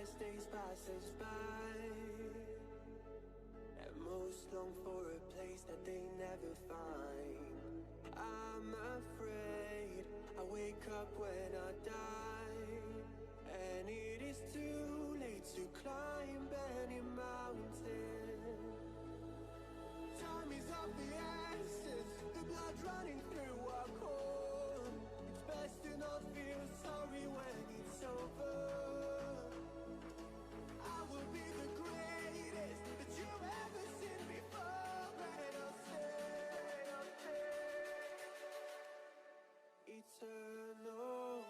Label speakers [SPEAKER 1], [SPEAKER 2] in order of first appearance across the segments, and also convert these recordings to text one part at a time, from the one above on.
[SPEAKER 1] as days passes by, and most long for a place that they never find. I'm afraid I wake up when I die, and it is too late to climb any mountain. Time is of the essence, the blood running through our core. It's best to not feel sorry when it's over. I will be the greatest that you've ever seen before, and I'll stay eternal.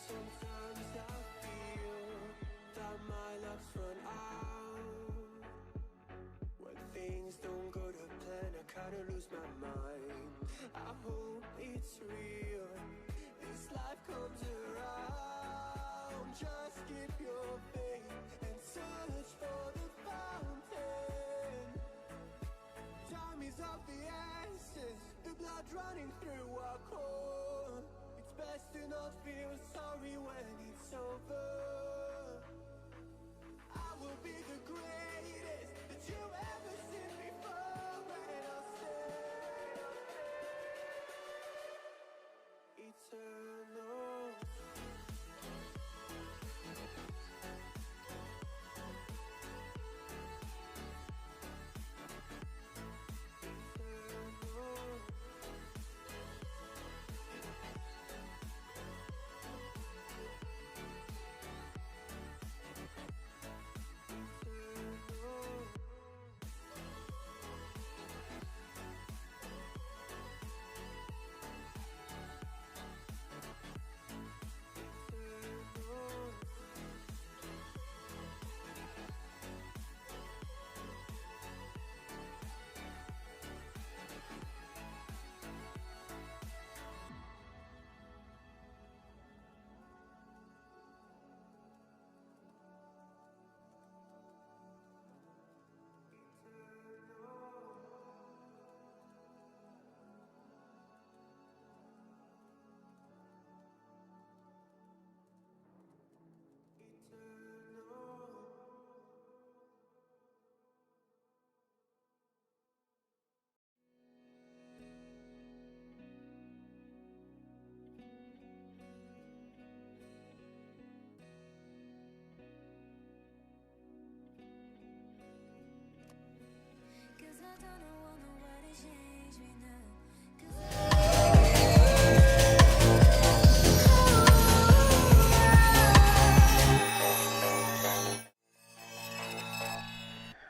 [SPEAKER 1] Sometimes I feel that my luck's run out. When things don't go to plan, I kinda lose my mind. I hope it's real, this life comes around. Just keep your faith and search for the fountain. Time is of the essence, the blood running through our core. It's best to not feel sorry when it's over. I will be the greatest that you've ever seen before, and I'll stay eternal.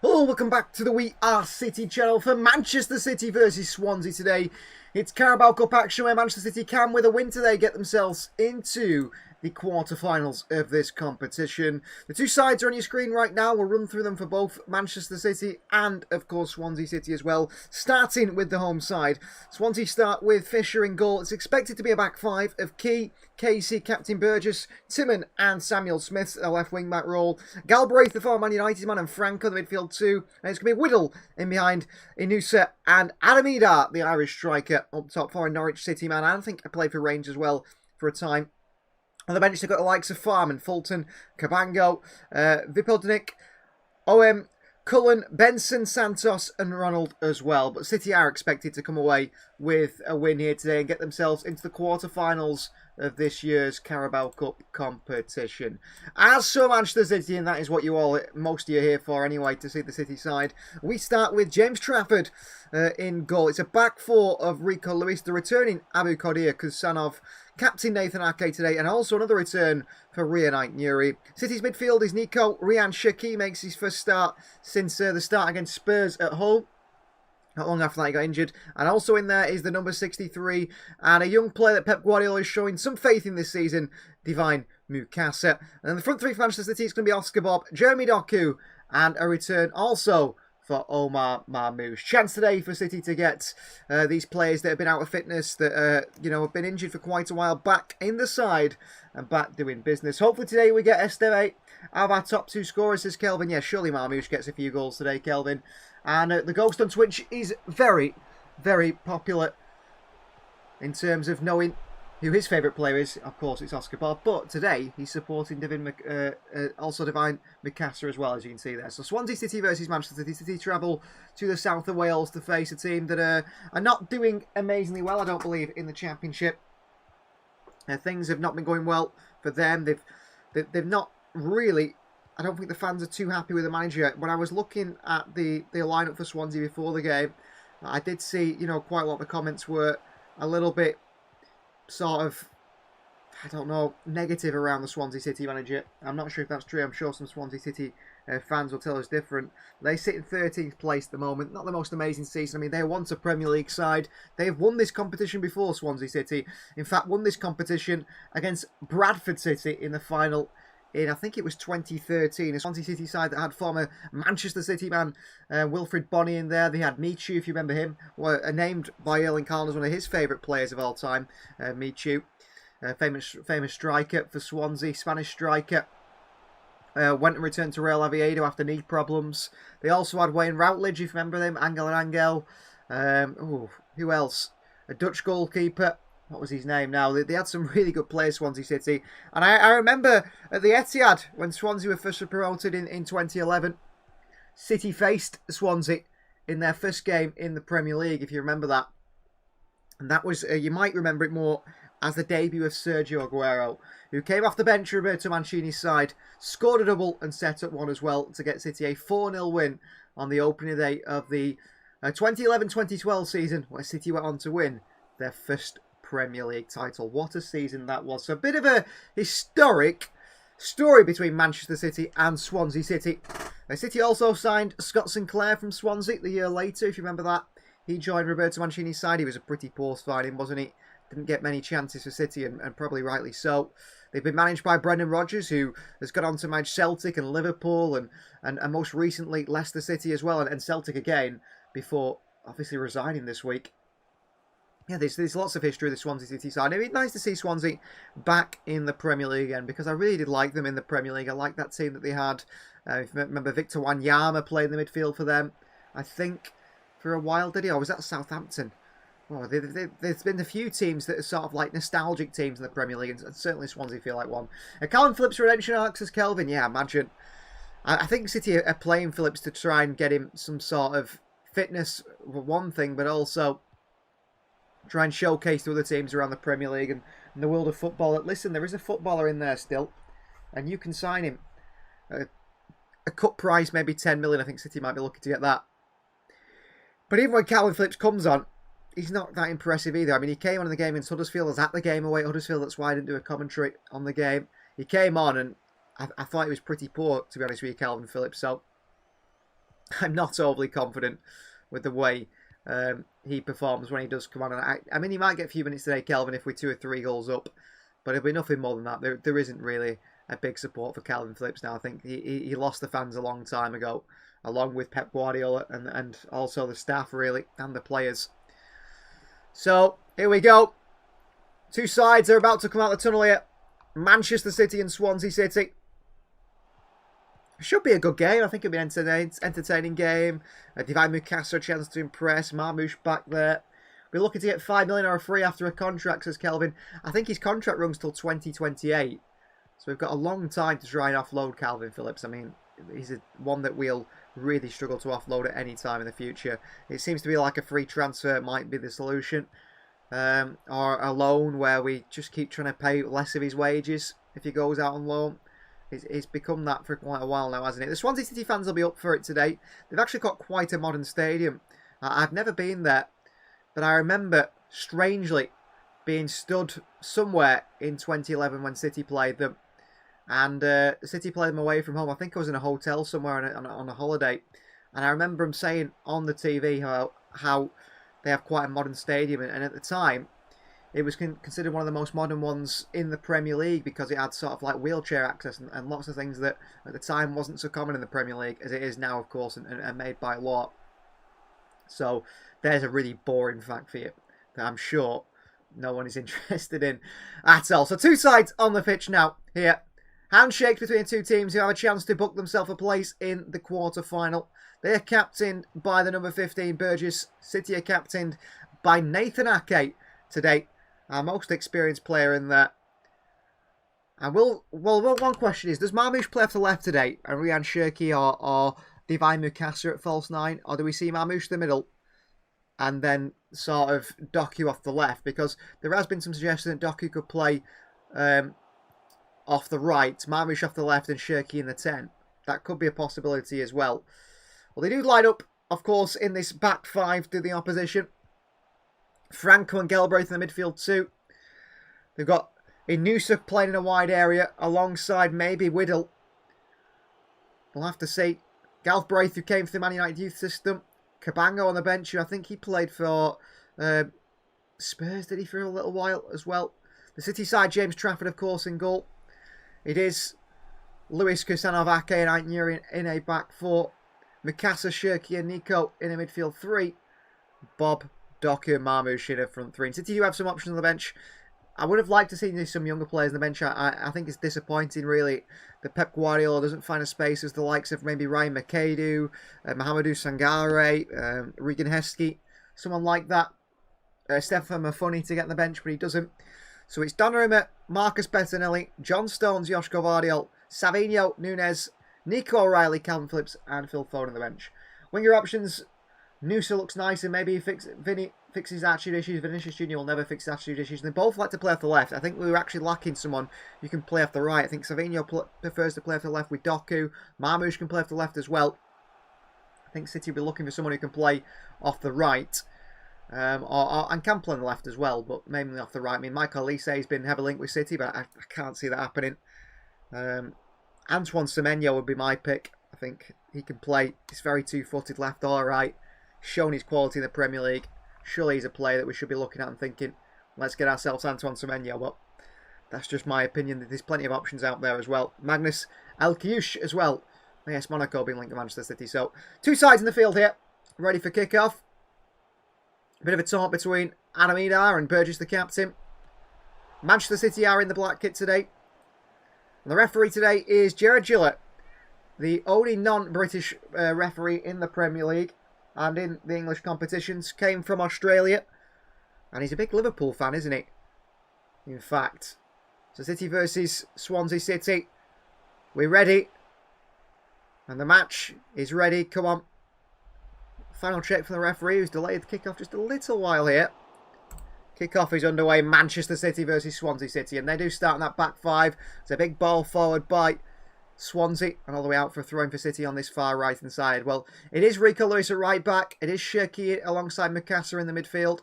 [SPEAKER 2] Hello, welcome back to the We Are City channel for Manchester City versus Swansea today. It's Carabao Cup action where Manchester City can, with a win today, get themselves into the quarter-finals of this competition. The two sides are on your screen right now. We'll run through them for both Manchester City and, of course, Swansea City as well. Starting with the home side. Swansea start with Fisher in goal. It's expected to be a back five of Key, Casey, Captain Burgess, Timon and Samuel Smith, a left wing-back role. Galbraith, the former Man United man, and Franco, the midfield two. And it's going to be Whittle in behind Inusa and Adamida, the Irish striker, up top for a Norwich City man. And I think I played for Rangers as well for a time. On the bench, they've got the likes of Farman, Fulton, Cabango, Vipodnik, OM, Cullen, Benson, Santos and Ronald as well. But City are expected to come away with a win here today and get themselves into the quarter-finals of this year's Carabao Cup competition. As for Manchester City, and that is what most of you are here for anyway, to see the City side, we start with James Trafford in goal. It's a back four of Rico Lewis, the returning Abu Qadir Kusanov, Captain Nathan Ake today, and also another return for Rian Aït-Nouri. City's midfield is Nico Rian Shaki, makes his first start since the start against Spurs at home. Not long after that, he got injured. And also in there is the number 63 and a young player that Pep Guardiola is showing some faith in this season, Divine Mukasa. And then the front three for Manchester City is going to be Oscar Bob, Jeremy Doku, and a return also for Omar Marmoush. Chance today for City to get these players that have been out of fitness, that have been injured for quite a while, back in the side and back doing business. Hopefully today we get estimate of our top two scorers, says Kelvin. Yeah, surely Marmoush gets a few goals today, Kelvin. And the Ghost on Twitch is very, very popular in terms of knowing who his favourite player is. Of course, it's Oscar Bob. But today, he's supporting Divine Mukasa as well, as you can see there. So Swansea City versus Manchester City. City travel to the south of Wales to face a team that are not doing amazingly well, I don't believe, in the Championship. Things have not been going well for them. They've not really... I don't think the fans are too happy with the manager. When I was looking at the lineup for Swansea before the game, I did see, quite a lot of the comments were a little bit sort of, I don't know, negative around the Swansea City manager. I'm not sure if that's true. I'm sure some Swansea City fans will tell us different. They sit in 13th place at the moment. Not the most amazing season. I mean, they're once a Premier League side. They have won this competition before, Swansea City. In fact, won this competition against Bradford City in the final in, I think it was 2013, a Swansea City side that had former Manchester City man Wilfred Bonney in there. They had Michu, if you remember him, named by Erling Haaland as one of his favourite players of all time. Michu, famous striker for Swansea, Spanish striker. Went and returned to Real Oviedo after knee problems. They also had Wayne Routledge, if you remember them, Angel and Angel. Who else? A Dutch goalkeeper. What was his name now? They had some really good players, Swansea City. And I remember at the Etihad, when Swansea were first promoted in 2011, City faced Swansea in their first game in the Premier League, if you remember that. And that was, you might remember it more as the debut of Sergio Aguero, who came off the bench, Roberto Mancini's side, scored a double and set up one as well to get City a 4-0 win on the opening day of the 2011-2012 season, where City went on to win their first Premier League title. What a season that was. So a bit of a historic story between Manchester City and Swansea City. City also signed Scott Sinclair from Swansea the year later, if you remember that. He joined Roberto Mancini's side. He was a pretty poor signing, wasn't he? Didn't get many chances for City, and probably rightly so. They've been managed by Brendan Rodgers, who has gone on to manage Celtic and Liverpool and most recently Leicester City as well, and Celtic again, before obviously resigning this week. Yeah, there's lots of history of the Swansea City side. It'd be nice to see Swansea back in the Premier League again, because I really did like them in the Premier League. I liked that team that they had. If you remember, Victor Wanyama played in the midfield for them, I think, for a while, did he? Or was that Southampton? Oh, there's been a few teams that are sort of like nostalgic teams in the Premier League, and certainly Swansea feel like one. Calvin Phillips' redemption arc, says Kelvin. Yeah, imagine. I think City are playing Phillips to try and get him some sort of fitness, for one thing, but also try and showcase to other teams around the Premier League and the world of football that, listen, there is a footballer in there still, and you can sign him. A cut price, maybe 10 million. I think City might be looking to get that. But even when Calvin Phillips comes on, he's not that impressive either. I mean, he came on in the game against Huddersfield. I was at the game away at Huddersfield. That's why I didn't do a commentary on the game. He came on, and I thought he was pretty poor, to be honest with you, Calvin Phillips. So I'm not overly confident with the way he performs when he does come on. And I mean, he might get a few minutes today, Kelvin, if we're 2 or 3 goals up. But it'll be nothing more than that. There isn't really a big support for Calvin Phillips now. I think he lost the fans a long time ago, along with Pep Guardiola and also the staff, really, and the players. So, here we go. Two sides are about to come out of the tunnel here. Manchester City and Swansea City. Should be a good game. I think it'll be an entertaining game. Divine Mukasa a chance to impress. Marmoush back there. We're looking to get 5 million or free after a contract, says Kelvin. I think his contract runs till 2028. So we've got a long time to try and offload Calvin Phillips. I mean, he's one that we'll really struggle to offload at any time in the future. It seems to be like a free transfer might be the solution. Or a loan where we just keep trying to pay less of his wages if he goes out on loan. It's become that for quite a while now, hasn't it? The Swansea City fans will be up for it today. They've actually got quite a modern stadium. I've never been there, but I remember, strangely, being stood somewhere in 2011 when City played them. And City played them away from home. I think I was in a hotel somewhere on a holiday. And I remember them saying on the TV how how they have quite a modern stadium, and at the time it was considered one of the most modern ones in the Premier League because it had sort of like wheelchair access and lots of things that at the time wasn't so common in the Premier League as it is now, of course, and made by law. So there's a really boring fact for you that I'm sure no one is interested in at all. So two sides on the pitch now here. Handshakes between the two teams who have a chance to book themselves a place in the quarter-final. They are captained by the number 15 Burgess. City are captained by Nathan Ake today, our most experienced player in there. And one question is, does Marmoush play off the left today and Ryan Shirky or Divine Mukasa at false 9? Or do we see Marmoush the middle and then sort of Doku off the left? Because there has been some suggestion that Doku could play off the right, Marmoush off the left and Shirky in the 10. That could be a possibility as well. Well, they do line up, of course, in this back 5 to the opposition. Franco and Galbraith in the midfield too. They've got Inusa playing in a wide area alongside maybe Whittle. We'll have to see. Galbraith, who came from the Man United youth system. Cabango on the bench, who I think he played for Spurs, did he, for a little while as well. The City side, James Trafford, of course, in goal. It is Lewis, Kusanov, Ake and Aitnuri in a back 4. Mikasa, Shirky and Nico in a midfield 3. Bob, Doku and Marmoush in a front 3. And City do have some options on the bench. I would have liked to see some younger players on the bench. I think it's disappointing, really, that Pep Guardiola doesn't find a space as the likes of maybe Ryan McAdoo, Mohamedou Sangare, Regan Heskey, someone like that. Stefan Mafuni to get on the bench, but he doesn't. So it's Donnarumma, Marcus Bettinelli, John Stones, Joshko Vardiol, Savinho, Nunes, Nico O'Reilly, Calvin Phillips, and Phil Foden on the bench. Winger options, Nusa looks nice, and maybe Vinny fixes attitude issues. Vinicius Junior will never fix attitude issues. And they both like to play off the left. I think we were actually lacking someone who can play off the right. I think Savinho prefers to play off the left with Doku. Marmoush can play off the left as well. I think City will be looking for someone who can play off the right. And can play on the left as well, but mainly off the right. I mean, Michael Olise has been heavily linked with City, but I can't see that happening. Antoine Semenyo would be my pick. I think he can play. He's very two-footed, left or right. Shown his quality in the Premier League. Surely he's a player that we should be looking at and thinking, let's get ourselves Antoine Semenyo. But that's just my opinion. There's plenty of options out there as well. Magnus Elkiush as well. Yes, Monaco being linked to Manchester City. So, two sides in the field here. Ready for kickoff. A bit of a talk between Adam Idar and Burgess, the captain. Manchester City are in the black kit today. And the referee today is Gerard Gillett, the only non-British referee in the Premier League and in the English competitions. Came from Australia. And he's a big Liverpool fan, isn't he? In fact. So City versus Swansea City. We're ready. And the match is ready. Come on. Final check from the referee, who's delayed the kickoff just a little while here. Kickoff is underway. Manchester City versus Swansea City. And they do start in that back 5. It's a big ball forward by Swansea. And all the way out for a throw-in for City on this far right-hand side. Well, it is Rico Lewis at right back. It is Shirky alongside Mikasa in the midfield.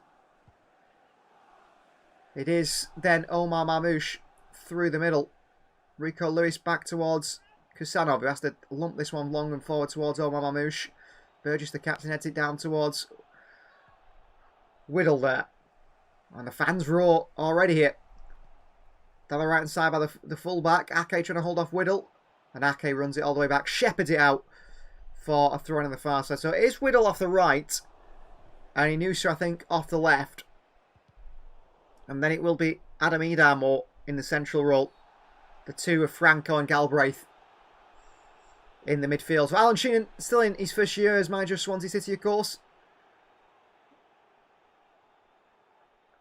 [SPEAKER 2] It is then Omar Marmoush through the middle. Rico Lewis back towards Kusanov, who has to lump this one long and forward towards Omar Marmoush. Burgess, the captain, heads it down towards Whittle there. And the fans roar already here. Down the right-hand side by the full-back. Ake trying to hold off Whittle. And Ake runs it all the way back. Shepherds it out for a throw-in on the far side. So it is Whittle off the right. And Inusa, I think, off the left. And then it will be Adam Idar more in the central role. The two of Franco and Galbraith in the midfield. So Alan Sheehan still in his first year as manager of Swansea City, of course.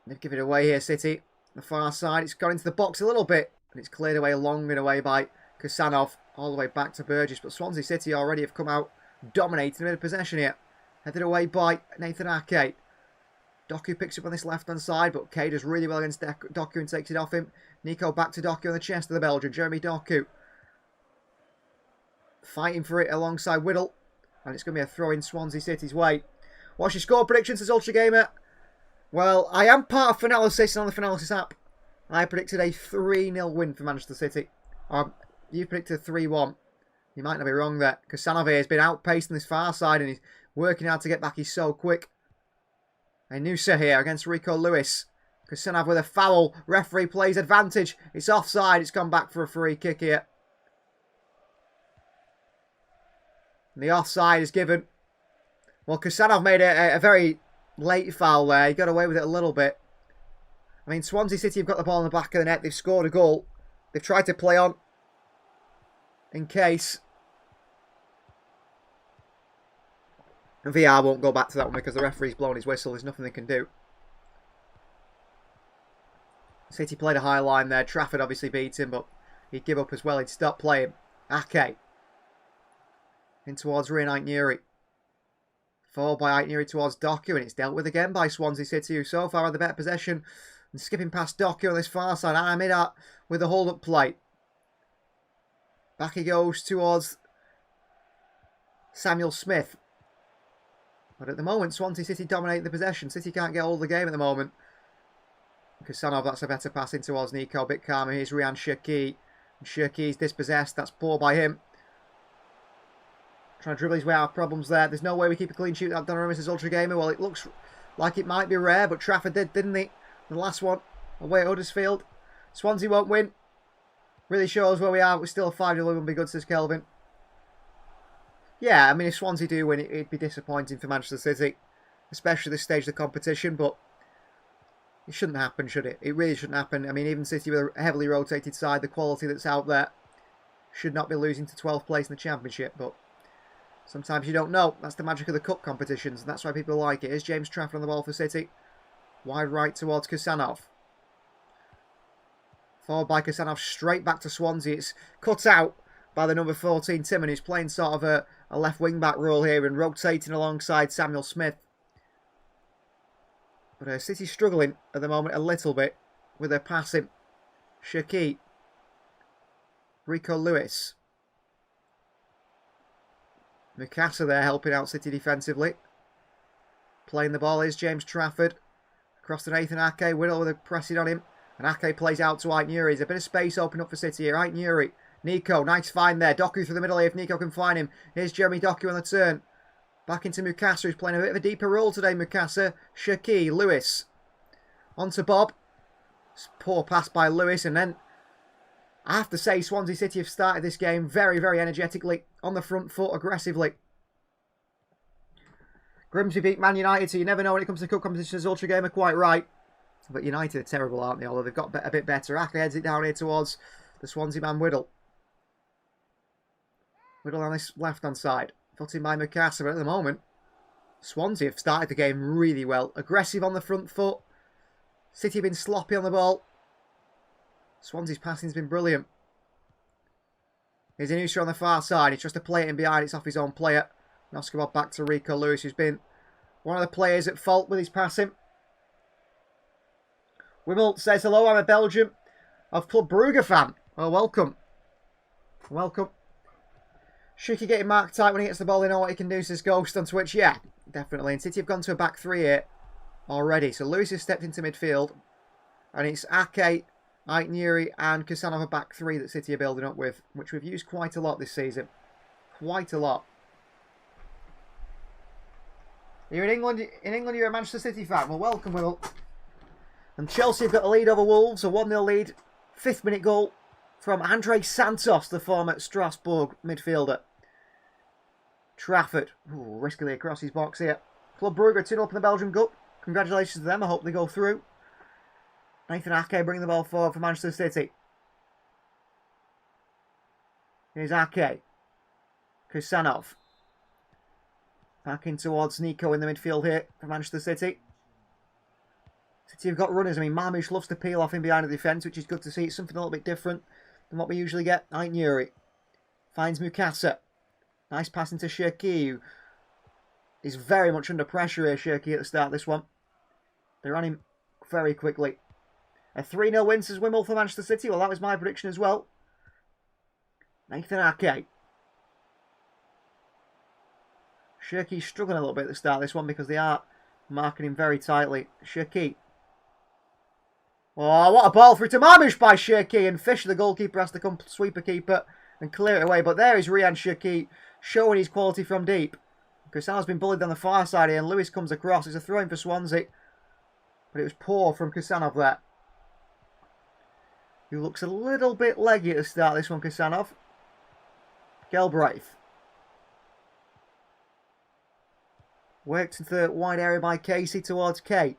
[SPEAKER 2] They've given it away here, City. The far side, it's gone into the box a little bit. And it's cleared away long and away by Kusanov. All the way back to Burgess. But Swansea City already have come out dominating a bit of possession here. Headed away by Nathan Ake. Doku picks up on this left-hand side, but Kay does really well against Doku and takes it off him. Nico back to Doku on the chest of the Belgian. Jeremy Doku fighting for it alongside Whittle. And it's going to be a throw in Swansea City's way. What's your score prediction, says Ultra Gamer? Well, I am part of Finalysis, and on the Finalysis app, I predicted a 3-0 win for Manchester City. You predicted a 3-1. You might not be wrong there. Kusanov has been outpaced on this far side, and he's working hard to get back. He's so quick. Nusa here against Rico Lewis. Kusanov with a foul. Referee plays advantage. It's offside. It's gone back for a free kick here. And the offside is given. Well, Kusanov made a very late foul there. He got away with it a little bit. I mean, Swansea City have got the ball in the back of the net. They've scored a goal. They've tried to play on in case. And VR won't go back to that one because the referee's blown his whistle. There's nothing they can do. City played a high line there. Trafford obviously beat him, but he'd give up as well. He'd stop playing. Ake. In towards Rian Aitnuri. Forward by Aitnuri towards Doku, and it's dealt with again by Swansea City, who so far had the better possession. And skipping past Doku on this far side. Amida with the hold-up play. Back he goes towards Samuel Smith. But at the moment, Swansea City dominate the possession. City can't get hold of the game at the moment. Kusanov, that's a better pass in towards Nico. A bit calmer. Here's Rian Shirky. Shirky's dispossessed. That's poor by him. Trying to dribble his way out of problems there. There's no way we keep a clean sheet without Donnarumma's Ultra Gamer. Well, it looks like it might be rare, but Trafford did, didn't he? The last one, away at Huddersfield. Swansea won't win. Really shows where we are. We're still a 5-0 win. Would be good, says Kelvin. Yeah, I mean, if Swansea do win, it'd be disappointing for Manchester City, especially this stage of the competition, but it shouldn't happen, should it? It really shouldn't happen. I mean, even City with a heavily rotated side, the quality that's out there should not be losing to 12th place in the Championship, but sometimes you don't know. That's the magic of the cup competitions, and that's why people like it. Here's James Trafford on the ball for City. Wide right towards Kusanov. Forward by Kusanov, straight back to Swansea. It's cut out by the number 14, Timon, who's playing sort of a left wing-back role here and rotating alongside Samuel Smith. But City's struggling at the moment a little bit with their passing. Shaki. Rico Lewis. Mikasa there helping out City defensively. Playing the ball is James Trafford. Across to Nathan Ake. Whittle with a pressing on him. And Ake plays out to Aitnuri. There's a bit of space open up for City here. Aitnuri. Nico. Nice find there. Doku through the middle here if Nico can find him. Here's Jeremy Doku on the turn. Back into Mukasa, who's playing a bit of a deeper role today. Mukasa. Shaki. Lewis. On to Bob. Poor pass by Lewis. And then I have to say Swansea City have started this game very, very energetically. On the front foot, aggressively. Grimsby beat Man United, so you never know when it comes to cup competitions. Ultra Gamer quite right. But United are terrible, aren't they? Although they've got a bit better. Ake heads it down here towards the Swansea man, Whittle. Whittle on this left-hand side. Footed by Mukasa, but at the moment, Swansea have started the game really well. Aggressive on the front foot. City have been sloppy on the ball. Swansea's passing's been brilliant. Here's Inusa on the far side. He tries to play it in behind. It's off his own player. And Oscar Bob back to Rico Lewis, who's been one of the players at fault with his passing. Wimmel says, hello, I'm a Belgium of Club Brugge fan. Oh, welcome. Welcome. Shiki getting marked tight when he gets the ball. They know what he can do, says Ghost on Twitch. Yeah, definitely. And City have gone to a back three here already. So Lewis has stepped into midfield. And it's Ake, Aitnuri and Kusanov back three that City are building up with, which we've used quite a lot this season. Quite a lot. You're in England. In England, you're a Manchester City fan. Well, welcome, Will. And Chelsea have got the lead over Wolves, a 1-0 lead. 5th minute goal from Andre Santos, the former Strasbourg midfielder. Trafford, ooh, riskily across his box here. Club Brugge 2-0 up in the Belgian Cup. Congratulations to them. I hope they go through. Nathan Ake bringing the ball forward for Manchester City. Here's Ake. Kusanov. Back in towards Nico in the midfield here for Manchester City. City have got runners. I mean, Marmoush loves to peel off in behind the defence, which is good to see. It's something a little bit different than what we usually get. Aitnuri finds Mukasa. Nice pass into Shirky, who is very much under pressure here, Shirky, at the start of this one. They're on him very quickly. A 3-0 win, says Wimmel, for Manchester City. Well, that was my prediction as well. Nathan Ake. Shirky's struggling a little bit at the start of this one because they are marking him very tightly. Shirky. Oh, what a ball through to Marmoush by Shirky. And Fisher, the goalkeeper, has to come sweep a keeper and clear it away. But there is Rian Shirky showing his quality from deep. Kusanov's been bullied on the far side here and Lewis comes across. It's a throw-in for Swansea. But it was poor from Kusanov there. Who looks a little bit leggy at the start of this one, Kusanov. Galbraith. Worked into the wide area by Casey towards Kate.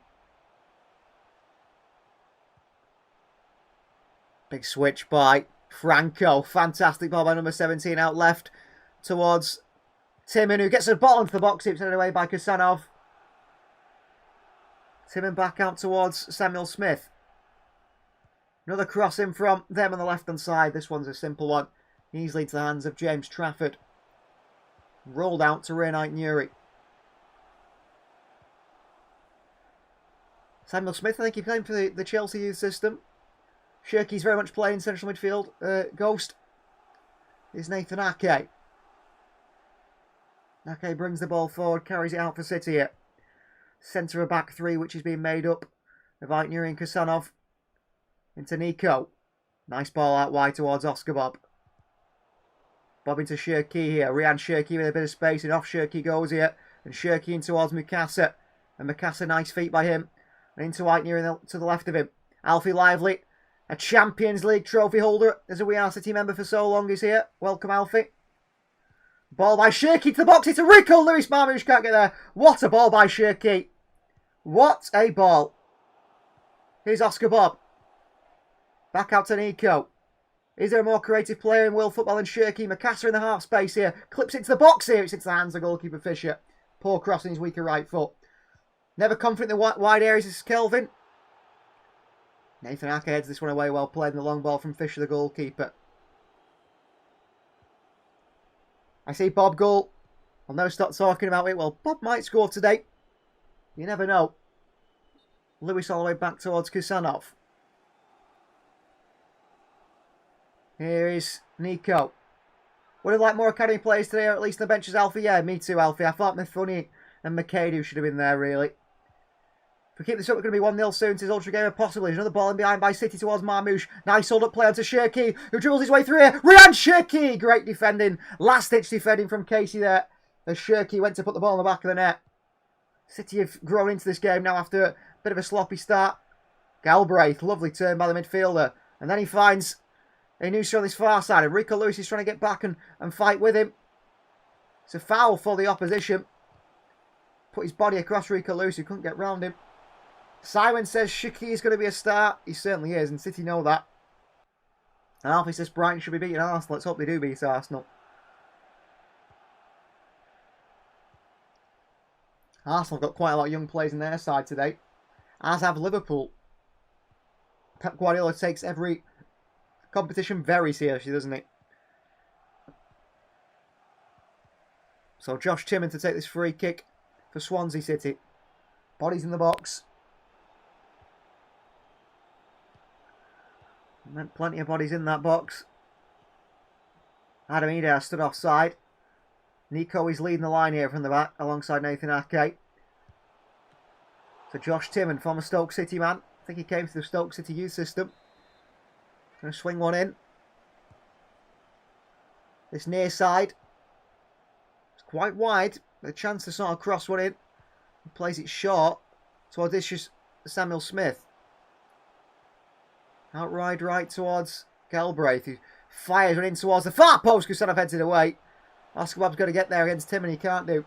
[SPEAKER 2] Big switch by Franco. Fantastic ball by number 17 out left towards Timon, who gets a ball into the box. It's sent away by Kusanov. Timon back out towards Samuel Smith. Another cross in from them on the left-hand side. This one's a simple one. Easily to the hands of James Trafford. Rolled out to Reinight Nuri. Samuel Smith, I think he played for the Chelsea youth system. Shirky's very much playing central midfield. Ghost is Nathan Ake. Ake brings the ball forward, carries it out for City here. Centre of back three, which is being made up of Nuri and Kusanov. Into Nico. Nice ball out wide towards Oscar Bob. Bob into Shirky here. Rian Shirky with a bit of space, and off Shirky goes here. And Shirky in towards Mukasa. And Mukasa, nice feet by him. And into Nuri to the left of him. Alfie Lively, a Champions League trophy holder, as a We Are City member for so long, is here. Welcome, Alfie. Ball by Shirky to the box. It's a Rico Lewis Marmouche can't get there. What a ball by Shirky. What a ball. Here's Oscar Bob. Back out to Nico. Is there a more creative player in world football than Shirky? Mukasa in the half space here. Clips into the box here. It's into the hands of goalkeeper Fisher. Poor cross on his weaker right foot. Never confident in the wide areas is Kelvin. Nathan Ake heads this one away, well played in the long ball from Fisher, the goalkeeper. I see Bob goal. I'll never stop talking about it. Well, Bob might score today. You never know. Lewis all the way back towards Kusanov. Here is Nico. Would have liked more academy players today, or at least on the benches, Alfie. Yeah, me too, Alfie. I thought Mifuni and McCade should have been there, really. If we keep this up, we're going to be 1-0 soon. It is Ultra Gamer, possibly. There's another ball in behind by City towards Marmouche. Nice hold-up play onto Shirky, who dribbles his way through here. Rian Shirky! Great defending. Last-ditch defending from Casey there, as Shirky went to put the ball in the back of the net. City have grown into this game now after a bit of a sloppy start. Galbraith, lovely turn by the midfielder. And then he finds Inusa on this far side. And Rico Lewis is trying to get back and fight with him. It's a foul for the opposition. Put his body across Rico Lewis, who couldn't get round him. Simon says Shirky is going to be a star. He certainly is, and City know that. And Alfie says Brighton should be beating Arsenal. Let's hope they do beat Arsenal. Arsenal have got quite a lot of young players in their side today, as have Liverpool. Pep Guardiola takes every competition very seriously, doesn't he? So Josh Timon to take this free kick for Swansea City. Bodies in the box. And plenty of bodies in that box. Adam Eder stood offside. Nico is leading the line here from the back alongside Nathan Ake. So Josh Timon, former Stoke City man. I think he came through the Stoke City youth system. Going to swing one in. This near side. It's quite wide. A chance to sort of cross one in. He plays it short towards this Samuel Smith. Outright right towards Galbraith, who fires one in towards the far post. Kusanov heads it away. Oscar Bob's got to get there against Tim, and he can't do.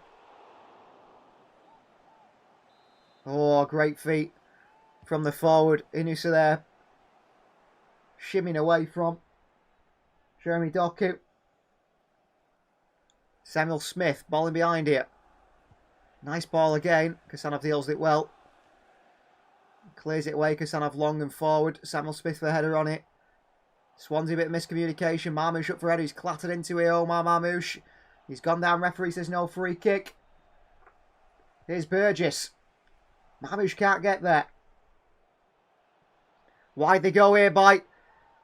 [SPEAKER 2] Oh, great feet from the forward. Inusa there. Shimming away from Jeremy Doku. Samuel Smith, ball in behind here. Nice ball again. Kusanov deals it well. Clears it away. Kusanov long and forward. Samuel Smith with a header on it. Swansea, a bit of miscommunication. Marmouche up for header. He's clattered into it. Omar Marmouche. He's gone down. Referee says no free kick. Here's Burgess. Marmouche can't get there. Wide they go here by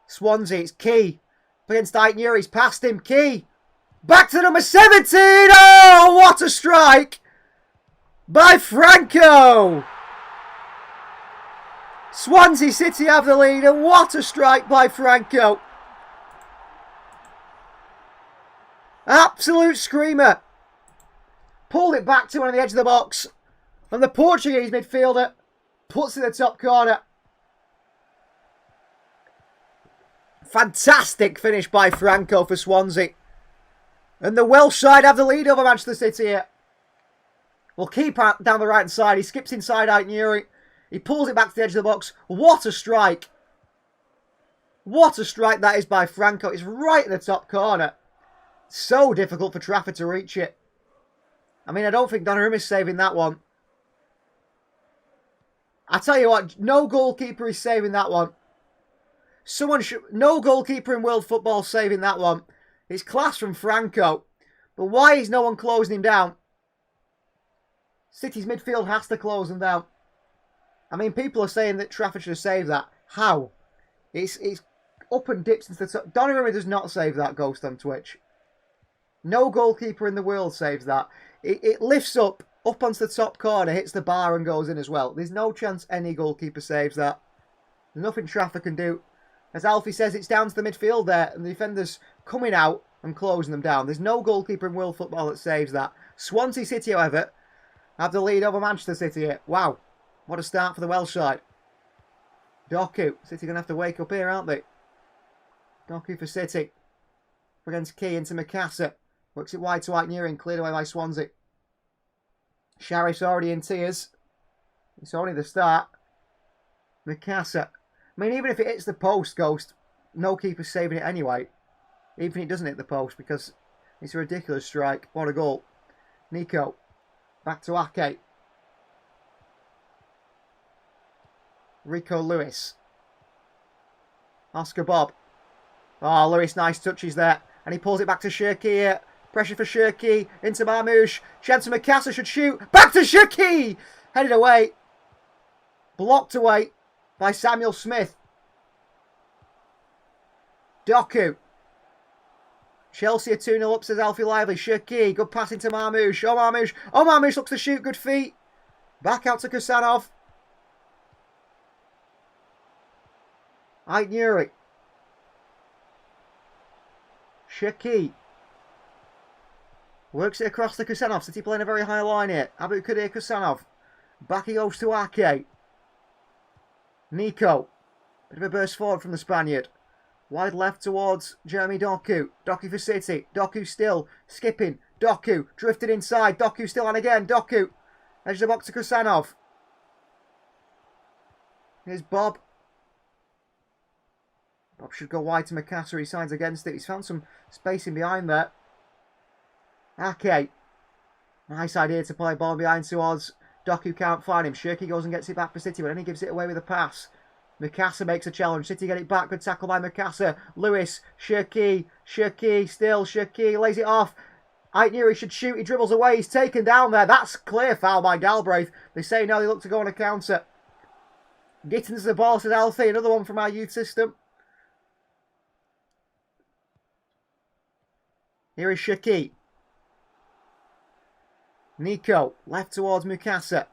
[SPEAKER 2] Swansea. It's Key. Against Nuri. He's past him. Key. Back to number 17. Oh, what a strike by Franco. Swansea City have the lead, and what a strike by Franco. Absolute screamer. Pulled it back to one of the edge of the box. And the Portuguese midfielder Puts it in the top corner. Fantastic finish by Franco for Swansea. And the Welsh side have the lead over Manchester City here. Well, keeper down the right side. He skips inside Aït-Nouri. He pulls it back to the edge of the box. What a strike. What a strike that is by Franco. It's right in the top corner. So difficult for Trafford to reach it. I mean, I don't think Donnarumma is saving that one. I tell you what, no goalkeeper is saving that one. No goalkeeper in world football saving that one. It's class from Franco. But why is no one closing him down? City's midfield has to close him down. I mean, people are saying that Trafford should have saved that. How? It's up and dips into the top. Donnarumma does not save that, Ghost on Twitch. No goalkeeper in the world saves that. It lifts up onto the top corner, hits the bar and goes in as well. There's no chance any goalkeeper saves that. There's nothing Trafford can do. As Alfie says, it's down to the midfield there, and the defenders coming out and closing them down. There's no goalkeeper in world football that saves that. Swansea City, however, have the lead over Manchester City here. Wow, what a start for the Welsh side. Doku. City going to have to wake up here, aren't they? Doku for City. Against Key into Mikasa. Works it wide to Aït-Nouri and cleared away by Swansea. Sharif's already in tears. It's only the start. Mikasa. I mean, even if it hits the post, Ghost, no keeper's saving it anyway. Even if it doesn't hit the post, because it's a ridiculous strike. What a goal. Nico. Back to Ake. Rico Lewis. Oscar Bob. Oh, Lewis, nice touches there. And he pulls it back to Shirky here. Pressure for Shirky. Into Marmoush. Chance for Mikasa should shoot. Back to Shirky! Headed away. Blocked away by Samuel Smith. Doku. Chelsea are 2-0 up, says Alfie Lively. Shirky. Good pass into Marmoush. Oh, Marmoush. Oh, Marmoush looks to shoot. Good feet. Back out to Kusanov. Aït-Nouri. Shirky. Works it across to Kusanov. City playing a very high line here. Abu Kadir Kusanov. Back he goes to Ake. Nico. Bit of a burst forward from the Spaniard. Wide left towards Jeremy Doku. Doku for City. Doku still. Skipping. Doku. Drifted inside. Doku still on again. Doku. Edge of the box to Kusanov. Here's Bob. Bob should go wide to Mikasa. He signs against it. He's found some spacing behind there. Ake. Nice idea to play ball behind towards Doku. Can't find him. Shirky goes and gets it back for City, but then he gives it away with a pass. Mikasa makes a challenge. City get it back. Good tackle by Mikasa. Lewis. Shirky. Shirky. Still. Shirky lays it off. Aït-Nouri should shoot. He dribbles away. He's taken down there. That's clear foul by Galbraith. They say no, they look to go on a counter. Gittins the ball, says Alfie. Another one from our youth system. Here is Shirky. Nico. Left towards Mikasa.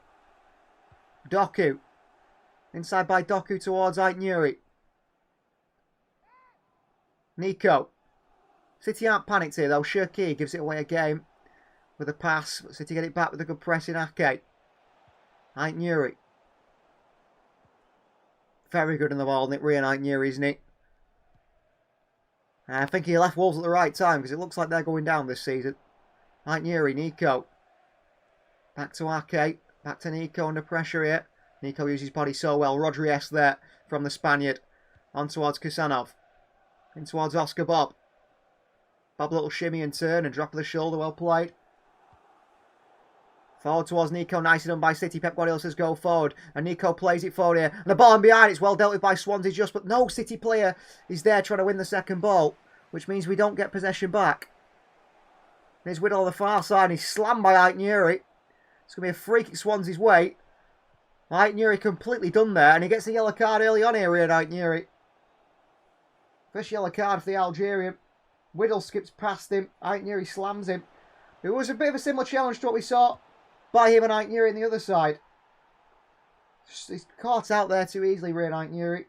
[SPEAKER 2] Doku. Inside by Doku towards Aït-Nouri. Nico. City aren't panicked here though. Shirky gives it away again with a pass. But City get it back with a good press in Ake. Aït-Nouri. Very good in the ball, Nick Rian Aït-Nouri, isn't he? I think he left Wolves at the right time because it looks like they're going down this season. Aït-Nouri, Nico. Back to Ake. Back to Nico under pressure here. Nico uses his body so well. Rodriguez there from the Spaniard. On towards Kusanov. In towards Oscar Bob. Bob, little shimmy and turn and drop of the shoulder. Well played. Forward towards Nico. Nicely done by City. Pep Guardiola says go forward. And Nico plays it forward here. And the ball in behind. It's well dealt with by Swansea just. But no City player is there trying to win the second ball. Which means we don't get possession back. Here's Whittle on the far side. He's slammed by Aït-Nouri. It's going to be a free kick Swansea's way. Aït-Nouri completely done there. And he gets a yellow card early on here, Aït-Nouri. First yellow card for the Algerian. Whittle skips past him. Aït-Nouri slams him. It was a bit of a similar challenge to what we saw by him and Aït-Nouri on the other side. He's caught out there too easily, Aït-Nouri.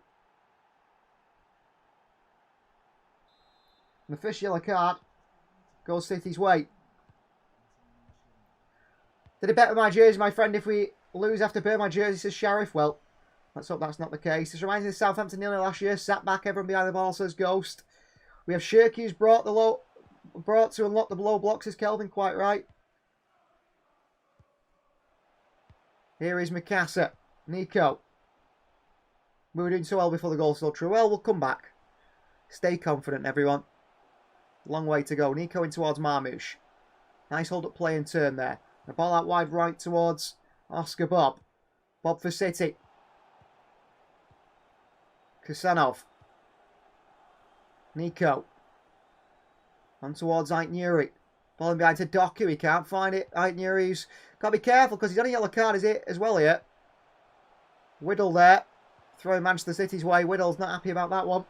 [SPEAKER 2] And the first yellow card goes City's way. Did it better my jersey, my friend, if we lose after burn my jersey, says Sheriff. Well, let's hope that's not the case. This reminds me of Southampton 0 last year. Sat back, everyone behind the ball, says Ghost. We have Shirky who's brought to unlock the low blocks, is Kelvin, quite right. Here is Mikasa. Nico. We were doing so well before the goal, so true. Well, we'll come back. Stay confident, everyone. Long way to go. Nico in towards Marmouche. Nice hold-up play and turn there. The ball out wide right towards Oscar Bob. Bob for City. Kusanov. Nico. On towards Aitnuri. Ball in behind to Doku. He can't find it. Aitnuri's got to be careful because he's on a yellow card as well here. Whittle there. Throwing Manchester City's way. Whittle's not happy about that one.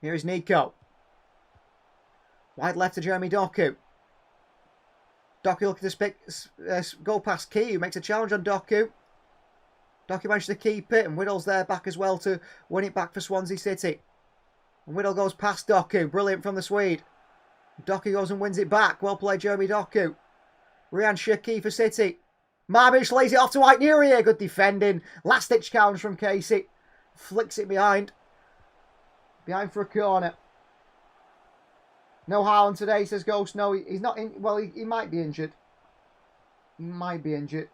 [SPEAKER 2] Here is Nico. Wide left to Jeremy Doku. Doku looking to go past Key, who makes a challenge on Doku. Doku manages to keep it, and Whittle's there back as well to win it back for Swansea City. And Whittle goes past Doku. Brilliant from the Swede. Doku goes and wins it back. Well played, Jeremy Doku. Ryan Shirky for City. Marbish lays it off to Aitnuri here. Good defending. Last-ditch challenge from Casey. Flicks it behind. Behind for a corner. No Haaland today, says Ghost. No, he's not in. Well, he might be injured. He might be injured.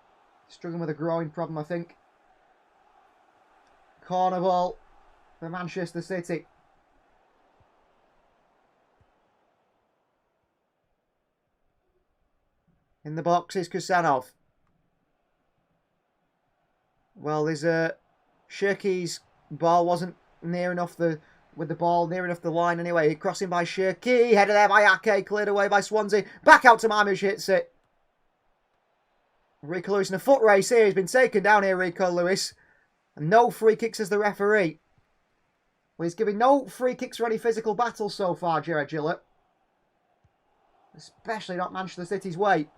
[SPEAKER 2] Struggling with a groin problem, I think. Corner ball for Manchester City. In the box is Kusanov. Well, there's Shirky's ball wasn't near enough with the ball near enough the line anyway. Crossing by Shirky, headed there by Ake, cleared away by Swansea. Back out to Marmouche, hits it. Rico Lewis in a foot race here. He's been taken down here, Rico Lewis. And no free kicks as the referee. Well, he's giving no free kicks for any physical battles so far, Gerard Gillett. Especially not Manchester City's way.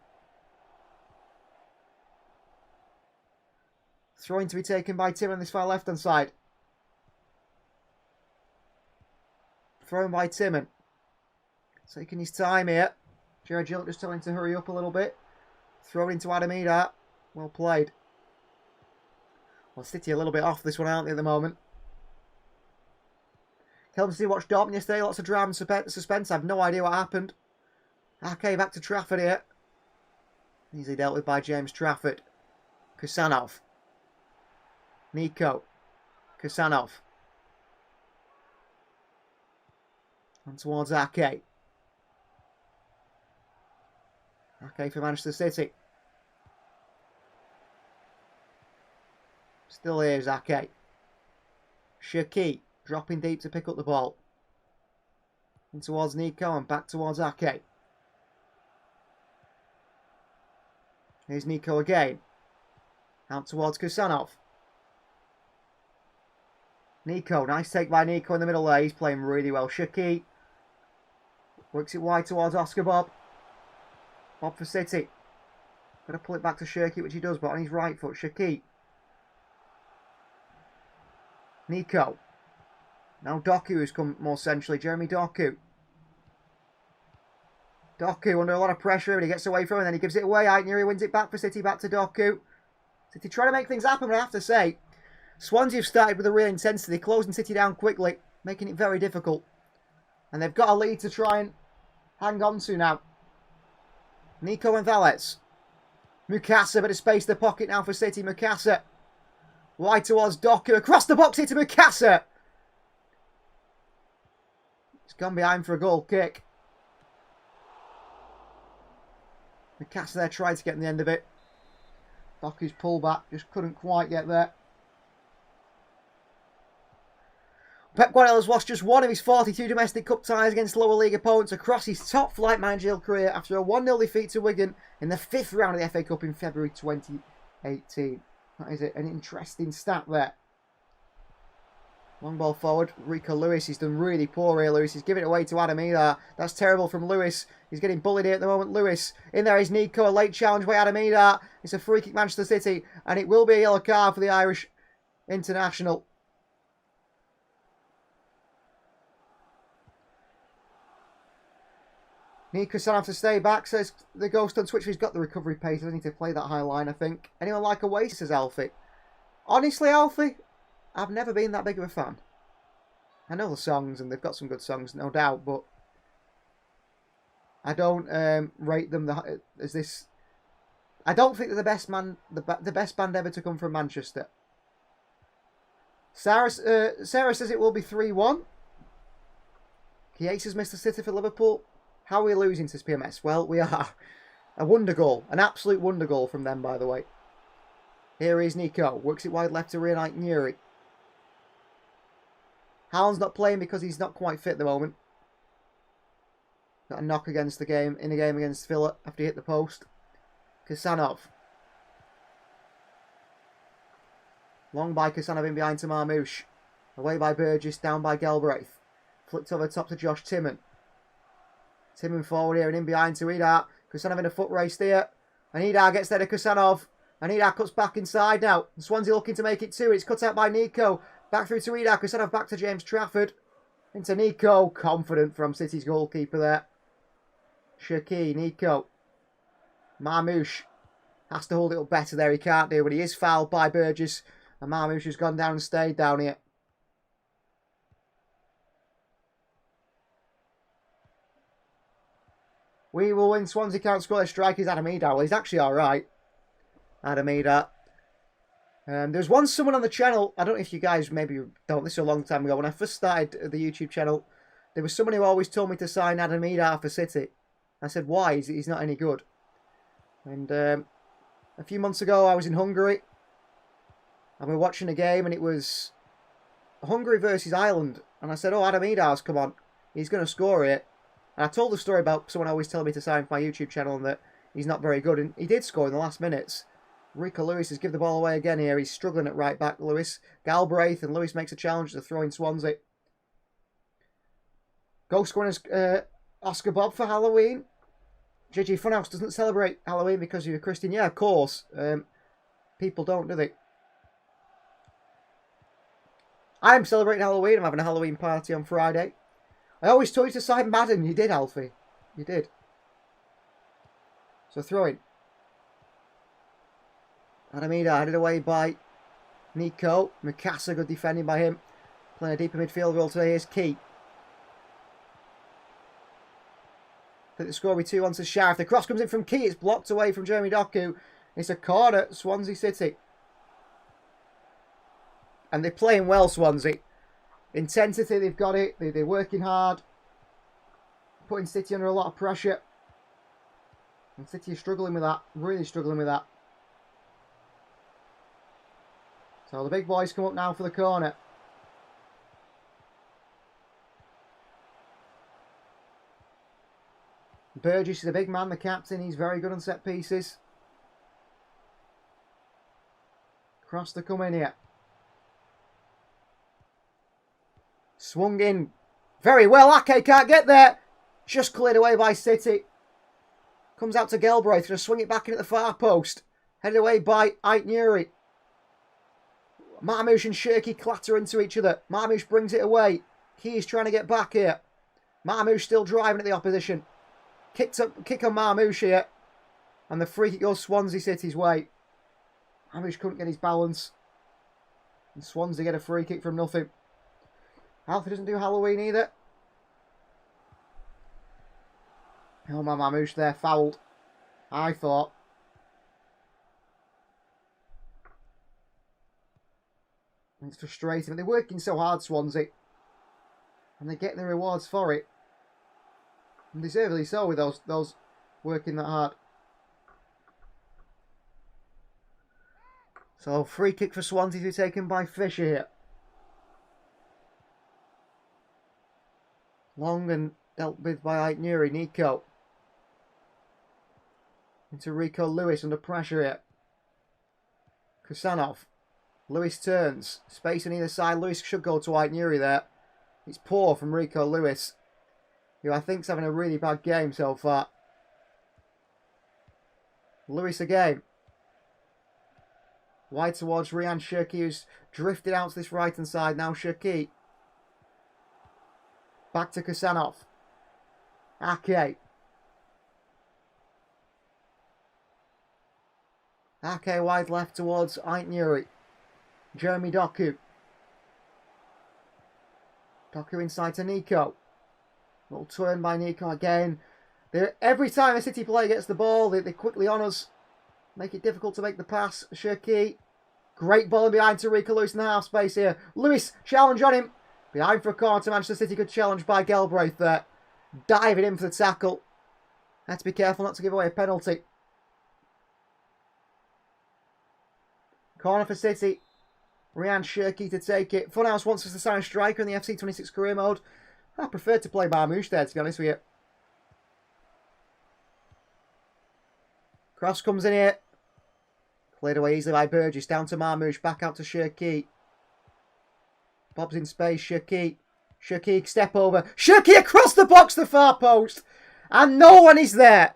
[SPEAKER 2] Throwing to be taken by Tim on this far left-hand side. Thrown by Timon. Taking his time here. Gerard Gillett just telling him to hurry up a little bit. Thrown into Adamida. Well played. Well, City a little bit off this one, aren't they, at the moment? Kelvin City watched Dortmund yesterday. Lots of drama and suspense. I have no idea what happened. Okay, back to Trafford here. Easily dealt with by James Trafford. Kusanov. Nico. Kusanov. And towards Ake. Ake for Manchester City. Still here is Ake. Shirky dropping deep to pick up the ball. In towards Nico and back towards Ake. Here's Nico again. Out towards Kusanov. Nico, nice take by Nico in the middle there. He's playing really well. Shirky works it wide towards Oscar Bob. Bob for City. Got to pull it back to Shirky, which he does, but on his right foot. Shirky. Nico. Now Doku has come more centrally. Jeremy Doku. Doku under a lot of pressure, but he gets away from it, and then he gives it away. Aitnuri wins it back for City, back to Doku. City trying to make things happen, but I have to say, Swansea have started with a real intensity, closing City down quickly, making it very difficult. And they've got a lead to try and hang on to now. Nico and Valets. Mukasa, bit of space in the pocket now for City. Mukasa. Wide towards Doku. Across the box here to Mukasa. It's gone behind for a goal kick. Mukasa there tried to get in the end of it. Doku's pullback just couldn't quite get there. Pep Guardiola's lost just one of his 42 domestic cup ties against lower league opponents across his top-flight managerial career after a 1-0 defeat to Wigan in the 5th round of the FA Cup in February 2018. That is an interesting stat there. Long ball forward. Rico Lewis, he's done really poor here, Lewis. He's giving it away to Adamida. That's terrible from Lewis. He's getting bullied here at the moment. Lewis. In there is Nico. A late challenge by Adamida. It's a free kick, Manchester City. And it will be a yellow card for the Irish international. Need Kusanov to stay back, says the Ghost on Twitch. He's got the recovery pace. I need to play that high line, I think. Anyone like Oasis, says Alfie. Honestly, Alfie, I've never been that big of a fan. I know the songs, and they've got some good songs, no doubt, but I don't rate them as this. I don't think they're the best band ever to come from Manchester. Sarah says it will be 3-1. Chiesa has missed the City for Liverpool. How are we losing to PMS? Well, we are. A wonder goal. An absolute wonder goal from them, by the way. Here is Nico. Works it wide left to reunite Nuri. Haaland's not playing because he's not quite fit at the moment. Got a knock against the game in the game against Villa after he hit the post. Kusanov. Long by Kusanov in behind to Marmoush. Away by Burgess, down by Galbraith. Flicked over top to Josh Timon. Timon forward here and in behind to Idar. Kusanov in a foot race there. And Idar gets there to Kusanov. And Idar cuts back inside now. Swansea looking to make it 2. It's cut out by Nico. Back through to Idar. Kusanov back to James Trafford. Into Nico. Confident from City's goalkeeper there. Shaki, Nico. Marmoush has to hold it up better there. He can't do, but he is fouled by Burgess. And Marmoush has gone down and stayed down here. We will win. Swansea can't score. Their striker is Adam Idar. Well, he's actually alright. Adam Idar. There's someone on the channel. I don't know if you guys maybe don't. This is a long time ago. When I first started the YouTube channel, there was someone who always told me to sign Adam Idar for City. I said, why? He's not any good. And a few months ago, I was in Hungary. And we were watching a game, and it was Hungary versus Ireland. And I said, oh, Adam Idar's come on. He's going to score it. And I told the story about someone always telling me to sign for my YouTube channel and that he's not very good. And he did score in the last minutes. Rico Lewis has given the ball away again here. He's struggling at right back, Lewis. Galbraith, and Lewis makes a challenge to throw in Swansea. Goal scoring is Oscar Bob for Halloween. JG Funhouse doesn't celebrate Halloween because you're a Christian. Yeah, of course. People don't, do they? I'm celebrating Halloween. I'm having a Halloween party on Friday. I always told you to sign Madden. You did, Alfie. You did. So throw in. Adam Idar headed away by Nico. Mikasa, good defending by him. Playing a deeper midfield role today. Here's Key. I think the score will be 2-1 to Sheriff. The cross comes in from Key. It's blocked away from Jeremy Doku. It's a corner, Swansea City. And they're playing well, Swansea. Intensity, they've got it. They're working hard. Putting City under a lot of pressure. And City is struggling with that. Really struggling with that. So the big boys come up now for the corner. Burgess is a big man, the captain. He's very good on set pieces. Cross to come in here. Swung in very well. Ake can't get there. Just cleared away by City. Comes out to Galbraith. Going to swing it back in at the far post. Headed away by Ait Nuri. Marmoush and Shirky clatter into each other. Marmoush brings it away. Key's trying to get back here. Marmoush still driving at the opposition. Kick on Marmoush here. And the free kick goes Swansea City's way. Marmoush couldn't get his balance. And Swansea get a free kick from nothing. Alfie doesn't do Halloween either. Oh, my Marmoush there, fouled. I thought. It's frustrating. They're working so hard, Swansea. And they're getting the rewards for it. And deservedly so with those working that hard. So, free kick for Swansea to be taken by Fisher here. Long and dealt with by Ait Nuri. Nico. Into Rico Lewis under pressure here. Kusanov. Lewis turns. Space on either side. Lewis should go to Ait Nuri there. It's poor from Rico Lewis, who I think's having a really bad game so far. Lewis again. Wide towards Ryan Shirky, who's drifted out to this right-hand side. Now Shirky. Back to Kusanov. Ake. Ake wide left towards Aitnuri. Jeremy Doku. Doku inside to Nico. Little turn by Nico again. Every time a City player gets the ball, they quickly on us. Make it difficult to make the pass. Shirky. Great ball in behind to Rico Lewis in the half space here. Lewis, challenge on him. Behind for a corner to Manchester City. Good challenge by Galbraith there. Diving in for the tackle. Had to be careful not to give away a penalty. Corner for City. Ryan Shirky to take it. Funhouse wants us to sign a striker in the FC26 career mode. I prefer to play Marmoush there, to be honest with you. Cross comes in here. Cleared away easily by Burgess. Down to Marmoush. Back out to Shirky. Bob's in space. Shirky. Shirky, step over. Shirky across the box, the far post. And no one is there.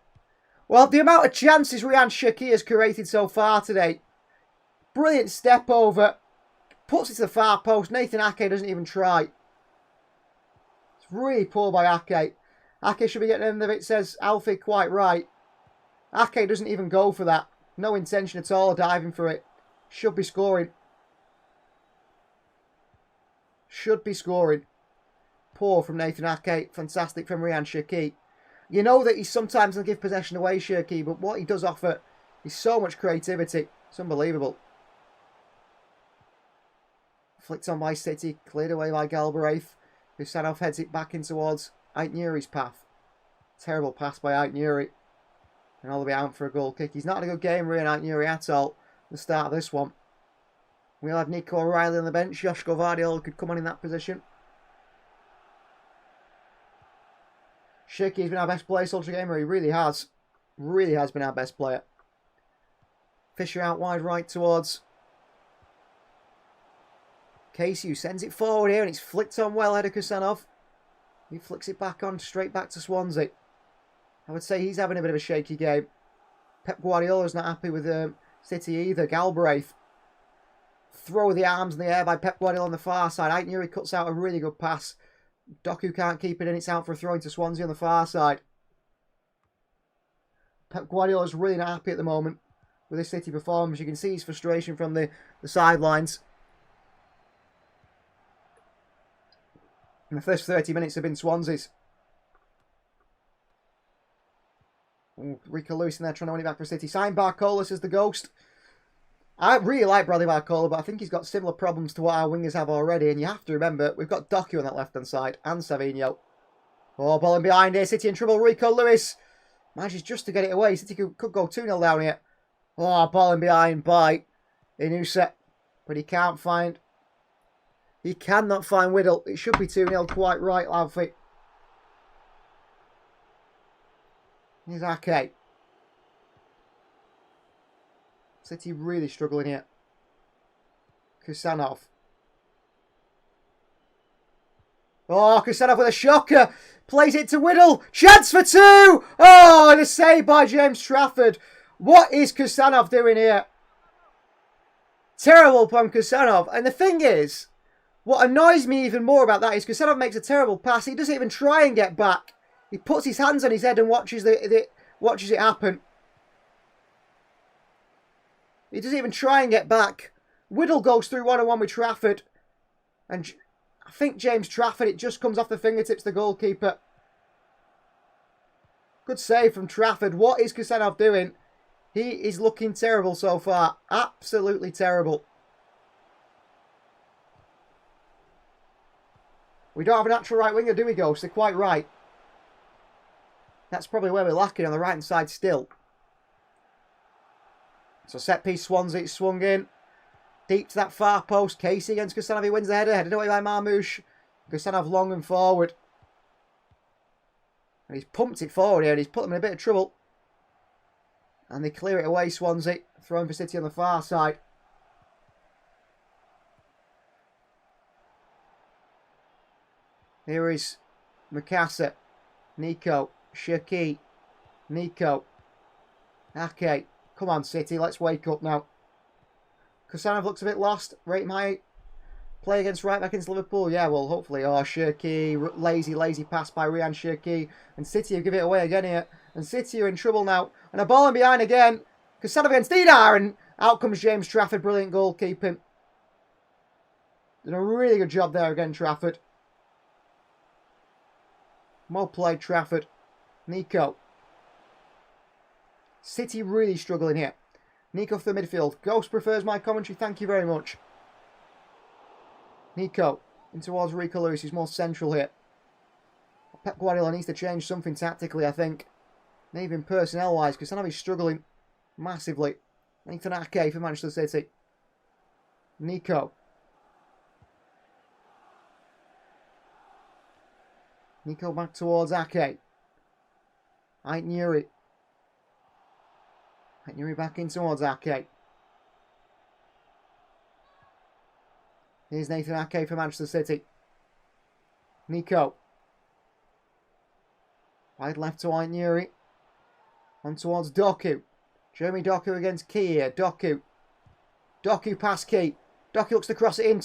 [SPEAKER 2] Well, the amount of chances Ryan Shirky has created so far today. Brilliant step over. Puts it to the far post. Nathan Ake doesn't even try. It's really poor by Ake. Ake should be getting in of it, says Alfie, quite right. Ake doesn't even go for that. No intention at all of diving for it. Should be scoring. Should be scoring. Poor from Nathan Ake. Fantastic from Ryan Shirky. You know that he sometimes will give possession away, Shirky, but what he does offer is so much creativity. It's unbelievable. Flicked on by City. Cleared away by Galbraith. Husanov heads it back in towards Aitnuri's path. Terrible pass by Aitnuri. And all the way out for a goal kick. He's not had a good game, Ryan Aitnuri, at all. At the start of this one. We'll have Nico O'Reilly on the bench. Joshko Vardiol could come on in that position. Shirky's been our best player soldier gamer. He really has. Really has been our best player. Fisher out wide right towards Casey, who sends it forward here, and it's flicked on well, Eder Kusanov. He flicks it back on, straight back to Swansea. I would say he's having a bit of a shaky game. Pep Guardiola's not happy with City either. Galbraith. Throw the arms in the air by Pep Guardiola on the far side. Aitnuri cuts out a really good pass. Doku can't keep it in. It's out for a throw into Swansea on the far side. Pep Guardiola's really not happy at the moment with his City performance. You can see his frustration from the sidelines. And the first 30 minutes have been Swansea's. Ooh, Rico Lewis in there trying to win it back for City. Signed Barcola, says the Ghost. I really like Bradley Barcola, but I think he's got similar problems to what our wingers have already. And you have to remember, we've got Doku on that left-hand side and Savinho. Oh, ball in behind here. City in trouble. Rico Lewis manages just to get it away. City could go 2-0 down here. Oh, ball in behind by Inusa. But he can't find... He cannot find Whittle. It should be 2-0, quite right, Alfie. Here's Ake. City really struggling here. Kusanov. Oh, Kusanov with a shocker. Plays it to Whittle. Chance for 2. Oh, and a save by James Trafford. What is Kusanov doing here? Terrible from Kusanov. And the thing is, what annoys me even more about that is Kusanov makes a terrible pass. He doesn't even try and get back. He puts his hands on his head and watches it happen. He doesn't even try and get back. Whittle goes through 1-on-1 with Trafford. And I think James Trafford, it just comes off the fingertips of the goalkeeper. Good save from Trafford. What is Kusanov doing? He is looking terrible so far. Absolutely terrible. We don't have a natural right winger, do we, Ghost? They're quite right. That's probably where we're lacking on the right-hand side still. So set piece Swansea, it's swung in. Deep to that far post. Casey against Kusanov. He wins the header. Headed away by Marmoush. Kusanov long and forward. And he's pumped it forward here and he's put them in a bit of trouble. And they clear it away, Swansea. Throwing for City on the far side. Here is Mikasa. Nico. Shirky. Nico. Ake. Come on, City. Let's wake up now. Kusanov looks a bit lost. Rate my play against right back against Liverpool. Yeah, well, hopefully. Oh, Shirky. Lazy pass by Ryan Shirky. And City have given it away again here. And City are in trouble now. And a ball in behind again. Kassanov against Didar, and out comes James Trafford. Brilliant goalkeeping. Did a really good job there again, Trafford. Well played, Trafford. Nico. City really struggling here. Nico for the midfield. Ghost prefers my commentary. Thank you very much. Nico in towards Rico Lewis. He's more central here. Pep Guardiola needs to change something tactically, I think. Maybe even personnel-wise, because Kassanov is struggling massively. Nathan Ake for Manchester City. Nico. Nico back towards Ake. Ait Nuri. Ait Nuri back in towards Ake. Here's Nathan Ake for Manchester City. Nico. Wide left to Ait Nuri. On towards Doku. Jeremy Doku against Key here. Doku. Doku past Key. Doku looks to cross it in.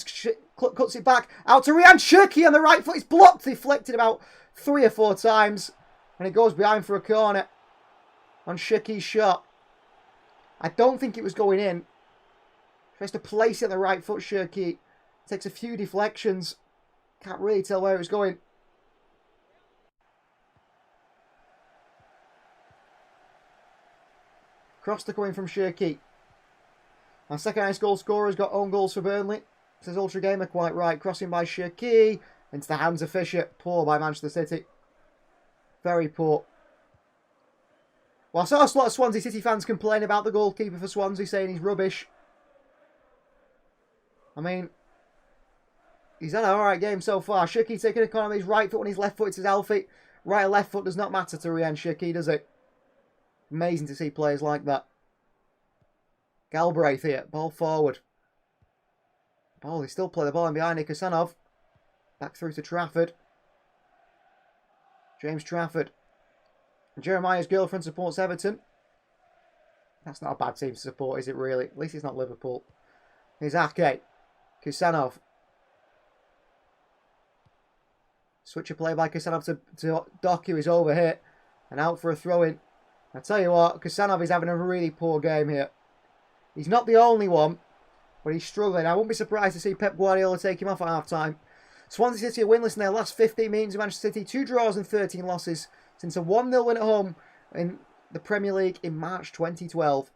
[SPEAKER 2] Cuts it back. Out to Ryan Shirky on the right foot. It's blocked. Deflected about 3 or 4 times. And it goes behind for a corner. On Shirky's shot. I don't think it was going in. Tries to place it on the right foot, Shirky. Takes a few deflections. Can't really tell where it was going. Cross to coming from Shirky. Our second highest goal scorer has got own goals for Burnley. Says Ultra Gamer quite right. Crossing by Shirky. Into the hands of Fisher. Poor by Manchester City. Very poor. Well, I saw a lot of Swansea City fans complain about the goalkeeper for Swansea, saying he's rubbish. I mean, he's had an alright game so far. Shirky taking a corner with his right foot on his left foot. It's his Alfie. Right or left foot does not matter to Ryan Shirky, does it? Amazing to see players like that. Galbraith here. Ball forward. Oh, they still play the ball in behind Kassanov. Back through to Trafford. James Trafford. Jeremiah's girlfriend supports Everton. That's not a bad team to support, is it really? At least it's not Liverpool. Here's Ake. Kassanov. Switch of play by Kassanov to Doku is over here. And out for a throw-in. I tell you what, Kassanov is having a really poor game here. He's not the only one, but he's struggling. I wouldn't be surprised to see Pep Guardiola take him off at half-time. Swansea City are winless in their last 15 meetings with Manchester City. 2 draws and 13 losses since a 1-0 win at home in the Premier League in March 2012.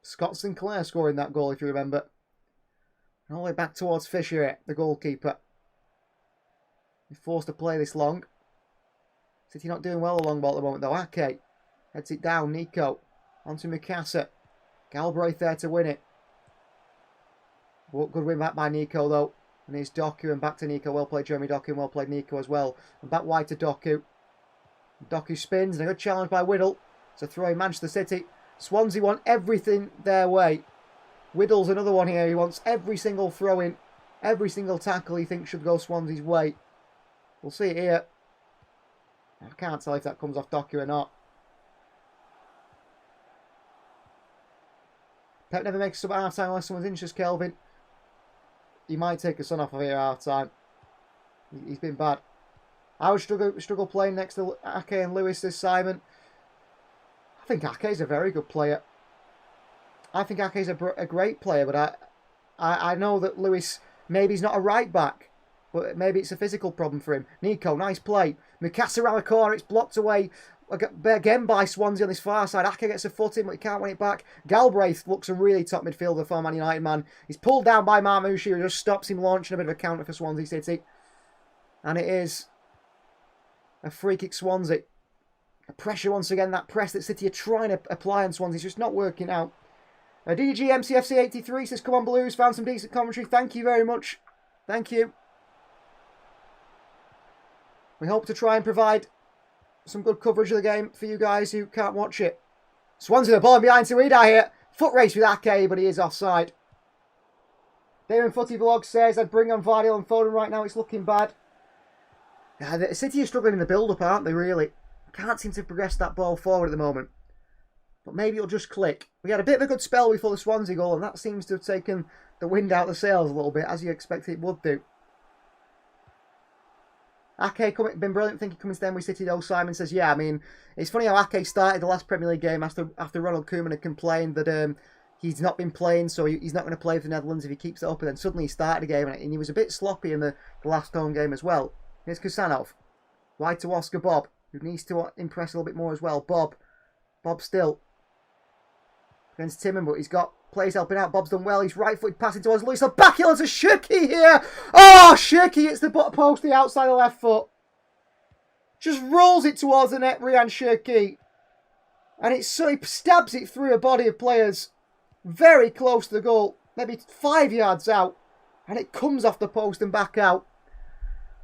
[SPEAKER 2] Scott Sinclair scoring that goal, if you remember. And all the way back towards Fisher here, the goalkeeper. He's forced to play this long. City not doing well along ball at the moment though. Ake heads it down. Nico onto Mikasa. Galbraith there to win it. Good win back by Nico though. And here's Doku and back to Nico. Well played Jeremy Doku and well played Nico as well. And back wide to Doku. Doku spins and a good challenge by Whittle. So throwing Manchester City. Swansea want everything their way. Whittle's another one here. He wants every single throw in. Every single tackle he thinks should go Swansea's way. We'll see it here. I can't tell if that comes off Doku or not. Pep never makes a sub at half time unless someone's inches, Kelvin. He might take a son off of here at half time. He's been bad. I would struggle playing next to Ake and Lewis this Simon. I think Ake's a very good player. I think Ake's a great player, but I know that Lewis, maybe he's not a right back. But maybe it's a physical problem for him. Nico, nice play. Mikasa around the corner. It's blocked away again by Swansea on this far side. Ake gets a foot in, but he can't win it back. Galbraith looks a really top midfielder for Man United man. He's pulled down by Marmouche, who just stops him launching a bit of a counter for Swansea City. And it is a free kick Swansea. A pressure once again. That press that City are trying to apply on Swansea is just not working out. DG MCFC83 says, come on Blues, found some decent commentary. Thank you very much. Thank you. We hope to try and provide some good coverage of the game for you guys who can't watch it. Swansea the ball behind to Ida here. Foot race with Ake, but he is offside. Damon Footy Vlog says, I'd bring on Vardy and Foden right now. It's looking bad. The City are struggling in the build-up, aren't they, really? Can't seem to progress that ball forward at the moment. But maybe it'll just click. We had a bit of a good spell before the Swansea goal, and that seems to have taken the wind out of the sails a little bit, as you expected it would do. Ake been brilliant thinking coming to the end with City though. Simon says, yeah, I mean, it's funny how Ake started the last Premier League game after Ronald Koeman had complained that he's not been playing, so he's not going to play for the Netherlands if he keeps it up. And then suddenly he started a game and he was a bit sloppy in the last home game as well. Here's Kusanov. Wide to Oscar Bob, who needs to impress a little bit more as well. Bob still against Timon, but he's got players helping out. Bob's done well. He's right-footed passing towards Lewis. The back heel to Shirky here. Oh, Shirky hits the post, the outside of the left foot. Just rolls it towards the net, Ryan Shirky. And he stabs it through a body of players. Very close to the goal. Maybe 5 yards out. And it comes off the post and back out.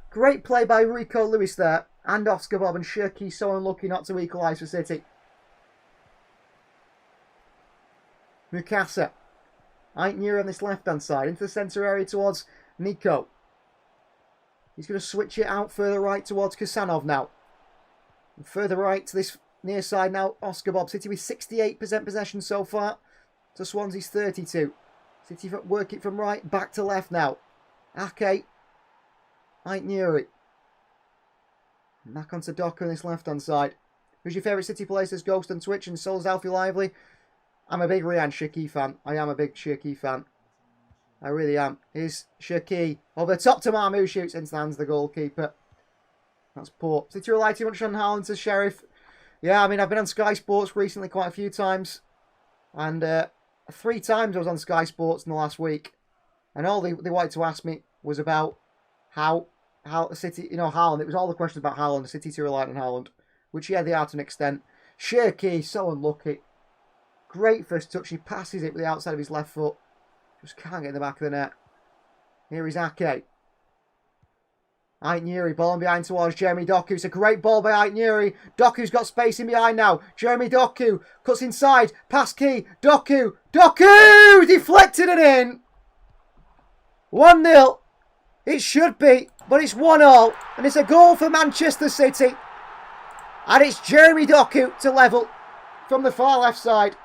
[SPEAKER 2] Great play by Rico Lewis there. And Oscar Bob, and Shirky so unlucky not to equalise for City. Mukasa. Ait Nuri on this left-hand side. Into the centre area towards Nico. He's going to switch it out further right towards Kusanov now. And further right to this near side now. Oscar Bob. City with 68% possession so far. To Swansea's 32. City work it from right back to left now. Ake. Ait Nuri. Back onto Docker on this left-hand side. Who's your favourite City player? Says Ghost on Twitch, and so's Alfie Lively. I'm a big Ryan Shirky fan. I am a big Shirky fan. I really am. Here's Shirky. Over the top to Marmou. Shoots into the hands of the goalkeeper. That's poor. City rely too much on Haaland, says Sheriff. Yeah, I mean, I've been on Sky Sports recently quite a few times. And 3 times I was on Sky Sports in the last week. And all they wanted to ask me was about how City, Haaland. It was all the questions about Haaland. The City to rely on Haaland. Which, yeah, they are to an extent. Shirky, so unlucky. Great first touch. He passes it with the outside of his left foot. Just can't get in the back of the net. Here is Ake. Ait Nuri, ball behind towards Jeremy Doku. It's a great ball by Ait Nuri. Doku's got space in behind now. Jeremy Doku cuts inside. Pass key. Doku. Doku! Deflected it in. 1-0. It should be, but it's 1-1. And it's a goal for Manchester City. And it's Jeremy Doku to level from the far left side.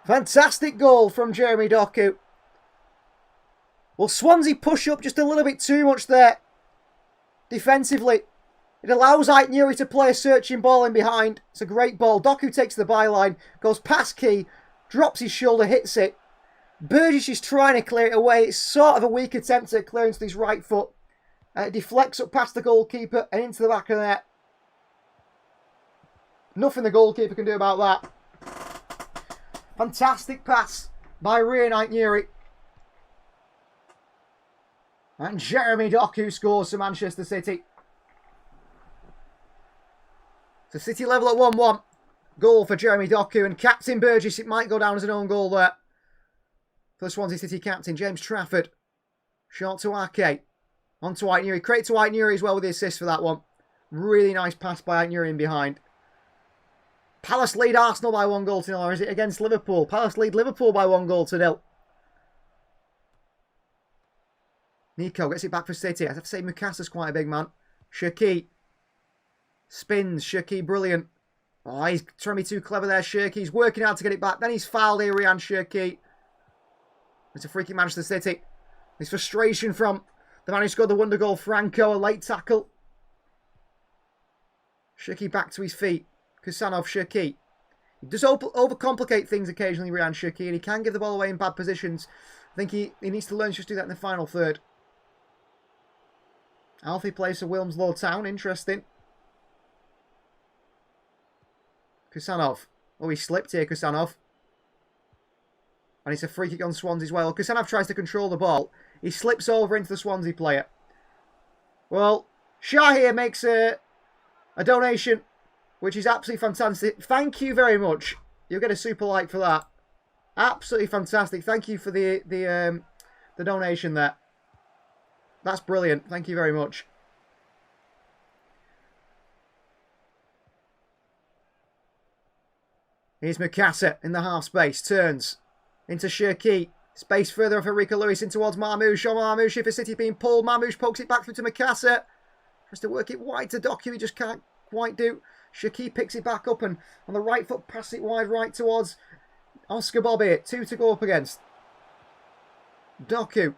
[SPEAKER 2] Fantastic goal from Jeremy Doku. Well, Swansea push up just a little bit too much there. Defensively. It allows Ait Nuri to play a searching ball in behind. It's a great ball. Doku takes the byline. Goes past Key. Drops his shoulder. Hits it. Burgess is trying to clear it away. It's sort of a weak attempt at clearance with his right foot. It deflects up past the goalkeeper and into the back of the net. Nothing the goalkeeper can do about that. Fantastic pass by Ryan Ait Nuri. And Jeremy Doku scores for Manchester City. So City level at 1-1. Goal for Jeremy Doku. And Captain Burgess, it might go down as an own goal there. For the Swansea City captain, James Trafford. Short to Ake. On to Ait Nuri. Credit to Ait Nuri as well with the assist for that one. Really nice pass by Ait Nuri in behind. Palace lead Arsenal by 1-0, or is it against Liverpool? Palace lead Liverpool by 1-0. Nico gets it back for City. I have to say Mukasa's quite a big man. Shirky. Spins. Shirky brilliant. Oh, he's trying to be too clever there, Shirky. He's working hard to get it back. Then he's fouled here, Ryan Shirky. It's a freaky Manchester City. There's frustration from the man who scored the wonder goal, Franco. A late tackle. Shirky back to his feet. Kusanov, Shirky. He does overcomplicate things occasionally, Ryan Shirky, and he can give the ball away in bad positions. I think he needs to learn to just do that in the final third. Alfie plays for Wilmslow Town. Interesting. Kusanov. Oh, he slipped here, Kusanov. And it's a free kick on Swansea as well. Kusanov tries to control the ball. He slips over into the Swansea player. Well, Shah here makes a donation, which is absolutely fantastic. Thank you very much. You'll get a super like for that. Absolutely fantastic. Thank you for the donation there. That's brilliant. Thank you very much. Here's Mukasa in the half space. Turns into Shirky. Space further for Rico Lewis in towards Marmoush. Oh, Marmoush for City being pulled. Marmoush pokes it back through to Mukasa. Tries to work it wide to Doku. He just can't quite do. Shirky picks it back up and on the right foot passes it wide right towards Oscar Bob here. 2 to go up against. Doku.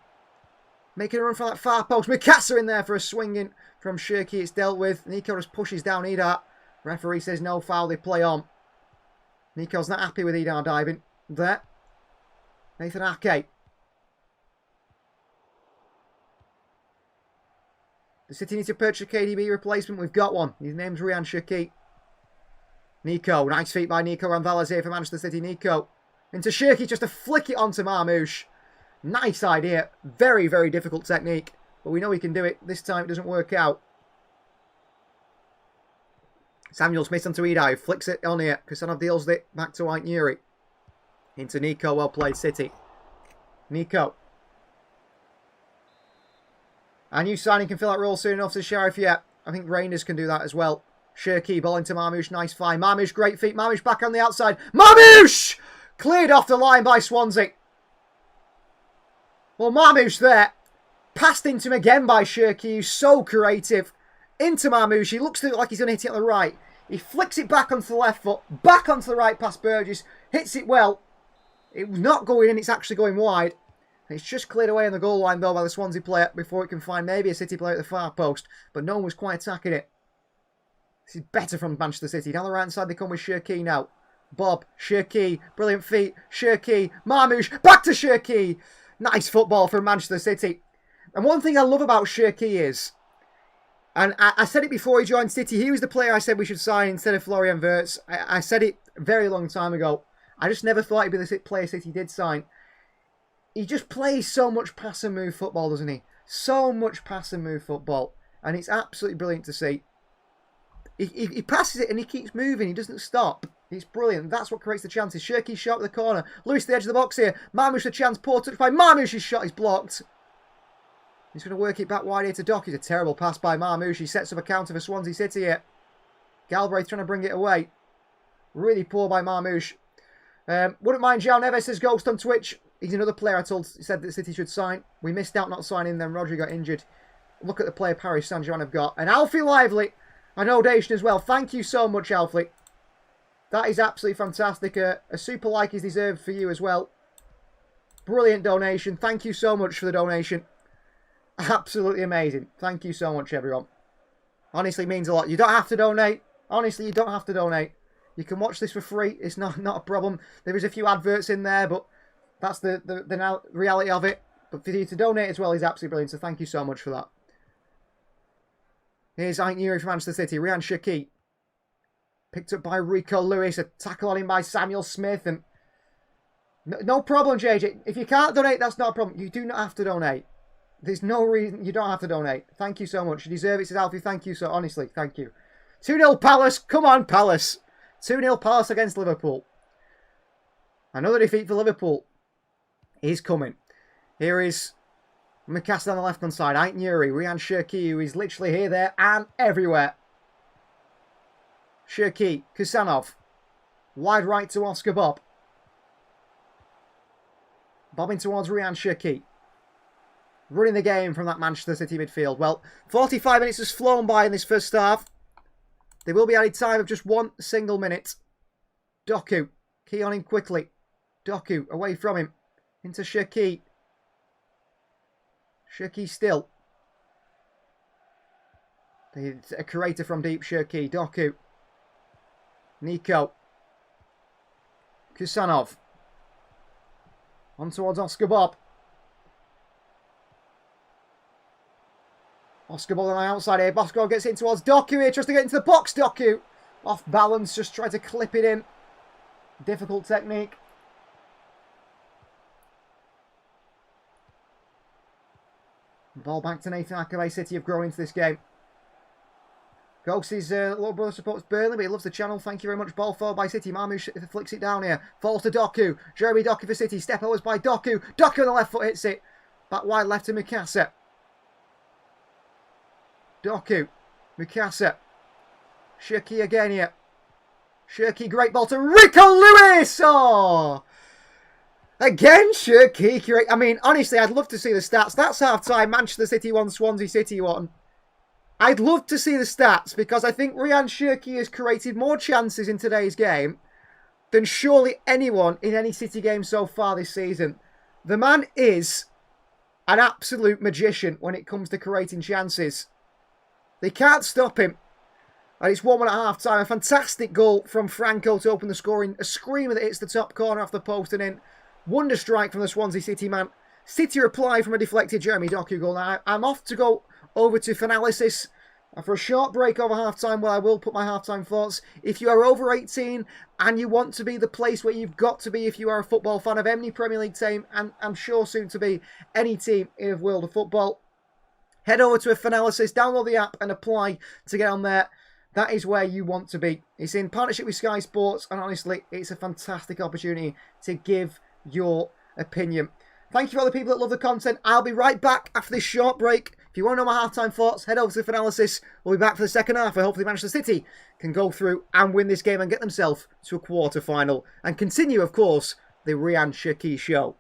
[SPEAKER 2] Making a run for that far post. Mikasa in there for a swinging from Shirky. It's dealt with. Nico just pushes down Idar. Referee says no foul. They play on. Nico's not happy with Idar diving. There. Nathan Ake. The City need to purchase a KDB replacement. We've got one. His name's Ryan Shirky. Nico. Nice feet by Nico Ranvelas here for Manchester City. Nico. Into Shirky just to flick it onto Marmoush. Nice idea. Very, very difficult technique. But we know he can do it. This time it doesn't work out. Samuel Smith onto Idai. Flicks it on here. Kusanov deals it back to White Nuri. Into Nico. Well played, City. Nico. Our new signing can fill that role soon enough, says Sheriff. Yeah, I think Rangers can do that as well. Shirky, ball into Marmoush. Nice fly. Marmoush, great feet. Marmoush back on the outside. Marmoush! Cleared off the line by Swansea. Well, Marmoush there. Passed into him again by Shirky, who's so creative. Into Marmoush. He looks like he's going to hit it on the right. He flicks it back onto the left foot. Back onto the right past Burgess. Hits it well. It was not going in. It's actually going wide. It's just cleared away on the goal line, though, by the Swansea player before it can find maybe a City player at the far post. But no one was quite attacking it. This is better from Manchester City. Down the right side, they come with Shirky now. Bob, Shirky, brilliant feet, Shirky, Marmoush, back to Shirky. Nice football from Manchester City. And one thing I love about Shirky is, and I said it before he joined City, he was the player I said we should sign instead of Florian Wirtz. I said it a very long time ago. I just never thought he'd be the player City did sign. He just plays so much pass and move football, doesn't he? So much pass and move football. And it's absolutely brilliant to see. He passes it and he keeps moving. He doesn't stop. It's brilliant. That's what creates the chances. Shirky shot at the corner. Lewis to the edge of the box here. Marmoush the chance. Poor touch by Marmoush. His shot is blocked. He's going to work it back wide here to Dock. It's a terrible pass by Marmoush. He sets up a counter for Swansea City here. Galbraith trying to bring it away. Really poor by Marmoush. Wouldn't mind João Neves' ghost on Twitch. He's another player I said that City should sign. We missed out not signing them. Rodri got injured. Look at the player Paris Saint-Germain have got. And Alfie Lively. An donation as well. Thank you so much, Alfie. That is absolutely fantastic. A super like is deserved for you as well. Brilliant donation. Thank you so much for the donation. Absolutely amazing. Thank you so much, everyone. Honestly, means a lot. You don't have to donate. Honestly, you don't have to donate. You can watch this for free. It's not a problem. There is a few adverts in there, but that's the reality of it. But for you to donate as well is absolutely brilliant. So thank you so much for that. Here's Nuri from Manchester City. Ryan Shirky. Picked up by Rico Lewis. A tackle on him by Samuel Smith. And no problem, JJ. If you can't donate, that's not a problem. You do not have to donate. There's no reason you don't have to donate. Thank you so much. You deserve it, says Alfie. Thank you so honestly. Thank you. 2-0 Palace. Come on, Palace. 2-0 Palace against Liverpool. Another defeat for Liverpool is coming. Here is Mikasa on the left-hand side. Nuri, Ryan Shirky, who is literally here, there, and everywhere. Shirky, Kusanov. Wide right to Oscar Bob. Bobbing towards Ryan Shirky. Running the game from that Manchester City midfield. Well, 45 minutes has flown by in this first half. There will be added time of just 1 single minute. Doku. Key on him quickly. Doku away from him. Into Shirky. Shirky still. A creator from deep, Shirky. Doku. Nico. Kusanov. On towards Oscar Bob. Oscar Bob on the outside here. Oscar gets in towards Doku here. Tries to get into the box. Doku. Off balance. Just try to clip it in. Difficult technique. Ball back to Nathan Akave. City have grown into this game. Ghosts' little brother supports Burnley, but he loves the channel. Thank you very much. Ball forward by City. Marmoush flicks it down here. Falls to Doku. Jeremy Doku for City. Step overs by Doku. Doku on the left foot hits it. Back wide left to Mikasa. Doku. Mikasa. Shirky again here. Shirky, great ball to Rico Lewis. Oh! Again, Shirky. I mean, honestly, I'd love to see the stats. That's half-time. Manchester City 1, Swansea City 1. I'd love to see the stats because I think Ryan Shirky has created more chances in today's game than surely anyone in any City game so far this season. The man is an absolute magician when it comes to creating chances. They can't stop him. And it's 1-1 at half-time. A fantastic goal from Franco to open the scoring. A screamer that hits the top corner off the post and in. Wonder strike from the Swansea City man. City reply from a deflected Jeremy Doku goal. Now, I'm off to go over to Finalysis for a short break over half-time, where I will put my half-time thoughts. If you are over 18 and you want to be the place where you've got to be if you are a football fan of any Premier League team, and I'm sure soon to be any team in the world of football, head over to a Finalysis, download the app and apply to get on there. That is where you want to be. It's in partnership with Sky Sports, and honestly, it's a fantastic opportunity to give your opinion. Thank you for all the people that love the content. I'll be right back after this short break. If you want to know my halftime thoughts, head over to the Finalysis. We'll be back for the second half, where hopefully Manchester City can go through and win this game and get themselves to a quarter-final. And continue, of course, the Ryan Shaki show.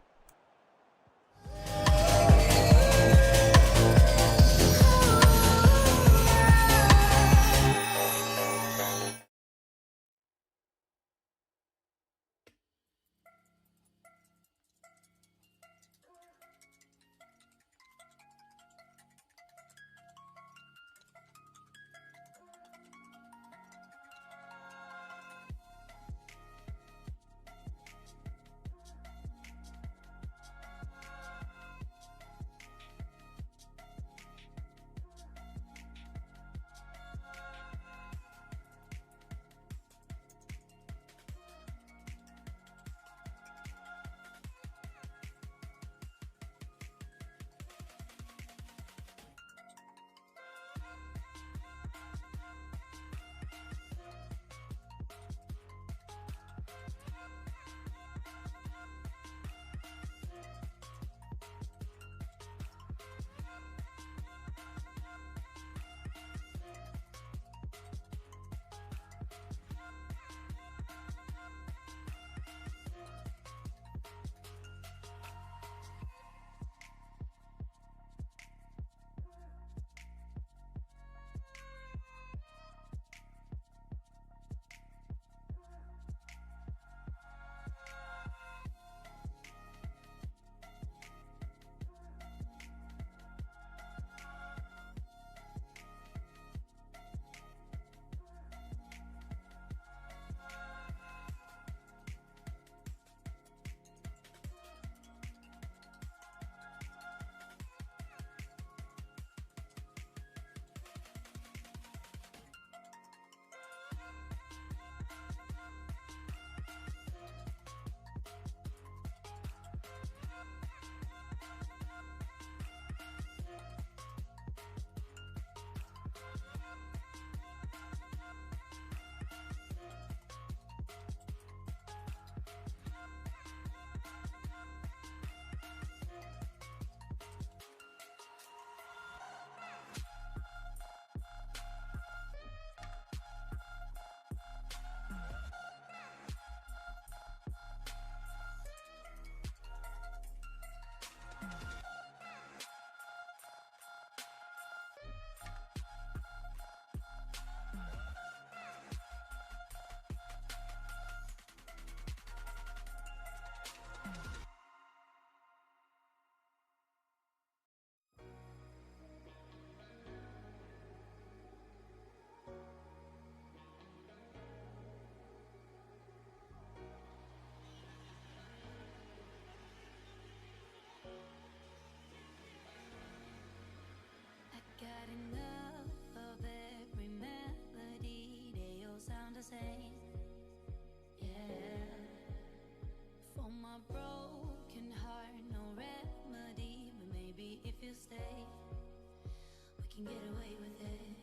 [SPEAKER 1] Get away with it,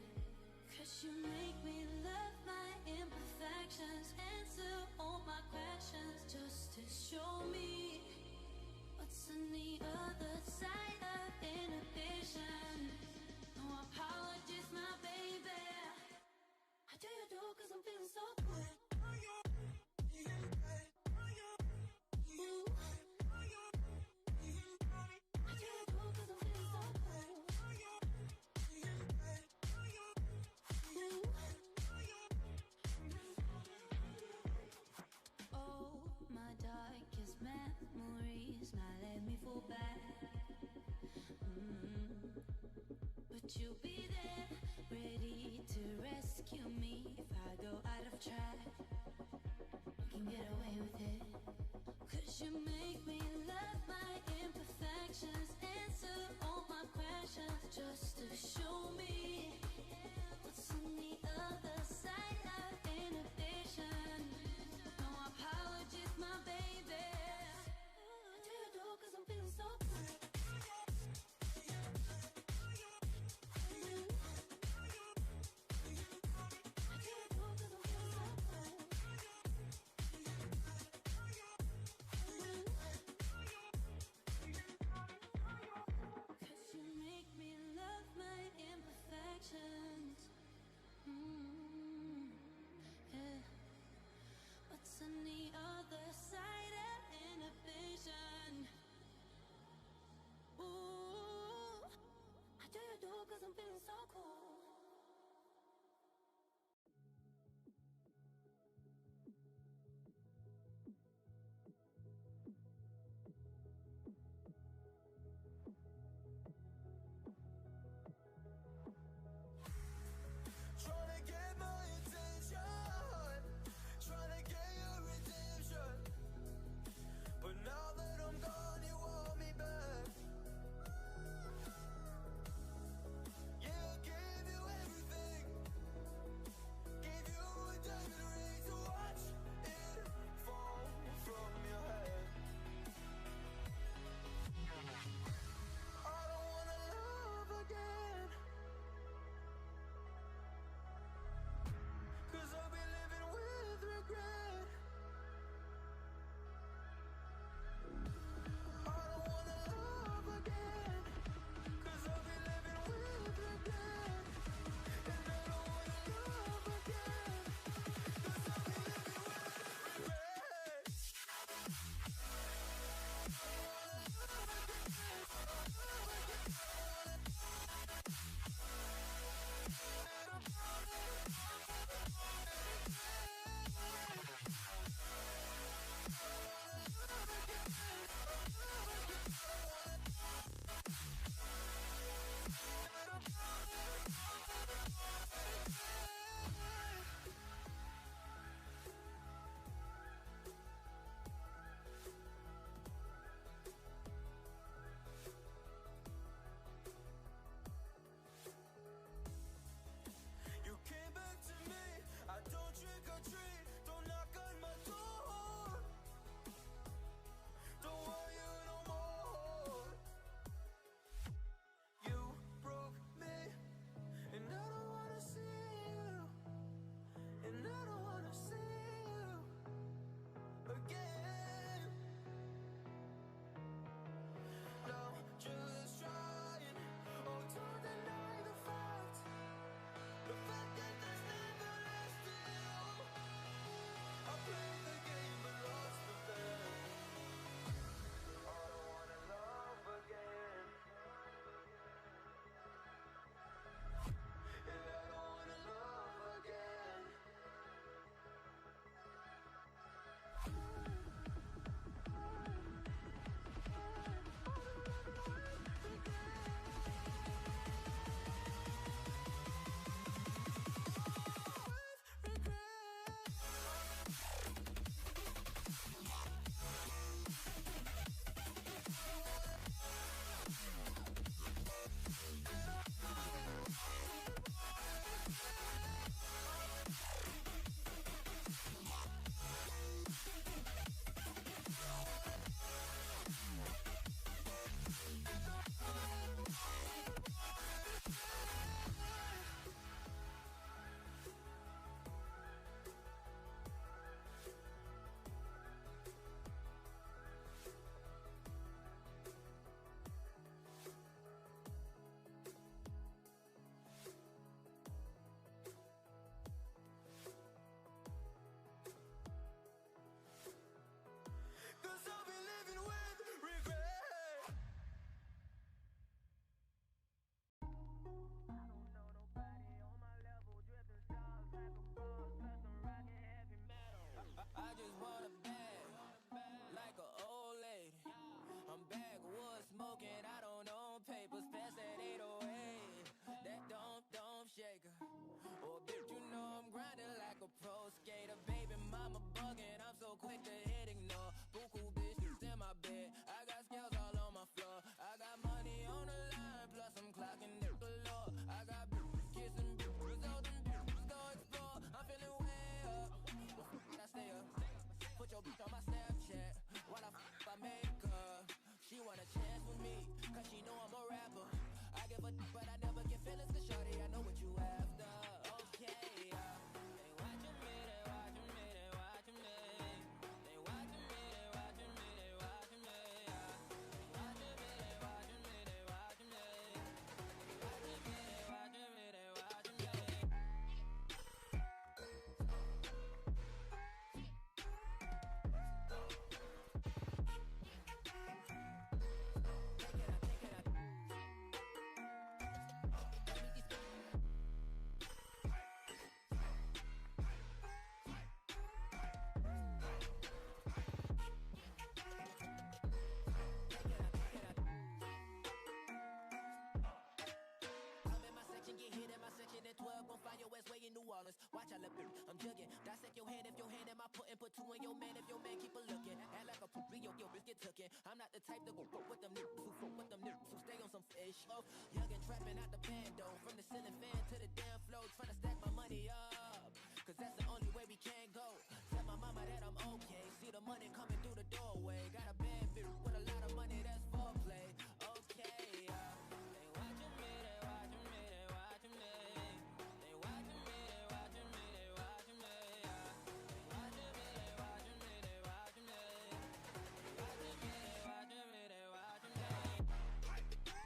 [SPEAKER 1] 'cause you make me love my imperfections, answer all my questions, just to show me what's on the other side of inhibition. No apologies, my baby. How do you do? 'Cause I'm feeling so good. Memories now let me fall back.
[SPEAKER 3] Would you be there, ready to rescue me if I go out of track? You can get away with it. 'Cause you make me love my imperfections, answer all my questions, just to show me what's on the other side of inhibition. No apologies, my baby. I do it all 'cause I'm feeling so good.
[SPEAKER 1] I'm jugging. Dissect your hand if your hand in my putting. Put two in your man if your man keep a looking. Act like a poopy, yo, biscuit tucking. I'm not the type to go fuck with them niggas who fuck with them niggas who stay on some fish. Oh, young and trapping out the bando. From the ceiling fan to the damn floor. Trying to stack my money up. Cause that's the only way we can go. Tell my mama that I'm okay. See the money coming through the doorway. Got a bad bitch with a lot of money, that's foreplay. Okay, they watching me, they watching me, they watching me. They watching me, they watching me, they watching me. They watching me, they watching me, they watching me. They watching me, they watching me, they watching me.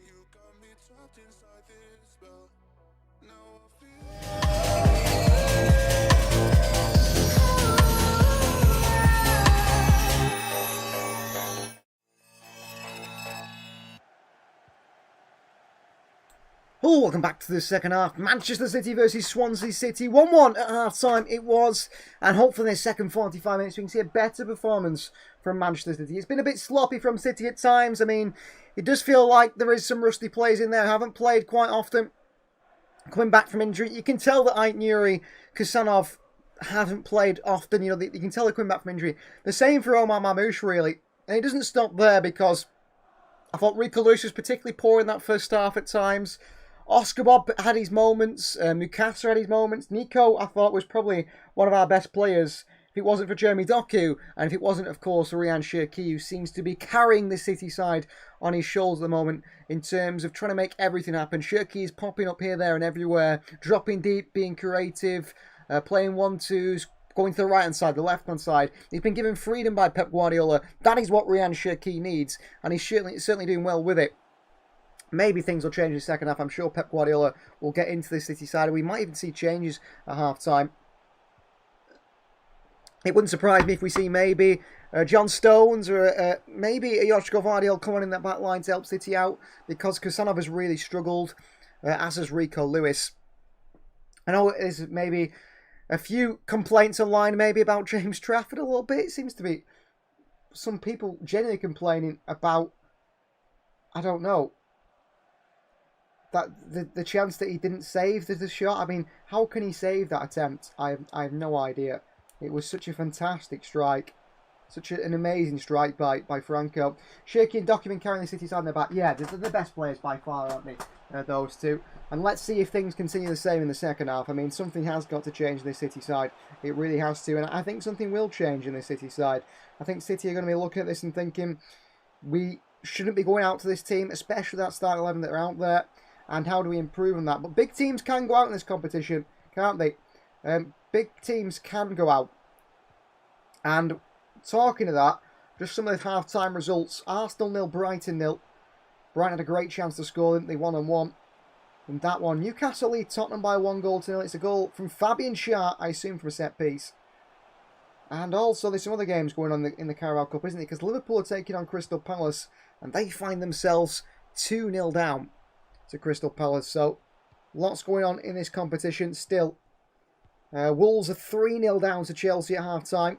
[SPEAKER 4] You got me trapped inside this spell. Now I feel.
[SPEAKER 2] Oh, welcome back to the second half. Manchester City versus Swansea City. 1-1 at half-time it was. And hopefully in the second 45 minutes we can see a better performance from Manchester City. It's been a bit sloppy from City at times. I mean, it does feel like there is some rusty players in there who haven't played quite often. Coming back from injury. You can tell that Ait Nuri, Kusanov haven't played often. You know, you can tell they're coming back from injury. The same for Omar Mamouche, really. And it doesn't stop there because I thought Rico Lewis was particularly poor in that first half at times. Oscar Bob had his moments, Mukasa had his moments. Nico, I thought, was probably one of our best players. If it wasn't for Jeremy Doku, and if it wasn't, of course, Ryan Cherki, who seems to be carrying the City side on his shoulders at the moment in terms of trying to make everything happen. Cherki is popping up here, there and everywhere, dropping deep, being creative, playing 1-2s, going to the right-hand side, the left-hand side. He's been given freedom by Pep Guardiola. That is what Ryan Cherki needs, and he's certainly doing well with it. Maybe things will change in the second half. I'm sure Pep Guardiola will get into the City side. We might even see changes at half-time. It wouldn't surprise me if we see maybe John Stones or maybe a Joshko Vardiol coming in that back line to help City out because Kusanov has really struggled, as has Rico Lewis. I know there's maybe a few complaints online maybe about James Trafford a little bit. It seems to be some people genuinely complaining about, I don't know, that the chance that he didn't save the shot. I mean, how can he save that attempt? I have no idea. It was such a fantastic strike. Such an amazing strike by Franco. Cherki and Document carrying the City side in the back. Yeah, they're the best players by far, aren't they? Those two. And let's see if things continue the same in the second half. I mean, something has got to change in the City side. It really has to. And I think something will change in the City side. I think City are going to be looking at this and thinking, we shouldn't be going out to this team, especially that start 11 that are out there. And how do we improve on that? But big teams can go out in this competition, can't they? Big teams can go out. And talking of that, just some of the half-time results. Arsenal 0, Brighton 0. Brighton had a great chance to score, didn't they? 1-1. And that one. Newcastle lead Tottenham by 1-0. It's a goal from Fabian Schär, I assume from a set piece. And also there's some other games going on in the Carabao Cup, isn't it? Because Liverpool are taking on Crystal Palace. And they find themselves 2-0 down to Crystal Palace. So lots going on in this competition still. Wolves are 3-0 down to Chelsea at half-time.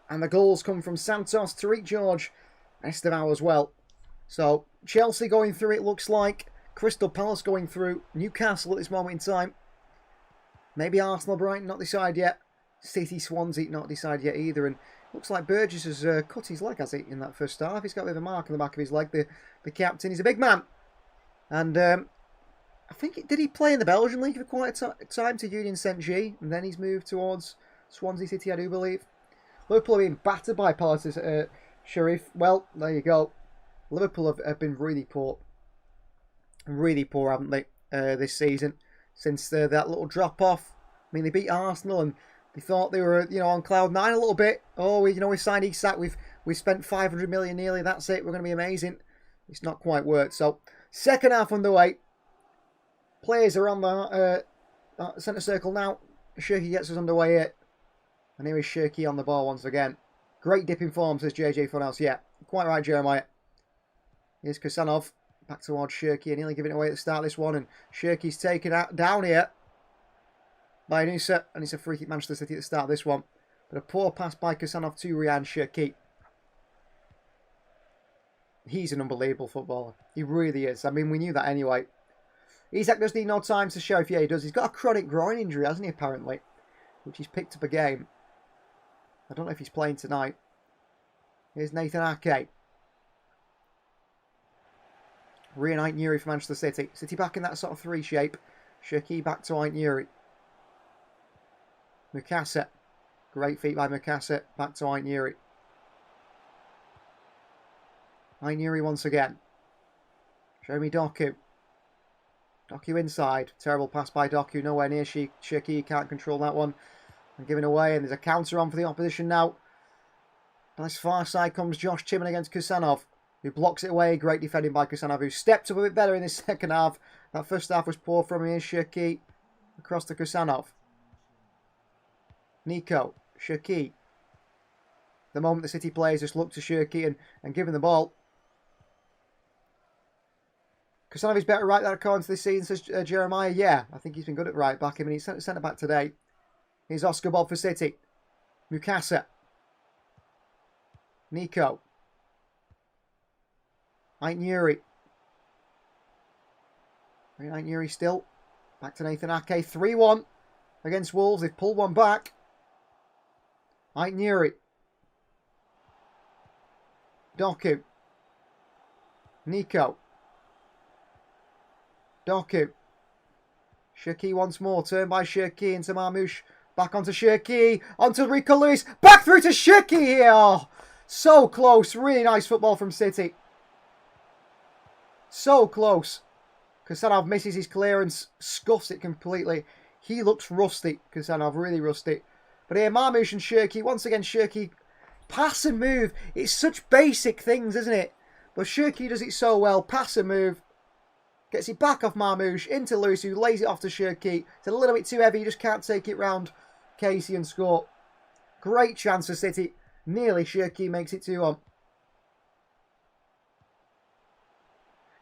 [SPEAKER 2] And the goals come from Santos, Tariq George, and Estevao as well. So Chelsea going through, it looks like. Crystal Palace going through. Newcastle at this moment in time. Maybe Arsenal, Brighton, not decided yet. City, Swansea, not decided yet either. And Looks like Burgess has cut his leg, has he, in that first half? He's got a bit of a mark on the back of his leg, the captain. He's a big man. And I think, did he play in the Belgian League for quite a time to Union Saint-Gilles? And then he's moved towards Swansea City, I do believe. Liverpool are being battered by Palace's Sheriff. Well, there you go. Liverpool have been really poor. Really poor, haven't they, this season? Since that little drop-off. I mean, they beat Arsenal and they thought they were, on cloud nine a little bit. Oh, we signed Isak. We've spent 500 million nearly. That's it. We're going to be amazing. It's not quite worked. So, second half underway. Players are on the centre circle now. Shirky gets us underway here. And here is Shirky on the ball once again. Great dipping form, says JJ Funhouse. Yeah, quite right, Jeremiah. Here's Kusanov. Back towards Shirky and nearly giving it away at the start of this one. And Shirky's taken down here by Nusa. And it's a free kick Manchester City at the start of this one. But a poor pass by Kusanov to Ryan Shirky. He's an unbelievable footballer. He really is. I mean, we knew that anyway. Isak does need no time to show. Yeah, he does. He's got a chronic groin injury, hasn't he, apparently? Which he's picked up a game. I don't know if he's playing tonight. Here's Nathan Ake. Reunite Nuri for Manchester City. City back in that sort of three shape. Shirky back to Nuri. Mukasa. Great feet by Mukasa. Back to Nuri. Nuri once again. Jeremy Doku. Doku inside. Terrible pass by Doku. Nowhere near Shirky. Can't control that one. And giving away. And there's a counter on for the opposition now. Nice far side comes Josh Timon against Kusanov, who blocks it away. Great defending by Kusanov, who stepped up a bit better in this second half. That first half was poor from him. Shirky across to Kusanov. Nico. Shirky. The moment the City players just look to Shirky and give him the ball. Kusanov is better right back according to this season, says Jeremiah. Yeah, I think he's been good at right back. I mean, he's centre back today. Here's Oscar Bob for City. Mukasa. Nico. Nuri. Nuri still. Back to Nathan Ake. 3-1 against Wolves. They've pulled one back. Nuri. Doku. Nico. Doku. Shirky once more. Turn by Shirky into Marmoush. Back onto Shirky. Onto Rico Lewis. Back through to Shirky here. Oh, so close. Really nice football from City. So close. Kusanov misses his clearance. Scuffs it completely. He looks rusty. Kusanov really rusty. But here Marmoush and Shirky. Once again Shirky. Pass and move. It's such basic things, isn't it? But Shirky does it so well. Pass and move. Gets it back off Marmoush into Lewis, who lays it off to Shirky. It's a little bit too heavy. You just can't take it round Casey and score. Great chance for City. Nearly Shirky makes it 2-1.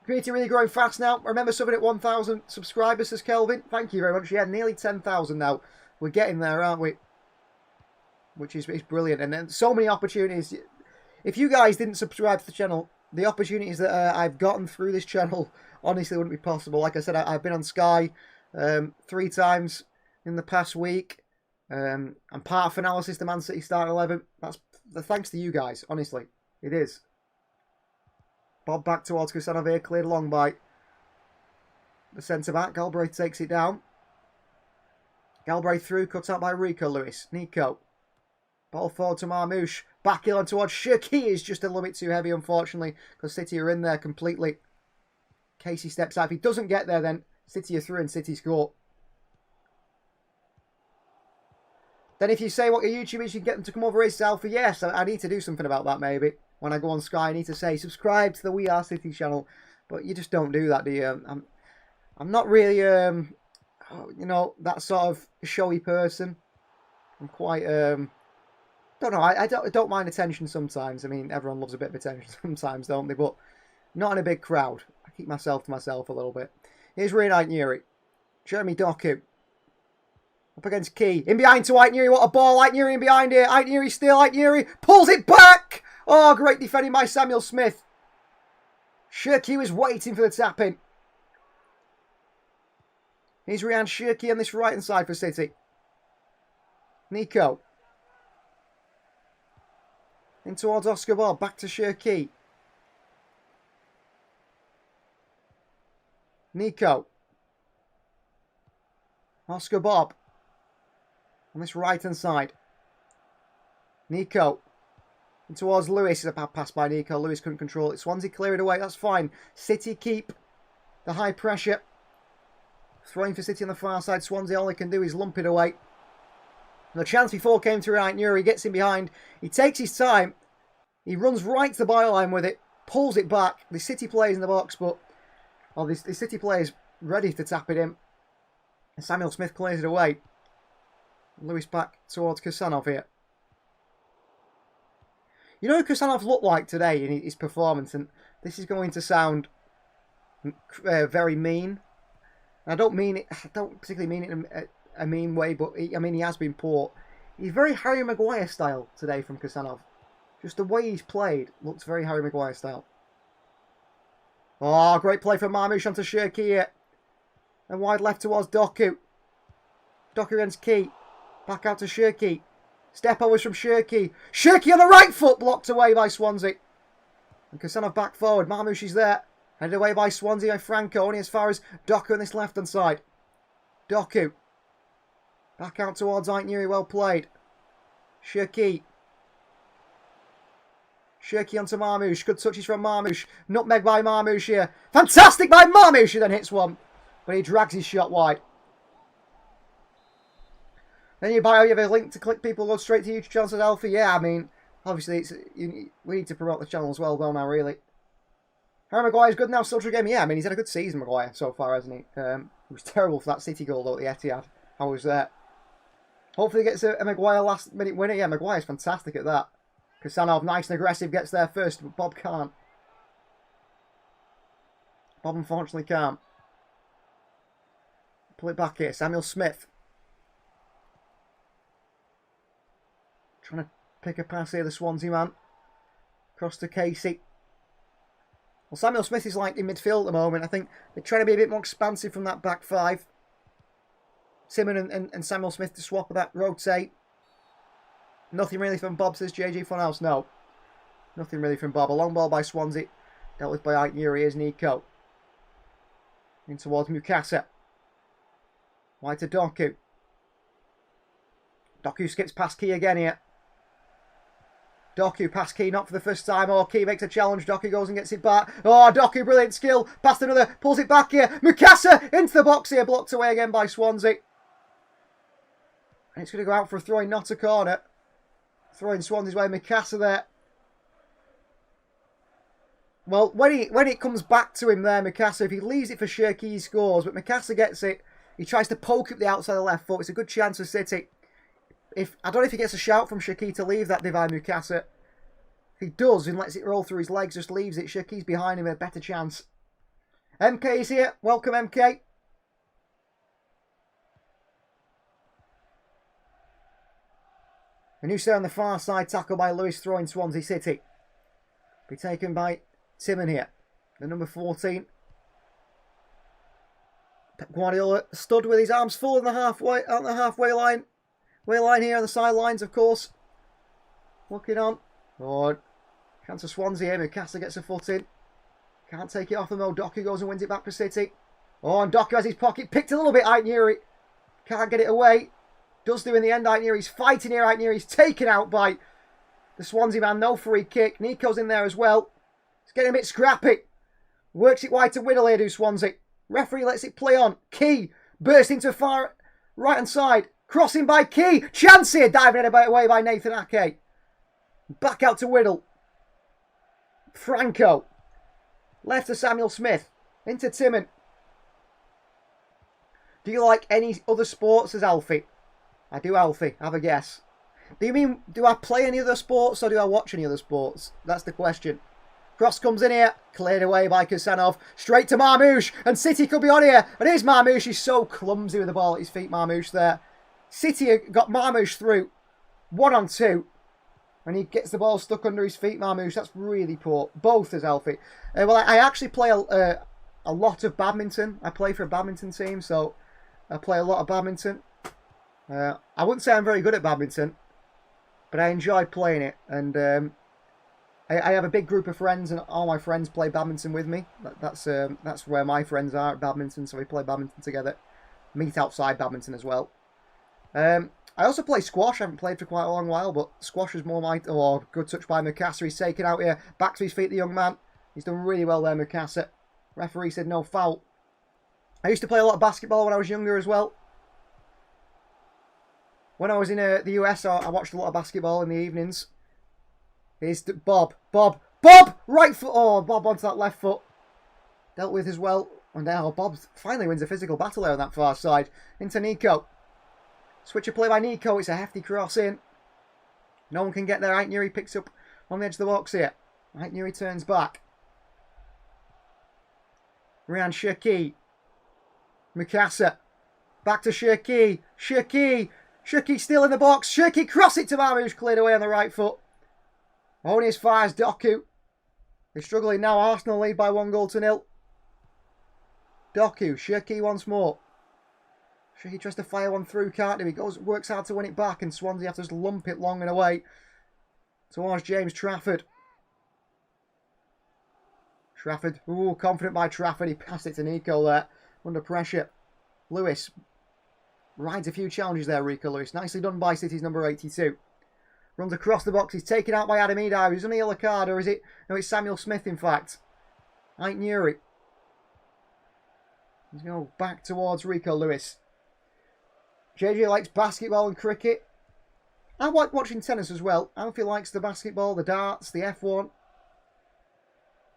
[SPEAKER 2] Community really growing fast now. Remember subbing at 1,000 subscribers, says Kelvin. Thank you very much. Yeah, nearly 10,000 now. We're getting there, aren't we? Which is brilliant. And then so many opportunities. If you guys didn't subscribe to the channel, the opportunities that I've gotten through this channel honestly wouldn't be possible. Like I said, I've been on Sky 3 times in the past week. I'm part of analysis to Man City Start 11. That's thanks to you guys, honestly. It is. Bob back towards Kusanov here, cleared along by the centre-back. Galbraith takes it down. Galbraith through, cut out by Rico Lewis. Nico. Ball forward to Marmoush. Back in on towards Shirky. Is just a little bit too heavy, unfortunately, because City are in there completely. Casey steps out. If he doesn't get there, then City are through and City score. Then if you say what your YouTube is, you can get them to come over here, Alpha. Yes, I need to do something about that, maybe. When I go on Sky, I need to say, subscribe to the We Are City channel. But you just don't do that, do you? I'm not really, that sort of showy person. I'm quite, don't know, I don't mind attention sometimes. I mean, everyone loves a bit of attention sometimes, don't they? But not in a big crowd. I keep myself to myself a little bit. Here's Reunite Nuri. Jeremy Doku. Up against Key. In behind to Nuri. What a ball. Nuri in behind here. Nuri still. Nuri pulls it back. Oh, great defending by Samuel Smith. Shirky was waiting for the tap-in. Here's Ryan Shirky on this right-hand side for City. Nico. In towards Oscar Bob. Back to Shirky. Nico. Oscar Bob. On this right-hand side. Nico. And towards Lewis. It's a bad pass by Nico. Lewis couldn't control it. Swansea clear it away. That's fine. City keep the high pressure. Throwing for City on the far side. Swansea, all they can do is lump it away. And the chance before came to right Nuri. He gets in behind. He takes his time. He runs right to the byline with it. Pulls it back. The City players in the box, but... Oh, the City players ready to tap it in. And Samuel Smith clears it away. Lewis back towards Kusanov here. You know who Kusanov looked like today in his performance? And this is going to sound very mean. I don't mean it. I don't particularly mean it in a mean way, but I mean he has been poor. He's very Harry Maguire style today from Kusanov. Just the way he's played looks very Harry Maguire style. Oh, great play from Marmoush onto Shirky here. And wide left towards Doku. Doku against Key. Back out to Shirky. Step overs from Shirky. Shirky on the right foot, blocked away by Swansea. And Kusanov back forward. Marmoush is there. Headed away by Swansea by Franco. Only as far as Doku on this left-hand side. Doku. Back out towards Aitnuri. Well played. Shirky. Shirky onto Marmoush. Good touches from Marmoush. Nutmeg by Marmoush here. Fantastic by Marmoush. He then hits one. But he drags his shot wide. Then you have a link to click. People go straight to YouTube channel, says Alfie. Yeah, I mean, obviously we need to promote the channel as well now, really. Harry Maguire's good now, still true game. Yeah, I mean, he's had a good season, Maguire, so far, hasn't he? He was terrible for that City goal, though, at the Etihad. I was there. Hopefully he gets a Maguire last-minute winner. Yeah, Maguire's fantastic at that. Kusanov, nice and aggressive, gets there first, but Bob can't. Bob unfortunately can't. Pull it back here. Samuel Smith. Trying to pick a pass here, the Swansea man. Across to Casey. Well, Samuel Smith is like in midfield at the moment. I think they're trying to be a bit more expansive from that back five. Simon and Samuel Smith to swap that, rotate. Nothing really from Bob, says JJ Funhouse. No. Nothing really from Bob. A long ball by Swansea. Dealt with by Aitnuri. Here's Nico. In towards Mukasa. Wide to Doku. Doku skips past Key again here. Doku past Key, not for the first time. Oh, Key makes a challenge. Doku goes and gets it back. Oh, Doku, brilliant skill. Past another, pulls it back here. Mukasa into the box here. Blocked away again by Swansea. And it's going to go out for a throw-in, not a corner. Throwing Swansea's way. Mukasa there. Well, when it comes back to him there, Mukasa, if he leaves it for Shirky, he scores. But Mukasa gets it. He tries to poke up the outside of the left foot. It's a good chance for City. I don't know if he gets a shout from Shirky to leave that Divine Mukasa. If he does and lets it roll through his legs, just leaves it, Shirky's behind him, a better chance. MK is here. Welcome, MK. A new set on the far side, tackle by Lewis, throwing Swansea City. Be taken by Timon here. The number 14. Pep Guardiola stood with his arms full on the halfway line. Line here on the sidelines, of course. Looking on. Oh, chance for Swansea here. Mukasa gets a foot in. Can't take it off him though. Doku goes and wins it back for City. Oh, and Doku has his pocket picked a little bit. Aitnuri can't get it away. Does do in the end. Aitnuri's fighting here. Aitnuri's taken out by the Swansea man. No free kick. Nico's in there as well. It's getting a bit scrappy. Works it wide to Whittle here, do Swansea. Referee lets it play on. Key burst into far right hand side. Crossing by Key. Chance here. Diving away by Nathan Ake. Back out to Whittle. Franco. Left to Samuel Smith. Into Timon. Do you like any other sports, says Alfie? I do, Alfie. Have a guess. Do you mean, do I play any other sports or do I watch any other sports? That's the question. Cross comes in here. Cleared away by Kusanov. Straight to Marmoush. And City could be on here. And here's Marmoush. He's so clumsy with the ball at his feet, Marmoush there. City got Marmoush through. 1-on-2. And he gets the ball stuck under his feet, Marmoush. That's really poor. Both as Alfie. Well, I actually play a lot of badminton. I play for a badminton team, so I play a lot of badminton. I wouldn't say I'm very good at badminton, but I enjoy playing it. And I have a big group of friends, and all my friends play badminton with me. That's where my friends are at badminton, so we play badminton together. Meet outside badminton as well. I also play squash. I haven't played for quite a long while, but squash is more my... Oh, good touch by Mukasa. He's taken out here. Back to his feet, the young man. He's done really well there, Mukasa. Referee said no foul. I used to play a lot of basketball when I was younger as well. When I was in the US, I watched a lot of basketball in the evenings. Here's Bob. Bob! Right foot! Oh, Bob onto that left foot. Dealt with as well. And now Bob finally wins a physical battle there on that far side. Into Nico. Switch of play by Nico. It's a hefty cross in. No one can get there. Aitnuri picks up on the edge of the box here. Aitnuri turns back. Ryan Shirky. Mukasa. Back to Shirky. Shirky still in the box. Shirky cross it to Mariusz, cleared away on the right foot. Only as far as Doku. They're struggling now. Arsenal lead by 1-0. Doku. Shirky once more. Shirky tries to fire one through, can't he? He works hard to win it back, and Swansea have to just lump it long and away towards James Trafford. Trafford. Ooh, confident by Trafford. He passed it to Nico there. Under pressure. Lewis. Rides a few challenges there, Rico Lewis. Nicely done by City's number 82. Runs across the box. He's taken out by Adam Edai. He's on a yellow card, or is it? No, it's Samuel Smith, in fact. Aitnuri. He's going to go back towards Rico Lewis. JJ likes basketball and cricket. I like watching tennis as well. Alfie likes the basketball, the darts, the F1.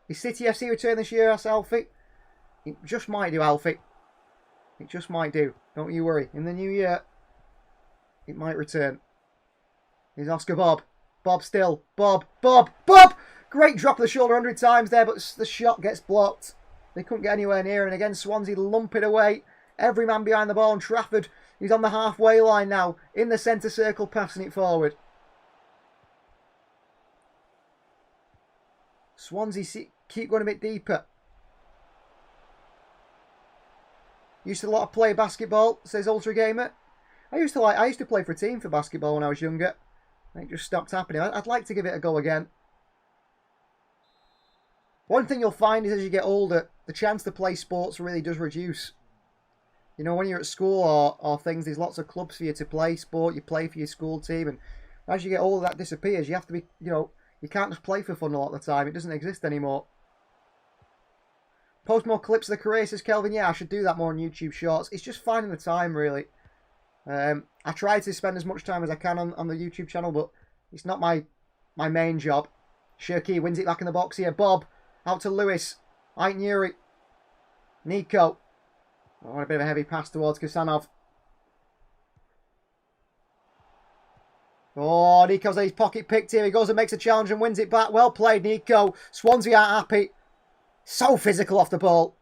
[SPEAKER 2] Is City FC return this year? Asks Alfie. It just might do, Alfie. It just might do. Don't you worry. In the new year, it might return. Here's Oscar Bob. Bob still. Bob! Great drop of the shoulder 100 times there, but the shot gets blocked. They couldn't get anywhere near, and again Swansea lump it away. Every man behind the ball, and Trafford, he's on the halfway line now, in the centre circle, passing it forward. Swansea keep going a bit deeper. Used to a lot of play basketball, says Ultra Gamer. I used to play for a team for basketball when I was younger. It just stopped happening. I'd like to give it a go again. One thing you'll find is as you get older, the chance to play sports really does reduce. You know, when you're at school or things, there's lots of clubs for you to play sport. You play for your school team, and as you get older, that disappears. You have to be, you know, you can't just play for fun a lot of the time. It doesn't exist anymore. Post more clips of the career, says Kelvin. Yeah, I should do that more on YouTube Shorts. It's just finding the time, really. I try to spend as much time as I can on the YouTube channel, but it's not my main job. Shirky wins it back in the box here. Bob, out to Lewis. Aitnuri. Nico. Oh, a bit of a heavy pass towards Kasanov. Oh, Nico's had his pocket picked here. He goes and makes a challenge and wins it back. Well played, Nico. Swansea aren't happy. So physical off the ball.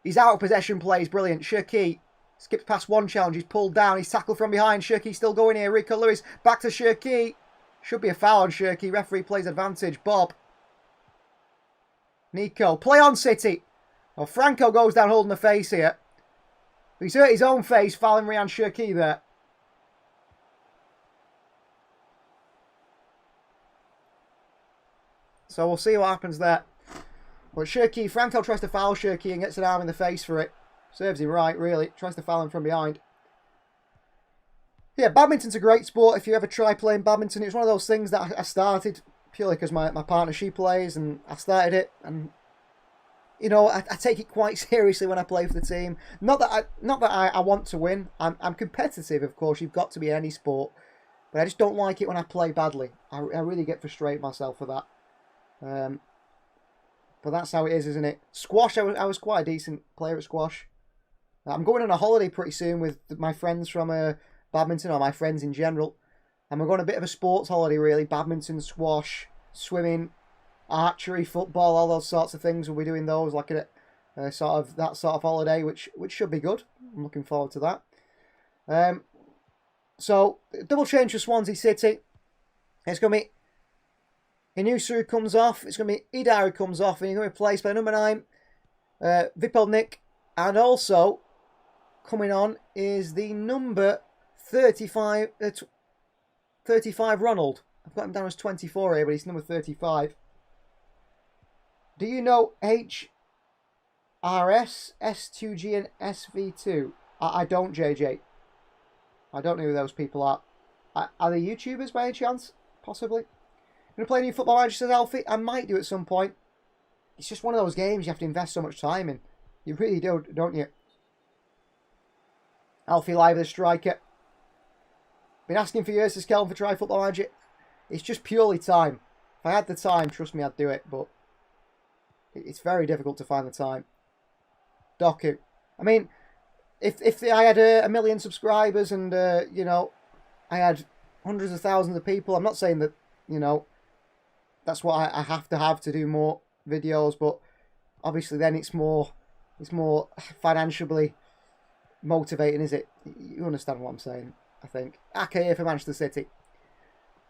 [SPEAKER 2] His out of possession play is brilliant. Shirky skips past one challenge. He's pulled down. He's tackled from behind. Shirky still going here. Rico Lewis back to Shirky. Should be a foul on Shirky. Referee plays advantage. Bob. Nico. Play on, City. Well, Franco goes down holding the face here. He's hurt his own face, fouling Ryan Shirky there. So we'll see what happens there. But Shirky, Franco tries to foul Shirky and gets an arm in the face for it. Serves him right, really. Tries to foul him from behind. Yeah, badminton's a great sport if you ever try playing badminton. It's one of those things that I started purely because my partner, she plays, and I started it. And, you know, I take it quite seriously when I play for the team. Not that I want to win. I'm competitive, of course. You've got to be in any sport. But I just don't like it when I play badly. I really get frustrated myself for that. But that's how it is, isn't it? Squash, I was quite a decent player at squash. I'm going on a holiday pretty soon with my friends from badminton, or my friends in general. And we're going on a bit of a sports holiday, really. Badminton, squash, swimming, archery, football, all those sorts of things. We'll be doing those like that sort of holiday, which should be good. I'm looking forward to that. So, double change for Swansea City. It's going to be Inusu who comes off. It's going to be Idar who comes off, and he's going to be replaced by number 9, Vipelnik. And also, coming on is the number 35 Ronald. I've got him down as 24 here, but he's number 35. Do you know HRS, S2G, and SV2? I don't, JJ. I don't know who those people are. Are they YouTubers by any chance? Possibly. I'm going to play a new Football Manager, says Alfie. I might do at some point. It's just one of those games you have to invest so much time in. You really do, don't you? Alfie Live, the striker. Been asking for years to Kelvin for try Football Manager. It's just purely time. If I had the time, trust me, I'd do it. But it's very difficult to find the time. Doku. I mean, if I had a million subscribers and, you know, I had hundreds of thousands of people, I'm not saying that, you know, that's what I have to do more videos, but obviously then it's more financially motivating, is it? You understand what I'm saying, I think. Ake here for Manchester City.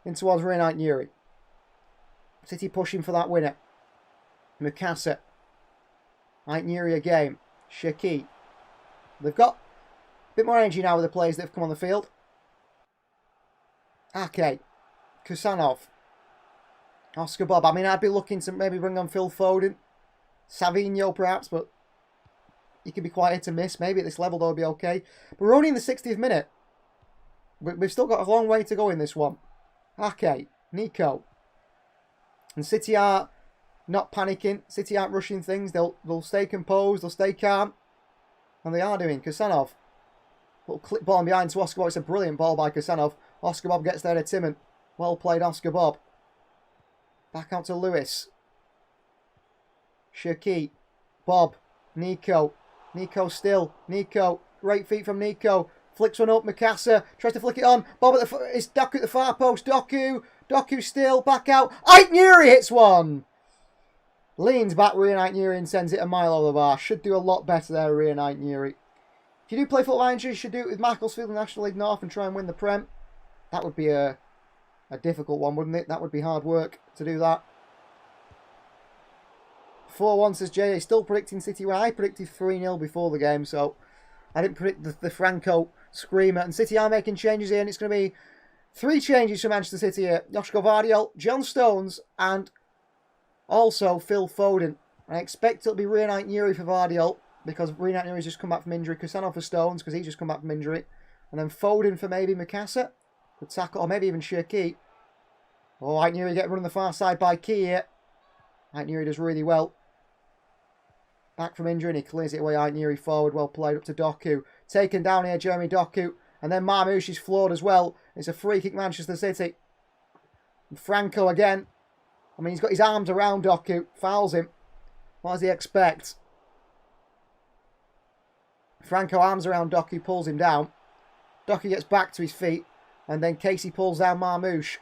[SPEAKER 2] In towards Reinight Nuri. City pushing for that winner. Mukasa. Ait Nuri again. Shaki. They've got a bit more energy now with the players that have come on the field. Ake. Kusanov. Oscar Bob. I mean, I'd be looking to maybe bring on Phil Foden. Savinho, perhaps, but he could be quite hit and miss. Maybe at this level, they'll be okay. But we're only in the 60th minute. We've still got a long way to go in this one. Ake. Nico. And City are not panicking. City aren't rushing things. They'll stay composed. They'll stay calm. And they are doing. Kusanov. Little clip ball behind to Oscar Bob. It's a brilliant ball by Kusanov. Oscar Bob gets there to Timon. Well played, Oscar Bob. Back out to Lewis. Shaki. Bob. Nico. Nico still. Nico. Great feet from Nico. Flicks one up. Mikasa tries to flick it on. Bob at the... It's Doku at the far post. Doku. Doku still. Back out. Ait Nuri hits one. Leans back Ait Nuri and sends it a mile over the bar. Should do a lot better there, Ait Nuri. If you do play Football Manager, you should do it with Macclesfield in the National League North and try and win the Prem. That would be a difficult one, wouldn't it? That would be hard work to do that. 4-1 says Jay. Still predicting City. Well, I predicted 3-0 before the game, so I didn't predict the Franco screamer. And City are making changes here, and it's going to be 3 changes for Manchester City here. Joshko Vardiol, John Stones, and also Phil Foden. I expect it'll be Ait Nuri for Vardiol, because Ait Nuri's just come back from injury. Kusanov for Stones, because he's just come back from injury. And then Foden for maybe Mikasa. Good tackle, or maybe even Shirky. Oh, Ait Nuri getting run on the far side by Key here. Ait Nuri does really well. Back from injury and he clears it away. Ait Nuri forward, well played up to Doku. Taken down here, Jeremy Doku. And then Marmoush is floored as well. It's a free kick, Manchester City. And Franco again. I mean, he's got his arms around Doku. Fouls him. What does he expect? Franco arms around Doku, pulls him down. Doku gets back to his feet. And then Casey pulls down Marmoush.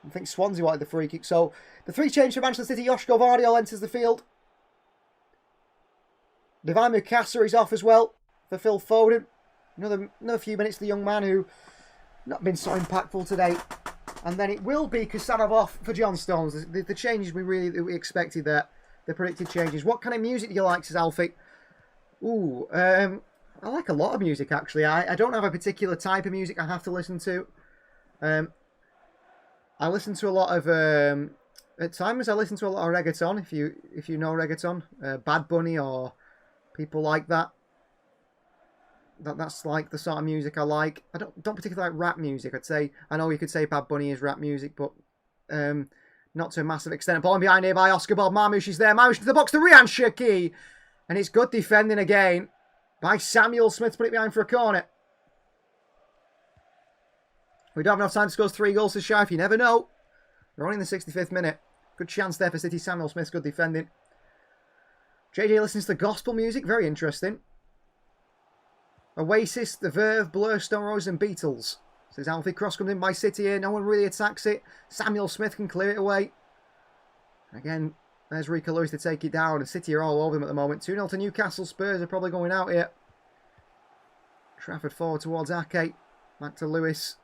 [SPEAKER 2] I think Swansea wanted the free kick. So the 3 change for Manchester City. Joshko Vardiol enters the field. Divine Mukasa is off as well for Phil Foden. Another few minutes for the young man who not been so impactful today. And then it will be Kusanov off for John Stones. The changes we expected there. The predicted changes. What kind of music do you like, says Alfie? Ooh, I like a lot of music actually. I don't have a particular type of music I have to listen to. I listen to a lot of at times I listen to a lot of reggaeton. If you know reggaeton, Bad Bunny or people like that. That's like the sort of music I like. I don't particularly like rap music. I'd say I know you could say Bad Bunny is rap music, but not to a massive extent. Ball behind here by Oscar Bob. Marmoush is there. Marmoush to the box to Ryan Shaki, and it's good defending again by Samuel Smith to put it behind for a corner. We don't have enough time to score 3 goals to Sheriff. You never know. We're only in the 65th minute. Good chance there for City. Samuel Smith, good defending. JJ listens to gospel music. Very interesting. Oasis, The Verve, Blur, Stone Roses and Beatles. Says Alfie. Cross comes in by City here. No one really attacks it. Samuel Smith can clear it away. Again, there's Rico Lewis to take it down. And City are all over them at the moment. 2-0 to Newcastle. Spurs are probably going out here. Trafford forward towards Ake. Back to Lewis.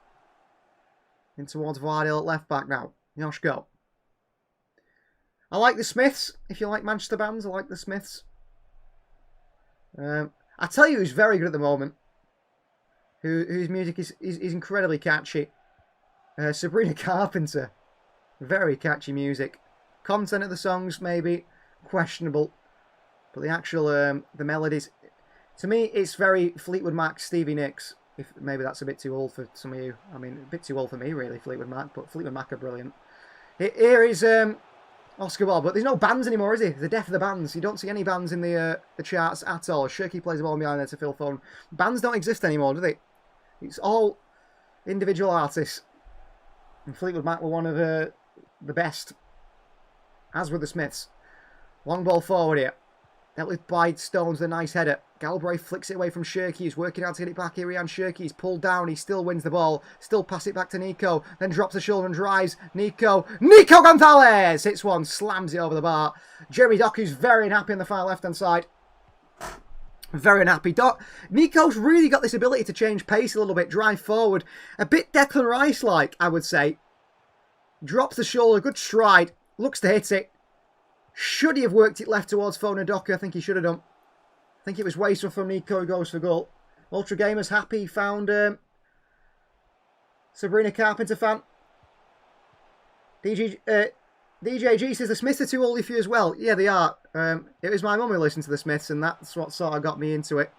[SPEAKER 2] In towards Vardiol at left back now. Joshko. I like the Smiths. If you like Manchester bands, I like the Smiths. I tell you who's very good at the moment. Whose music is incredibly catchy. Sabrina Carpenter. Very catchy music. Content of the songs, maybe questionable. But the actual, the melodies, to me, it's very Fleetwood Mac, Stevie Nicks. If maybe that's a bit too old for some of you. I mean, a bit too old for me, really, Fleetwood Mac. But Fleetwood Mac are brilliant. Here is Oscar Wilde, but there's no bands anymore, is he? The death of the bands. You don't see any bands in the charts at all. Shirky plays the ball behind there to Phil Foden. Bands don't exist anymore, do they? It's all individual artists. And Fleetwood Mac were one of the best. As were the Smiths. Long ball forward here. Dealt with by Stones, the nice header. Galbraith flicks it away from Shirky. He's working out to get it back here. Ian Shirky. He's pulled down. He still wins the ball. Still pass it back to Nico. Then drops the shoulder and drives. Nico Gonzalez hits one. Slams it over the bar. Jeremy Doku's very unhappy on the far left-hand side. Very unhappy. Nico's really got this ability to change pace a little bit. Drive forward. A bit Declan Rice-like, I would say. Drops the shoulder. Good stride. Looks to hit it. Should he have worked it left towards Foden Doku? I think he should have done. I think it was wasteful from Nico who goes for goal. Ultra Gamer's happy. Found Sabrina Carpenter fan. DJG says the Smiths are too oldie for you as well. Yeah, they are. It was my mum who listened to the Smiths, and that's what sort of got me into it.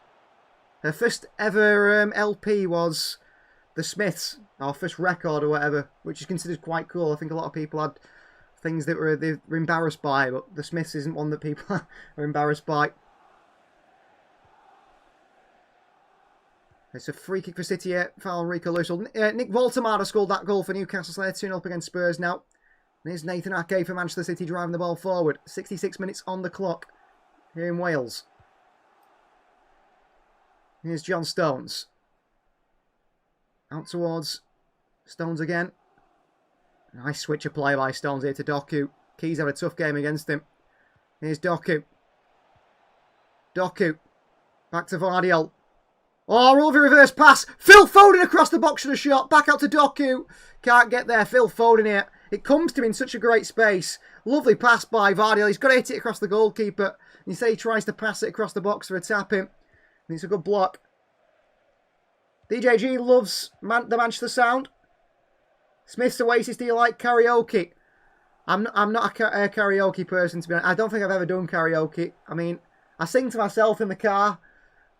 [SPEAKER 2] Her first ever LP was the Smiths, our first record or whatever, which is considered quite cool. I think a lot of people had things that they were embarrassed by, but the Smiths isn't one that people are embarrassed by. It's a free kick for City here. Foul on Rico Lewis. Nick Voltemada scored that goal for Newcastle, so they're 2-0 up against Spurs now. And here's Nathan Ake for Manchester City driving the ball forward. 66 minutes on the clock here in Wales. Here's John Stones. Out towards Stones again. Nice switch of play by Stones here to Doku. Keys had a tough game against him. Here's Doku. Doku. Back to Vardiol. Oh, Rolvey reverse pass. Phil Foden across the box for the shot. Back out to Doku. Can't get there. Phil Foden here. It comes to him in such a great space. Lovely pass by Vardiol. He's got to hit it across the goalkeeper. You say he tries to pass it across the box for a tap in. And it's a good block. DJG loves the Manchester sound. Smith's Oasis, do you like karaoke? I'm not a karaoke person, to be honest. I don't think I've ever done karaoke. I mean, I sing to myself in the car,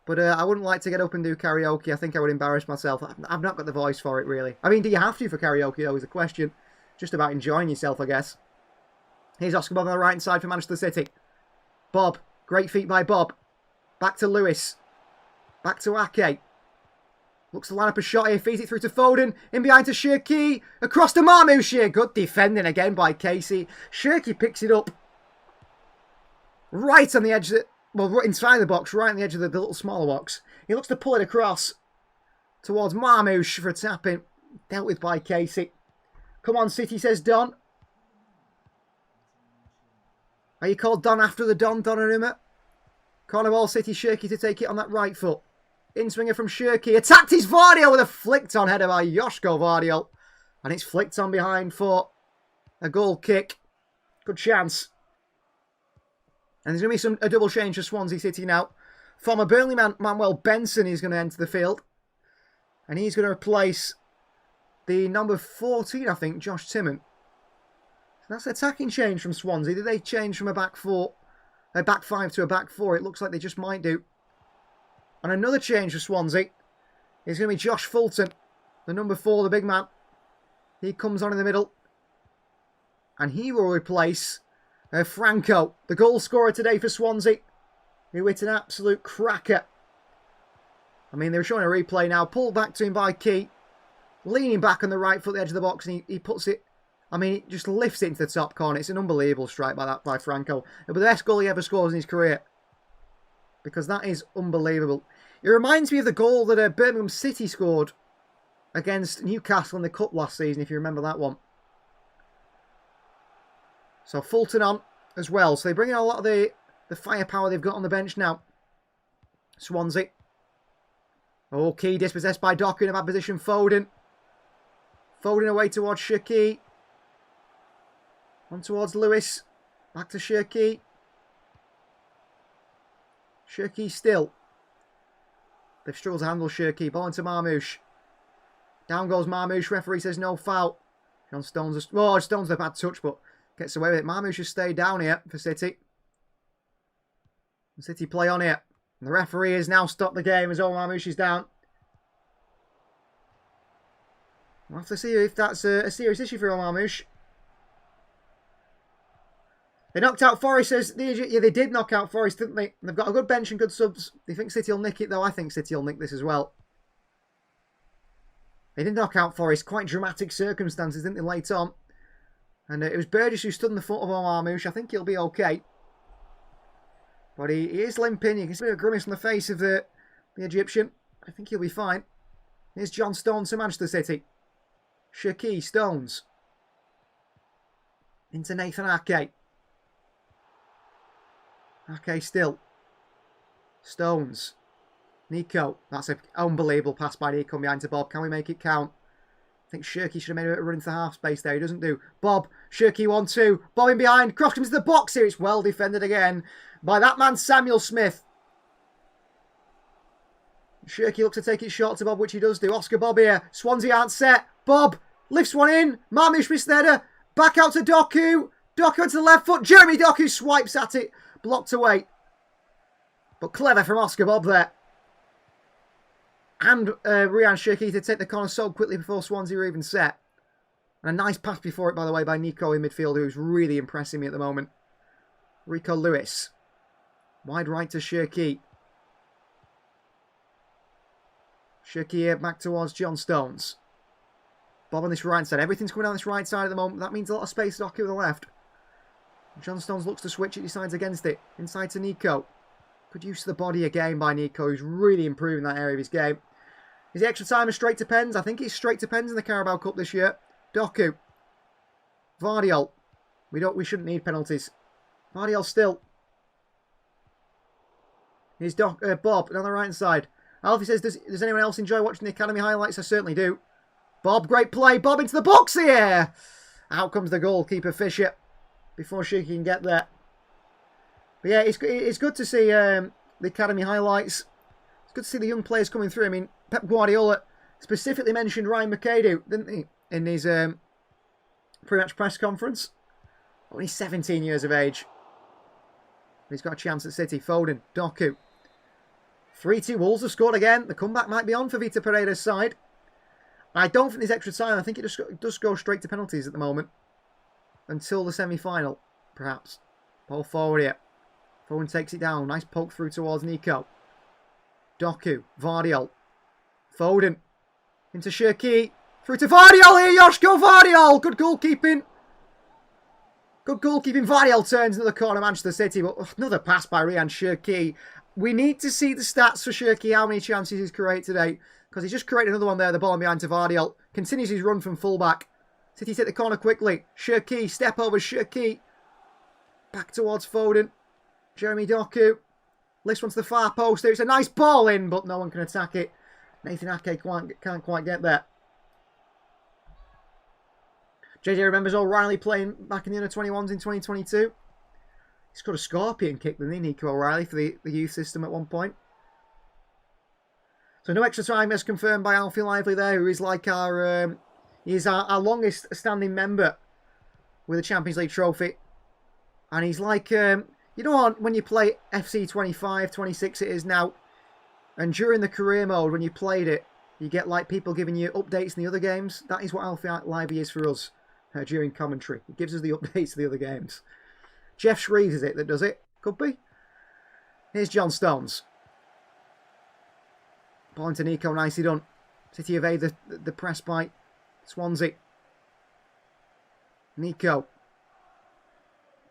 [SPEAKER 2] but I wouldn't like to get up and do karaoke. I think I would embarrass myself. I've not got the voice for it, really. I mean, do you have to for karaoke, though, is the question. Just about enjoying yourself, I guess. Here's Oscar Bob on the right side for Manchester City. Bob. Great feet by Bob. Back to Lewis. Back to Ake. Looks to line up a shot here. Feeds it through to Foden. In behind to Shirky. Across to Marmouche here. Good defending again by Casey. Shirky picks it up. Right on the edge of the... Well, right inside the box. Right on the edge of the little smaller box. He looks to pull it across towards Marmouche for a tap-in. Dealt with by Casey. Come on, City, says Don. Are you called Don after the Don, Donnarumma? Corner ball, City, Shirky to take it on that right foot. In-swinger from Shirky. Attacked his Vardiol with a flicked-on header by Joško Vardiol. And it's flicked on behind for a goal kick. Good chance. And there's going to be a double change for Swansea City now. Former Burnley man, Manuel Benson is going to enter the field. And he's going to replace the number 14, I think, Josh Timmon. So that's an attacking change from Swansea. Did they change from a back five to a back four? It looks like they just might do. And another change for Swansea is going to be Josh Fulton, the number 4, the big man. He comes on in the middle. And he will replace Franco, the goal scorer today for Swansea, who hit an absolute cracker. I mean, they were showing a replay now. Pulled back to him by Key. Leaning back on the right foot, the edge of the box, and he puts it... I mean, he just lifts it into the top corner. It's an unbelievable strike by Franco. It'll be the best goal he ever scores in his career. Because that is unbelievable. It reminds me of the goal that Birmingham City scored against Newcastle in the Cup last season, if you remember that one. So Fulton on as well. So they bring in a lot of the firepower they've got on the bench now. Swansea. Oh, Key dispossessed by Doku in a bad position. Foden. Foden away towards Shirky. On towards Lewis. Back to Shirky. Shirky still. They've struggled to handle Shirky. Ball into Marmouche. Down goes Marmoush. Referee says no foul. John Stones. Oh, Stones a bad touch, but gets away with it. Marmoush has stayed down here for City. City play on here. And the referee has now stopped the game as Marmoush is down. We'll have to see if that's a serious issue for Marmoush. They knocked out Forest, says yeah, they did knock out Forest, didn't they? They've got a good bench and good subs. They think City will nick it, though. I think City will nick this as well. They did knock out Forest. Quite dramatic circumstances, didn't they, late on? And it was Burgess who stood in the foot of Marmoush. I think he'll be okay. But he is limping. You can see a grimace on the face of the Egyptian. I think he'll be fine. Here's John Stones to Manchester City. Shaki, Stones. Into Nathan Ake. Ake still. Stones. Nico. That's an unbelievable pass by Nico behind to Bob. Can we make it count? I think Shirky should have made a run into the half space there. He doesn't do. Bob. Shirky 1-2. Bob in behind. Cross comes to the box here. It's well defended again by that man Samuel Smith. Shirky looks to take it short to Bob, which he does do. Oscar Bob here. Swansea aren't set. Bob lifts one in. Marmoush missed the header. Back out to Doku. Doku onto the left foot. Jeremy Doku swipes at it. Blocked away. But clever from Oscar Bob there. And Ryan Shirky to take the corner so quickly before Swansea were even set. And a nice pass before it, by the way, by Nico in midfield, who's really impressing me at the moment. Rico Lewis. Wide right to Shirky. Shirky here back towards John Stones. Bob on this right side. Everything's coming down this right side at the moment. That means a lot of space to Doku on the left. John Stones looks to switch it, decides against it. Inside to Nico. Good use of the body again by Nico, who's really improving that area of his game. Is the extra time a straight to pens? I think it's straight to pens in the Carabao Cup this year. Doku. Vardiol. We shouldn't need penalties. Vardiol still. Here's Bob on the right side. Alfie says, does anyone else enjoy watching the Academy highlights? I certainly do. Bob, great play. Bob into the box here. Out comes the goalkeeper, Fisher, before she can get there. But yeah, it's good to see the Academy highlights. It's good to see the young players coming through. I mean, Pep Guardiola specifically mentioned Ryan McAdoo, didn't he, in his pre-match press conference? Only 17 years of age. He's got a chance at City. Foden, Doku. 3-2 Wolves have scored again. The comeback might be on for Vitor Pereira's side. I don't think there's extra time. I think it does go straight to penalties at the moment. Until the semi-final, perhaps. Ball forward here. Foden takes it down. Nice poke through towards Nico. Doku. Vardiol. Foden. Into Shirky. Through to Vardiol here. Joshko Vardiol. Good goalkeeping. Good goalkeeping. Vardiol turns into the corner, Manchester City. But another pass by Ryan Shirky. We need to see the stats for Shirky. How many chances he's created today. Because he's just created another one there. The ball behind to Vardiol. Continues his run from fullback. City take the corner quickly. Shirky. Step over Shirky. Back towards Foden. Jeremy Doku. Lifts one to the far post. It's a nice ball in, but no one can attack it. Nathan Ake can't quite get there. JJ remembers O'Reilly playing back in the under-21s in 2022. He's got a scorpion kick, didn't he, Nico O'Reilly, for the youth system at one point. So no extra time as confirmed by Alfie Lively there, who is like our longest standing member with a Champions League trophy. And he's like, you know, when you play FC 25, 26 it is now, and during the career mode, when you played it, you get like people giving you updates in the other games. That is what Alfie Lively is for us during commentary. He gives us the updates of the other games. Jeff Shreves is it that does it? Could be. Here's John Stones. Ball into Nico, nicely done. City evade the press by Swansea. Nico.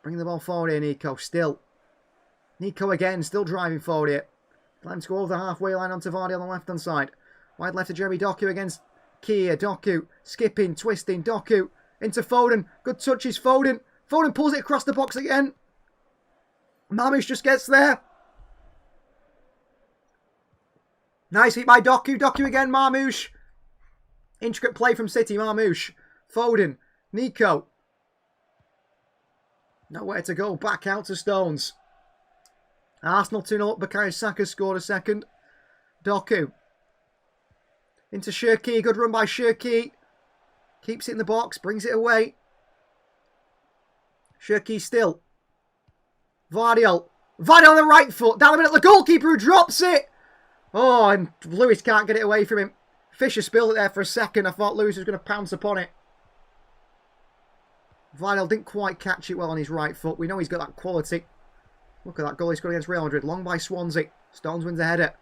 [SPEAKER 2] Bring the ball forward here, Nico. Still. Nico again, still driving forward here. Time to go over the halfway line onto Vardy on the left-hand side. Wide left to Jeremy Doku against Kia. Doku. Skipping, twisting. Doku. Into Foden. Good touches, Foden. Foden pulls it across the box again. Marmoush just gets there. Nice hit by Doku. Doku again, Marmoush. Intricate play from City, Marmoush. Foden. Nico. Nowhere to go. Back out to Stones. Arsenal 2-0 up. Bukayo Saka scored a second. Doku. Into Shirky. Good run by Shirky. Keeps it in the box. Brings it away. Shirky still. Vardiol. Vardiol on the right foot. Down the middle. The goalkeeper who drops it. Oh, and Lewis can't get it away from him. Fisher spilled it there for a second. I thought Lewis was going to pounce upon it. Vardiol didn't quite catch it well on his right foot. We know he's got that quality. Look at that goal he scored against Real Madrid. Long by Swansea. Stones wins the header.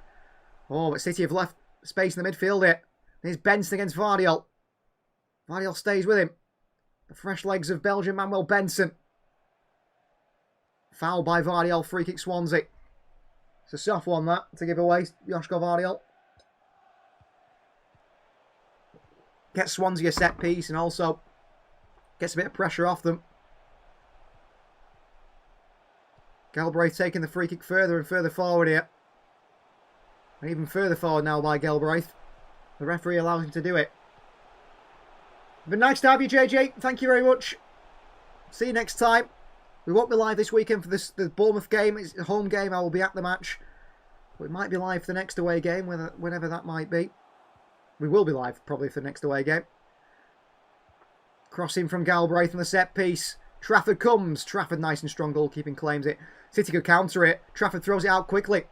[SPEAKER 2] Oh, but City have left space in the midfield here. Here's Benson against Vardiol. Vardiol stays with him. The fresh legs of Belgian Manuel Benson. Foul by Vardiol. Free kick Swansea. It's a soft one, that, to give away. Joško Vardiol. Gets Swansea a set piece and also gets a bit of pressure off them. Galbraith taking the free kick further and further forward here. And even further forward now by Galbraith. The referee allows him to do it. Been nice to have you, JJ. Thank you very much. See you next time. We won't be live this weekend for the Bournemouth game. It's a home game. I will be at the match. We might be live for the next away game, whenever that might be. We will be live, probably, for the next away game. Crossing from Galbraith on the set piece. Trafford comes. Trafford, nice and strong goalkeeping, claims it. City could counter it. Trafford throws it out quickly.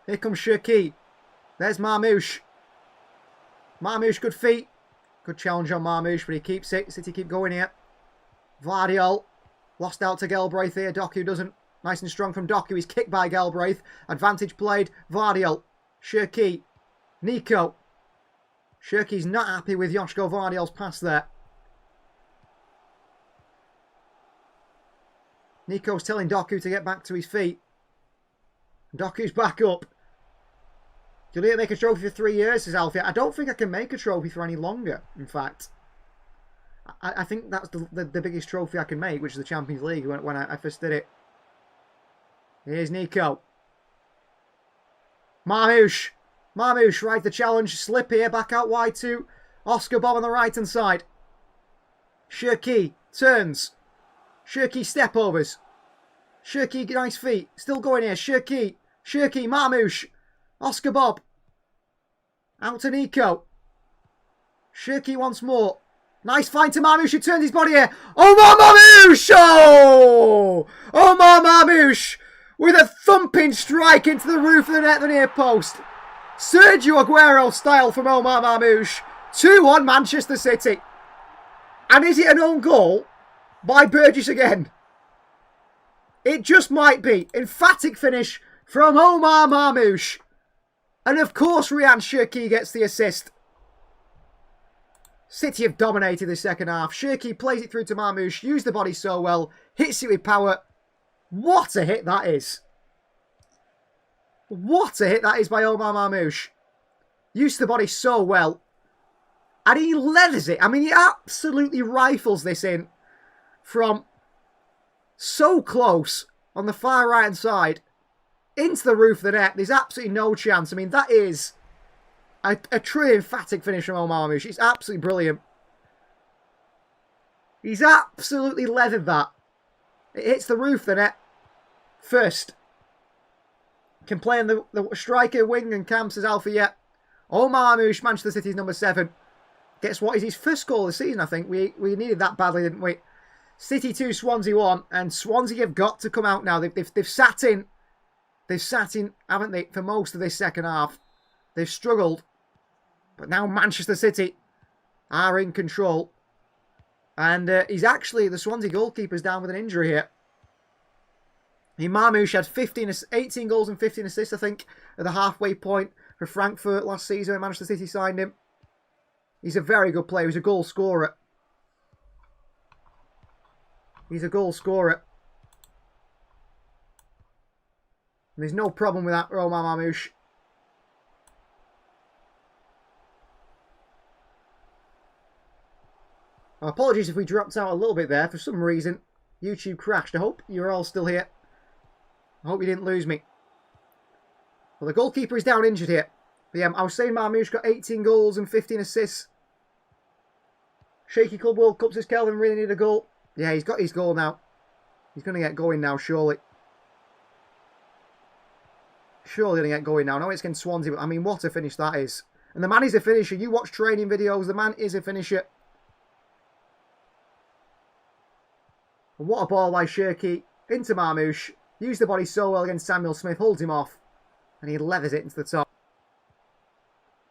[SPEAKER 2] Here comes Shirky. There's Marmouche. Marmouche, good feet. Good challenge on Marmouche, but he keeps it. City keep going here. Vardiol. Lost out to Galbraith here. Doku doesn't. Nice and strong from Doku. He's kicked by Galbraith. Advantage played. Vardiol. Shirky. Nico. Shirky's not happy with Joško Vardiol's pass there. Nico's telling Doku to get back to his feet. Doku's back up. You'll need to make a trophy for 3 years, says Alfie. I don't think I can make a trophy for any longer, in fact. I think that's the biggest trophy I can make, which is the Champions League, when I first did it. Here's Nico. Marmouche. Marmouche rides the challenge. Slip here, back out wide to Oscar Bob on the right-hand side. Shirky turns. Shirky step overs. Shirky, nice feet. Still going here. Shirky. Shirky, Marmouche. Oscar Bob. Out to Nico. Shirky once more. Nice find to Marmouche, who turns his body here. Omar Marmouche! Oh! Omar Marmouche with a thumping strike into the roof of the net, the near post. Sergio Aguero style from Omar Marmouche. 2-1 Manchester City. And is it an own goal by Burgess again? It just might be. Emphatic finish from Omar Marmouche. And of course Ryan Shirky gets the assist. City have dominated the second half. Shirky plays it through to Marmouche. Used the body so well. Hits it with power. What a hit that is. What a hit that is by Omar Marmouche. Used the body so well. And he leathers it. I mean, he absolutely rifles this in from so close on the far right-hand side into the roof of the net. There's absolutely no chance. I mean, that is a true emphatic finish from Omar Marmouche. It's absolutely brilliant. He's absolutely leathered that. It hits the roof of the net first. Can play in the striker, wing and cam, says Alfie yet. Omar Marmouche, Manchester City's number 7. Gets what is his first goal of the season, I think. We needed that badly, didn't we? City 2, Swansea 1. And Swansea have got to come out now. They've sat in. They've sat in, haven't they, for most of this second half. They've struggled. But now Manchester City are in control. And he's actually, the Swansea goalkeeper's down with an injury here. Marmouche had 18 goals and 15 assists, I think, at the halfway point for Frankfurt last season when Manchester City signed him. He's a very good player. He's a goal scorer. He's a goal scorer. And there's no problem with that, Omar Marmouche. Apologies if we dropped out a little bit there. For some reason, YouTube crashed. I hope you're all still here. I hope you didn't lose me. Well, the goalkeeper is down injured here. But yeah, I was saying Marmouche got 18 goals and 15 assists. Shaky Club World Cup says Kelvin really need a goal. Yeah, he's got his goal now. He's going to get going now, surely. Surely going to get going now. I know it's against Swansea, but I mean, what a finish that is. And the man is a finisher. You watch training videos, the man is a finisher. And what a ball by Shirky into Marmoush. Used the body so well against Samuel Smith, holds him off, and he leathers it into the top.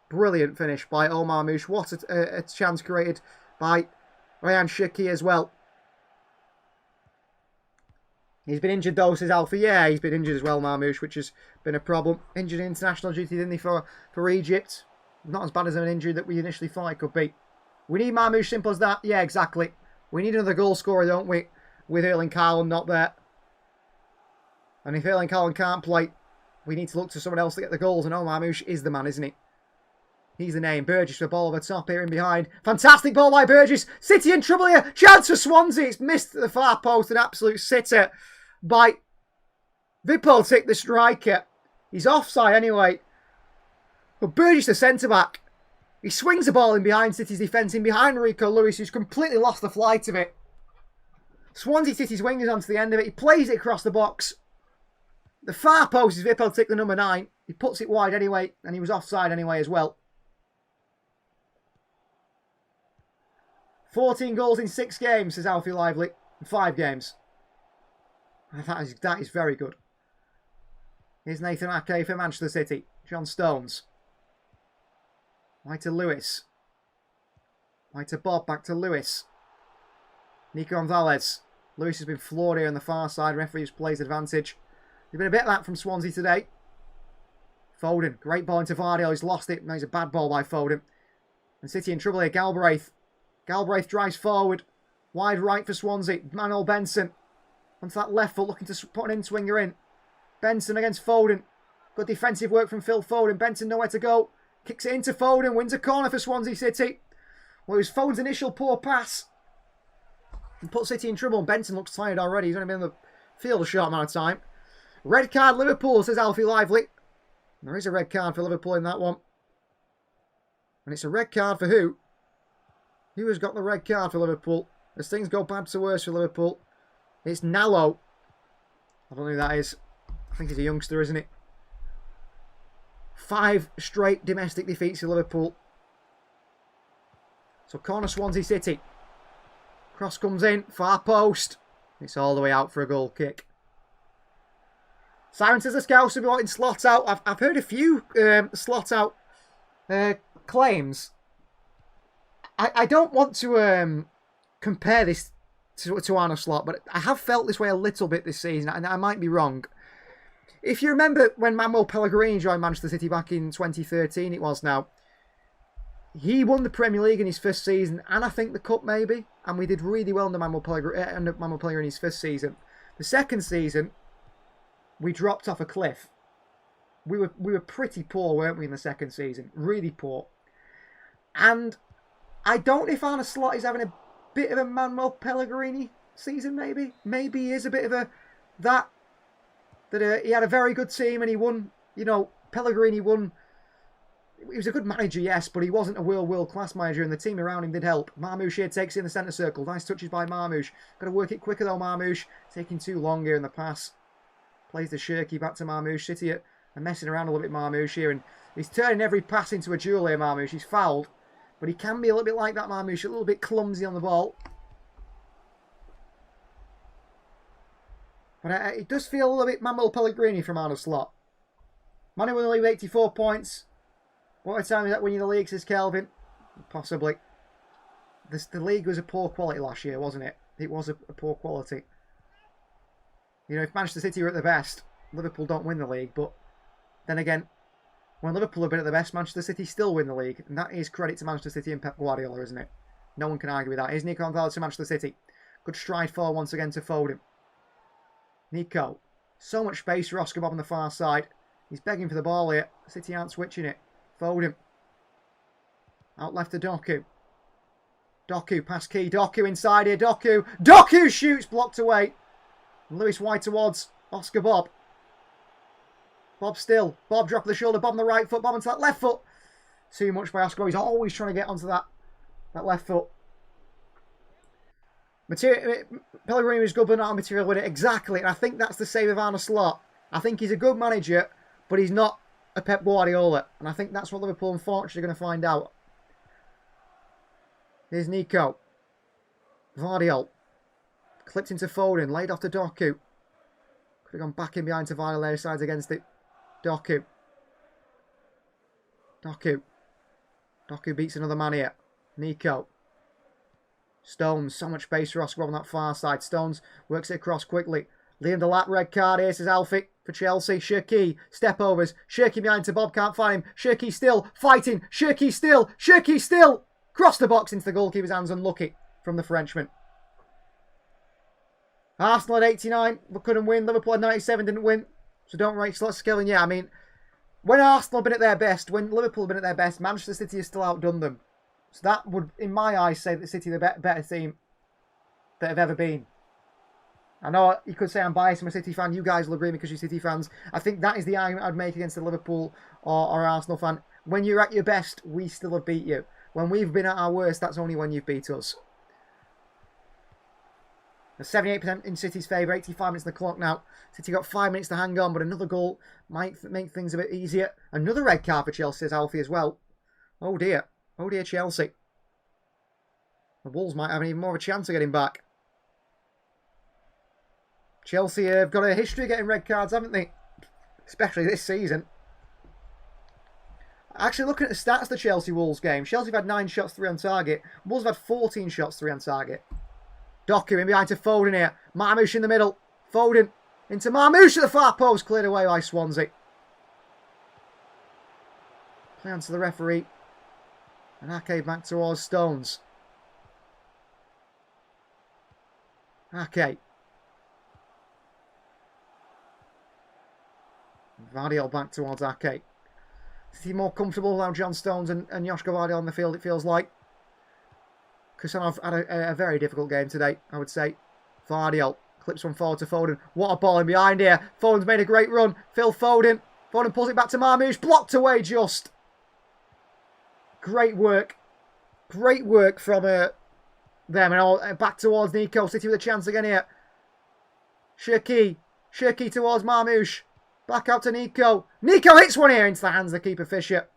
[SPEAKER 2] Brilliant finish by Omar Marmoush. What a chance created by Ryan Shirky as well. He's been injured though, says Alfie. Yeah, he's been injured as well, Marmoush, which has been a problem. Injured in international duty, didn't he, for Egypt? Not as bad as an injury that we initially thought it could be. We need Marmoush, simple as that. Yeah, exactly. We need another goal scorer, don't we? With Erling Haaland not there. And if Erling Haaland can't play, we need to look to someone else to get the goals. And Omar Marmoush is the man, isn't he? He's the name. Burgess for the ball over top here in behind. Fantastic ball by Burgess. City in trouble here. Chance for Swansea. It's missed at the far post. An absolute sitter by Vipoltik, the striker. He's offside anyway. But Burgess, the centre-back, he swings the ball in behind City's defence, in behind Rico Lewis, who's completely lost the flight of it. Swansea City's wingers onto the end of it. He plays it across the box. The far post is Vipoltik, the number 9. He puts it wide anyway, and he was offside anyway as well. 14 goals in 6 games, says Alfie Lively. In 5 games. That is very good. Here's Nathan Ake for Manchester City. John Stones. Right to Lewis. Right to Bob. Back to Lewis. Nico Gonzalez. Lewis has been floored here on the far side. Referee plays advantage. There's been a bit of that from Swansea today. Foden. Great ball into Vardy. He's lost it. Now it's a bad ball by Foden. And City in trouble here. Galbraith. Galbraith drives forward. Wide right for Swansea. Manuel Benson. Onto that left foot, looking to put an in-swinger in. Benson against Foden. Good defensive work from Phil Foden. Benson nowhere to go. Kicks it into Foden. Wins a corner for Swansea City. Well, it was Foden's initial poor pass. And put City in trouble. Benson looks tired already. He's only been in the field a short amount of time. Red card Liverpool, says Alfie Lively. And there is a red card for Liverpool in that one. And it's a red card for who? Who has got the red card for Liverpool? As things go bad to worse for Liverpool. It's Nallo. I don't know who that is. I think he's a youngster, isn't it? 5 straight domestic defeats for Liverpool. So corner Swansea City. Cross comes in. Far post. It's all the way out for a goal kick. Simon says the Scouts will be wanting slot out. I've heard a few slot out claims. I don't want to compare this to Arne Slot, but I have felt this way a little bit this season, and I might be wrong. If you remember when Manuel Pellegrini joined Manchester City back in 2013, it was now, he won the Premier League in his first season, and I think the Cup maybe, and we did really well under Manuel Pellegrini's first season. The second season, we dropped off a cliff. We were pretty poor, weren't we, in the second season? Really poor. And I don't know if Arne Slot is having a bit of a Manuel Pellegrini season, maybe. Maybe he is a bit of that he had a very good team and he won. You know, Pellegrini won. He was a good manager, yes, but he wasn't a world-class manager, and the team around him did help. Marmoush here takes it in the centre circle. Nice touches by Marmoush. Got to work it quicker though, Marmoush. Taking too long here in the pass. Plays the Shirky back to Marmoush. City are messing around a little bit, Marmoush here, and he's turning every pass into a duel here, Marmoush. He's fouled. But he can be a little bit like that, Marmoush, a little bit clumsy on the ball. But it does feel a little bit Manuel Pellegrini from Arne Slot. Manu won the league with 84 points. What a time is that winning the league, says Kelvin? Possibly. The league was a poor quality last year, wasn't it? It was a poor quality. You know, if Manchester City were at their best, Liverpool don't win the league. But then again, when Liverpool have been at their best, Manchester City still win the league. And that is credit to Manchester City and Pep Guardiola, isn't it? No one can argue with that. Here's Nico Gonzalez to Manchester City. Good stride forward once again to Foden. Nico. So much space for Oscar Bob on the far side. He's begging for the ball here. City aren't switching it. Foden. Out left to Doku. Doku, pass key. Doku inside here. Doku. Doku shoots, blocked away. Lewis White towards Oscar Bob. Bob still. Bob drop of the shoulder. Bob on the right foot. Bob onto that left foot. Too much by Oscar. He's always trying to get onto that left foot. Pellegrini was good, but not material with it. Exactly. And I think that's the same with Arne Slot. I think he's a good manager, but he's not of Pep Guardiola. And I think that's what Liverpool unfortunately are going to find out. Here's Nico. Vardiol. Clipped into Foden. Laid off to Doku. Could have gone back in behind to Vardiol. Sides against it. Doku. Doku beats another man here. Nico. Stones. So much space for Oscar on that far side. Stones works it across quickly. Liam Delap, red card here, says Alfie for Chelsea. Shirky, step overs. Shirky behind to Bob, can't find him. Shirky still fighting. Shirky still. Cross the box into the goalkeeper's hands, unlucky from the Frenchman. Arsenal at 89, but couldn't win. Liverpool at 97, didn't win. So don't rate slot skilling. Yeah, I mean, when Arsenal have been at their best, when Liverpool have been at their best, Manchester City has still outdone them. So that would, in my eyes, say that City are the better team that have ever been. I know you could say I'm biased, I'm a City fan. You guys will agree because you're City fans. I think that is the argument I'd make against the Liverpool or Arsenal fan. When you're at your best, we still have beat you. When we've been at our worst, that's only when you've beat us. 78% in City's favour, 85 minutes on the clock now. City got 5 minutes to hang on, but another goal might make things a bit easier. Another red card for Chelsea, says Alfie as well. Oh dear, Chelsea. The Wolves might have even more of a chance of getting back. Chelsea have got a history of getting red cards, haven't they? Especially this season. Actually, looking at the stats of the Chelsea-Wolves game, Chelsea have had 9 shots, 3 on target. Wolves have had 14 shots, 3 on target. Doku in behind to Foden here. Marmoush in the middle. Foden into Marmoush at the far post. Cleared away by Swansea. Play on to the referee. And Ake back towards Stones. Ake. Vardiol back towards Ake. Is he more comfortable now, John Stones and Joshua Vardiol on the field, it feels like? Kusanov had a very difficult game today, I would say. Vardiol clips one forward to Foden. What a ball in behind here. Foden's made a great run. Phil Foden. Foden pulls it back to Marmoush. Blocked away just. Great work. Great work from them. And all, back towards Nico. City with a chance again here. Shirky. Shirky towards Marmoush. Back out to Nico. Nico hits one here into the hands of the keeper, Fisher.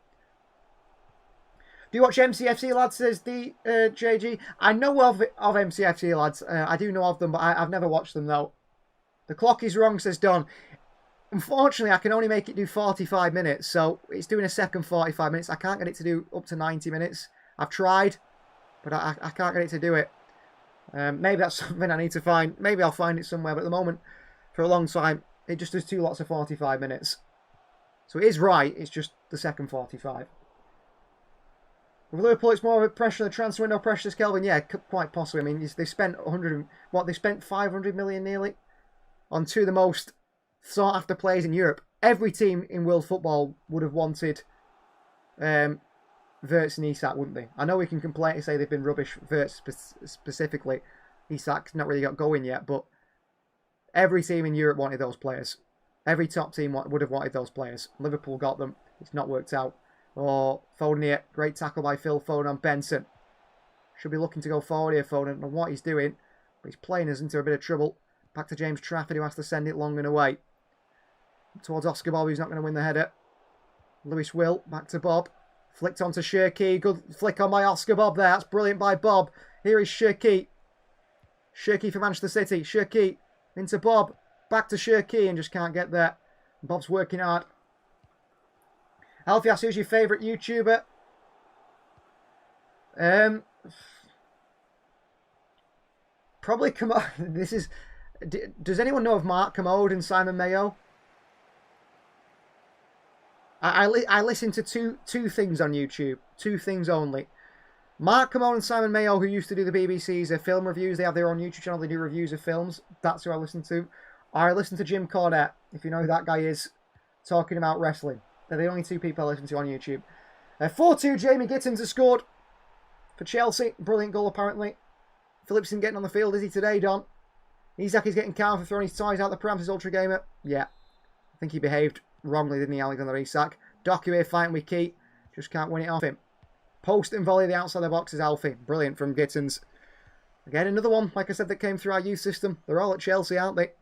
[SPEAKER 2] Do you watch MCFC, lads, says the JG. I know of MCFC, lads. I do know of them, but I've never watched them, though. The clock is wrong, says Don. Unfortunately, I can only make it do 45 minutes, so it's doing a second 45 minutes. I can't get it to do up to 90 minutes. I've tried, but I can't get it to do it. Maybe that's something I need to find. Maybe I'll find it somewhere, but at the moment, for a long time, it just does 2 lots of 45 minutes. So it is right, it's just the second 45. With Liverpool, it's more of a pressure on the transfer window, pressure to Kelvin. Yeah, quite possibly. I mean, they spent they spent 500 million nearly on 2 of the most sought after players in Europe. Every team in world football would have wanted Wirtz and Isak, wouldn't they? I know we can complain and say they've been rubbish, Wirtz specifically. Isak's not really got going yet, but every team in Europe wanted those players. Every top team would have wanted those players. Liverpool got them. It's not worked out. Oh, Foden here. Great tackle by Phil Foden on Benson. Should be looking to go forward here, Foden. I don't know what he's doing, but he's playing us into a bit of trouble. Back to James Trafford, who has to send it long and away. Towards Oscar Bob, who's not going to win the header. Lewis Will, back to Bob. Flicked onto Shirky. Good flick on by Oscar Bob there. That's brilliant by Bob. Here is Shirky. Shirky for Manchester City. Shirky into Bob. Back to Shirky and just can't get there. Bob's working hard. Alfie asks, who's your favourite YouTuber? Probably this is. Does anyone know of Mark Commode and Simon Mayo? I listen to two things on YouTube. 2 things only. Mark Commode and Simon Mayo, who used to do the BBC's film reviews. They have their own YouTube channel. They do reviews of films. That's who I listen to. I listen to Jim Cornette, if you know who that guy is, talking about wrestling. They're the only 2 people I listen to on YouTube. 4-2, Jamie Gittins has scored for Chelsea. Brilliant goal, apparently. Phillipson getting on the field, is he today, Don? Isak is getting calm for throwing his toys out the pram, says Ultra Gamer. Yeah. I think he behaved wrongly, didn't he, Alexander Isak? Doku here fighting with Key. Just can't win it off him. Post and volley the outside of the box is Alfie. Brilliant from Gittins. Again, another one, like I said, that came through our youth system. They're all at Chelsea, aren't they?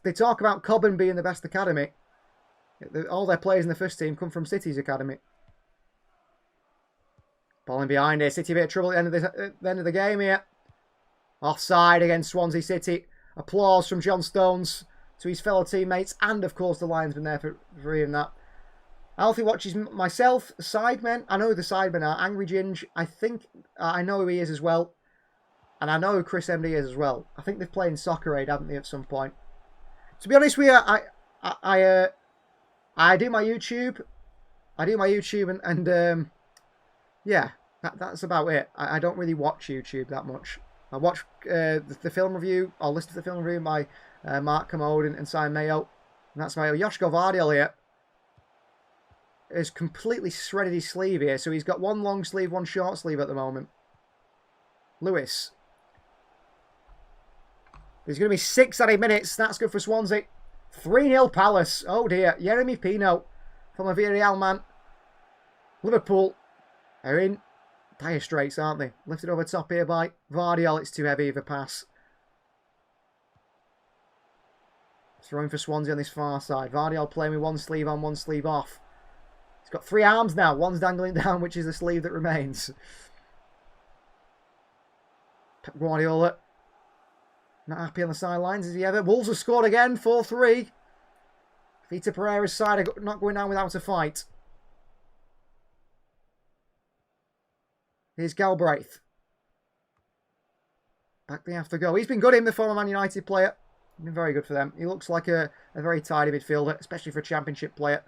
[SPEAKER 2] They talk about Cobham being the best academy. All their players in the first team come from City's academy. Ball in behind here. City a bit of trouble at the end of the game here. Offside against Swansea City. Applause from John Stones to his fellow teammates, and of course the linesman there for hearing that. Alfie watches myself, Sidemen. I know who the Sidemen are. Angry Ginge. I think I know who he is as well. And I know who Chris MD is as well. I think they've played in Soccer Aid, haven't they, at some point? To be honest with you, I do my YouTube. And yeah, that's about it. I don't really watch YouTube that much. I watch the film review. I'll listen to the film review by Mark Commode and Simon Mayo. And that's Mayo. Joshko Vardiel here has completely shredded his sleeve here. So he's got one long sleeve, one short sleeve at the moment. Lewis. There's going to be 6 added minutes. That's good for Swansea. 3-0 Palace. Oh dear. Jeremy Pino from a Villarreal man. Liverpool are in dire straits, aren't they? Lifted over top here by Vardiel. It's too heavy of a pass. Throwing for Swansea on this far side. Vardiel playing with one sleeve on, one sleeve off. He's got 3 arms now. One's dangling down, which is the sleeve that remains. Pep Guardiola. Not happy on the sidelines, is he ever? Wolves have scored again. 4-3. Vita Pereira's side are not going down without a fight. Here's Galbraith. Back they have to go. He's been good, the former Man United player. He's been very good for them. He looks like a very tidy midfielder, especially for a championship player.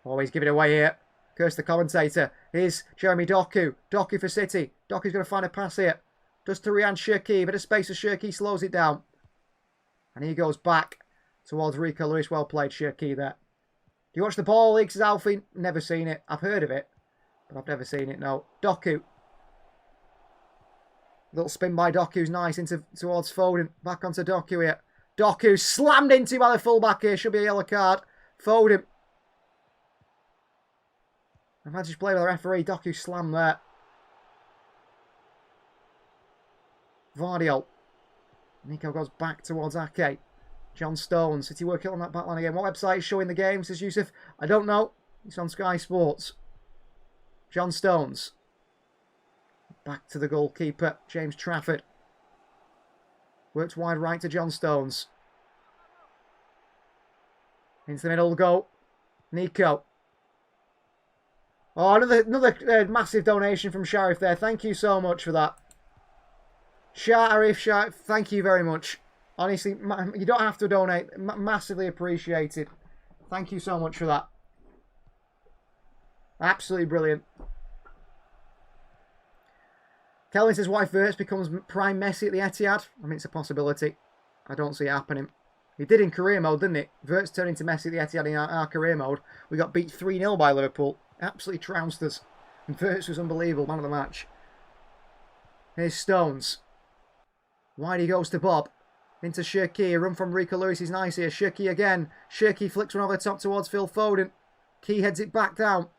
[SPEAKER 2] Always give it away here. Curse the commentator. Here's Jeremy Doku. Doku for City. Doku's going to find a pass here. Does to Ryan Shirky. Bit of space for Shirky. Slows it down. And he goes back towards Rico Lewis. Well played, Shirky there. Do you watch the ball leagues, Alfie? Never seen it. I've heard of it, but I've never seen it, no. Doku. Little spin by Doku's nice towards Foden. Back onto Doku here. Doku slammed into by the fullback here. Should be a yellow card. Foden. Advantage play by the referee. Doku slammed there. Vardiel. Nico goes back towards Ake. John Stones. City working on that backline again. What website is showing the game, says Yusuf? I don't know. It's on Sky Sports. John Stones. Back to the goalkeeper, James Trafford. Works wide right to John Stones. Into the middle go. Nico. Oh, another massive donation from Sharif there. Thank you so much for that. Sharif, thank you very much. Honestly, you don't have to donate. Massively appreciated. Thank you so much for that. Absolutely brilliant. Kelvin says, what if Wirtz becomes prime Messi at the Etihad? I mean, it's a possibility. I don't see it happening. He did in career mode, didn't it? Wirtz turned into Messi at the Etihad in our career mode. We got beat 3-0 by Liverpool. Absolutely trounced us. And Wirtz was unbelievable. Man of the match. Here's Stones. Wide he goes to Bob. Into Shirky. A run from Rico Lewis is nice here. Shirky again. Shirky flicks one over the top towards Phil Foden. Key heads it back down.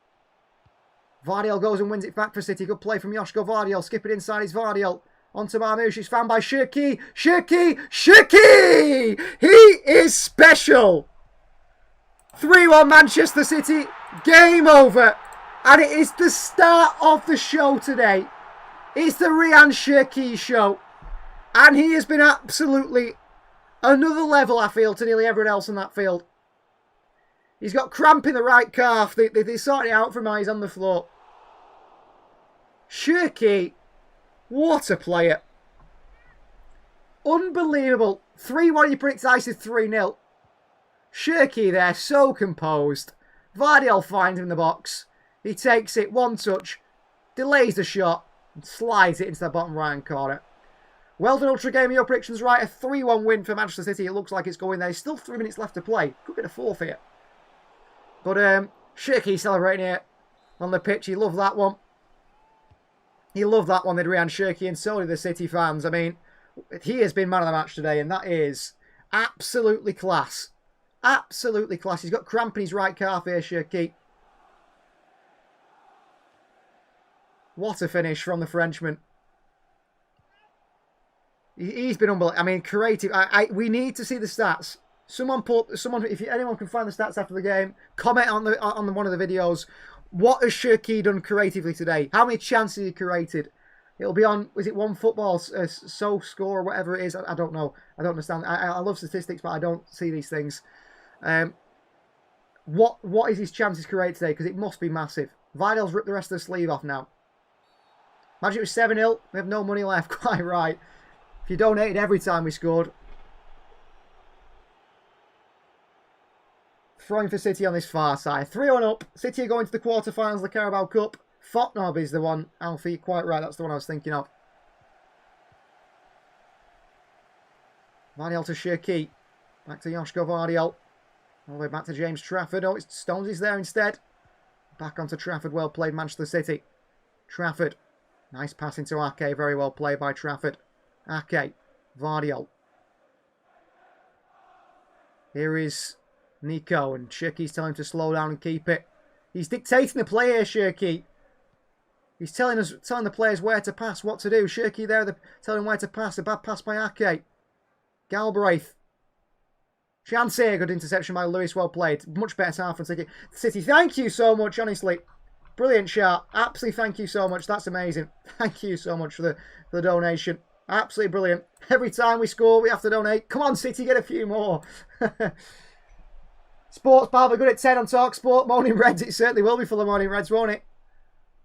[SPEAKER 2] Vardiel goes and wins it back for City. Good play from Joshko Vardiel. Skip it inside is Vardiel. Onto Marmouche. He's found by Shirky. Shirky! Shirky! He is special! 3-1 Manchester City. Game over. And it is the start of the show today. It's the Ryan Shirky show. And he has been absolutely another level, I feel, to nearly everyone else on that field. He's got cramp in the right calf. They sorted it out for him. He's on the floor. Shirky, what a player. Unbelievable. 3-1, you predict I said 3-0. Shirky there, so composed. Vardiel finds him in the box. He takes it, one touch, delays the shot, and slides it into the bottom right-hand corner. Well done, Ultra Gamer. Your prediction's right. A 3-1 win for Manchester City. It looks like it's going there. There's still 3 minutes left to play. Could get a fourth here. But Shirky celebrating here on the pitch. He loved that one. He loved that one, did Ryan Shirky, and so did the City fans. I mean, he has been man of the match today, and that is absolutely class. Absolutely class. He's got cramp in his right calf here, Shirky. What a finish from the Frenchman. He's been unbelievable. I mean, creative. We need to see the stats. Someone, if anyone can find the stats after the game, comment on one of the videos. What has Shirky done creatively today? How many chances he created? It'll be on, is it One Football, so score or whatever it is? I don't know. I don't understand. I love statistics, but I don't see these things. What is his chances created today? Because it must be massive. Vidal's ripped the rest of the sleeve off now. Imagine it was 7-0. We have no money left. Quite right. If you donated every time we scored. Throwing for City on this far side. 3-1 up. City are going to the quarterfinals of the Carabao Cup. Fotnob is the one. Alfie, quite right. That's the one I was thinking of. Vardiel to Shirky. Back to Joshko Vardiel. All the way back to James Trafford. Oh, it's Stones is there instead. Back onto Trafford. Well played, Manchester City. Trafford. Nice pass into Ake. Very well played by Trafford. Ake. Vardiel. Here is Nico. And Shirky's telling him to slow down and keep it. He's dictating the play here, Shirky. He's telling the players where to pass, what to do. Shirky there, telling him where to pass. A bad pass by Ake. Galbraith. Chance here. Good interception by Lewis. Well played. Much better half and ticket. City, thank you so much, honestly. Brilliant shot. Absolutely thank you so much. That's amazing. Thank you so much for the donation. Absolutely brilliant. Every time we score, we have to donate. Come on, City, get a few more. Sports Bar, we're good at 10 on Talk Sport. Morning Reds, it certainly will be for the Morning Reds, won't it?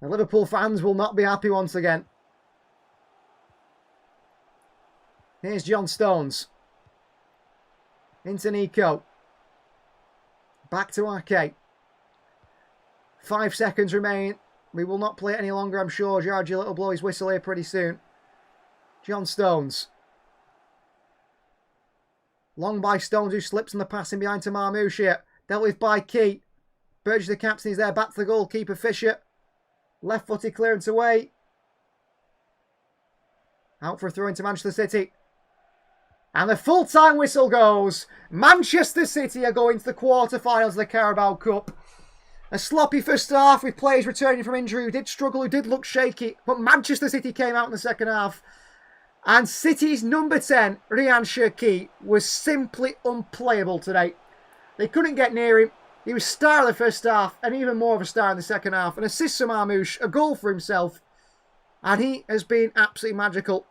[SPEAKER 2] The Liverpool fans will not be happy once again. Here's John Stones. Into Nico. Back to Ake. 5 seconds remain. We will not play it any longer, I'm sure. Gerard Gillett will blow his whistle here pretty soon. John Stones. Long by Stones, who slips on the passing behind to Marmouche here. Dealt with by Key. Burgess, the captain, is there. Back to the goalkeeper, Fisher. Left-footed clearance away. Out for a throw into Manchester City. And the full-time whistle goes. Manchester City are going to the quarterfinals of the Carabao Cup. A sloppy first half with players returning from injury who did struggle, who did look shaky. But Manchester City came out in the second half. And City's number 10, Ryan Shirky, was simply unplayable today. They couldn't get near him. He was star of the first half and even more of a star in the second half. An assist from Marmouche, a goal for himself. And he has been absolutely magical.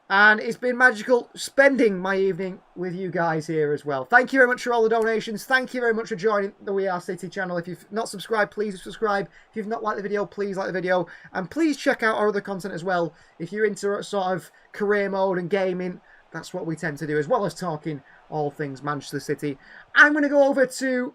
[SPEAKER 2] And it's been magical spending my evening with you guys here as well. Thank you very much for all the donations. Thank you very much for joining the We Are City channel. If you've not subscribed, please subscribe. If you've not liked the video, please like the video. And please check out our other content as well. If you're into sort of career mode and gaming, that's what we tend to do, as well as talking all things Manchester City. I'm going to go over to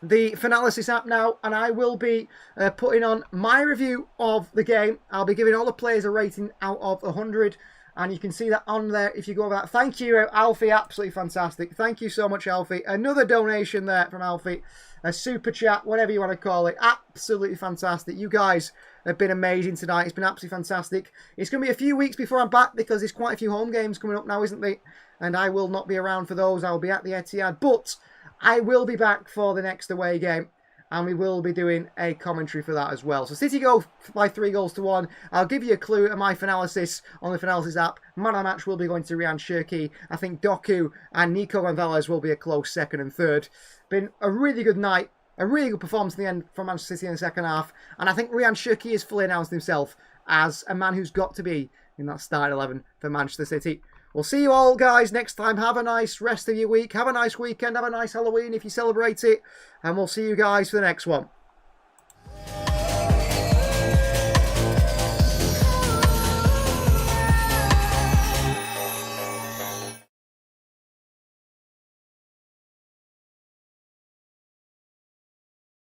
[SPEAKER 2] the Finalysis app now, and I will be putting on my review of the game. I'll be giving all the players a rating out of 100. And you can see that on there if you go over that. Thank you, Alfie. Absolutely fantastic. Thank you so much, Alfie. Another donation there from Alfie. A super chat, whatever you want to call it. Absolutely fantastic. You guys have been amazing tonight. It's been absolutely fantastic. It's going to be a few weeks before I'm back because there's quite a few home games coming up now, isn't there? And I will not be around for those. I will be at the Etihad. But I will be back for the next away game. And we will be doing a commentary for that as well. So City go by 3-1. I'll give you a clue at my Finalysis on the Finalysis app. Man of the match will be going to Ryan Shirky. I think Doku and Nico Gonzalez will be a close second and third. Been a really good night. A really good performance in the end from Manchester City in the second half. And I think Ryan Shirky has fully announced himself as a man who's got to be in that start 11 for Manchester City. We'll see you all, guys, next time. Have a nice rest of your week. Have a nice weekend. Have a nice Halloween if you celebrate it. And we'll see you guys for the next one.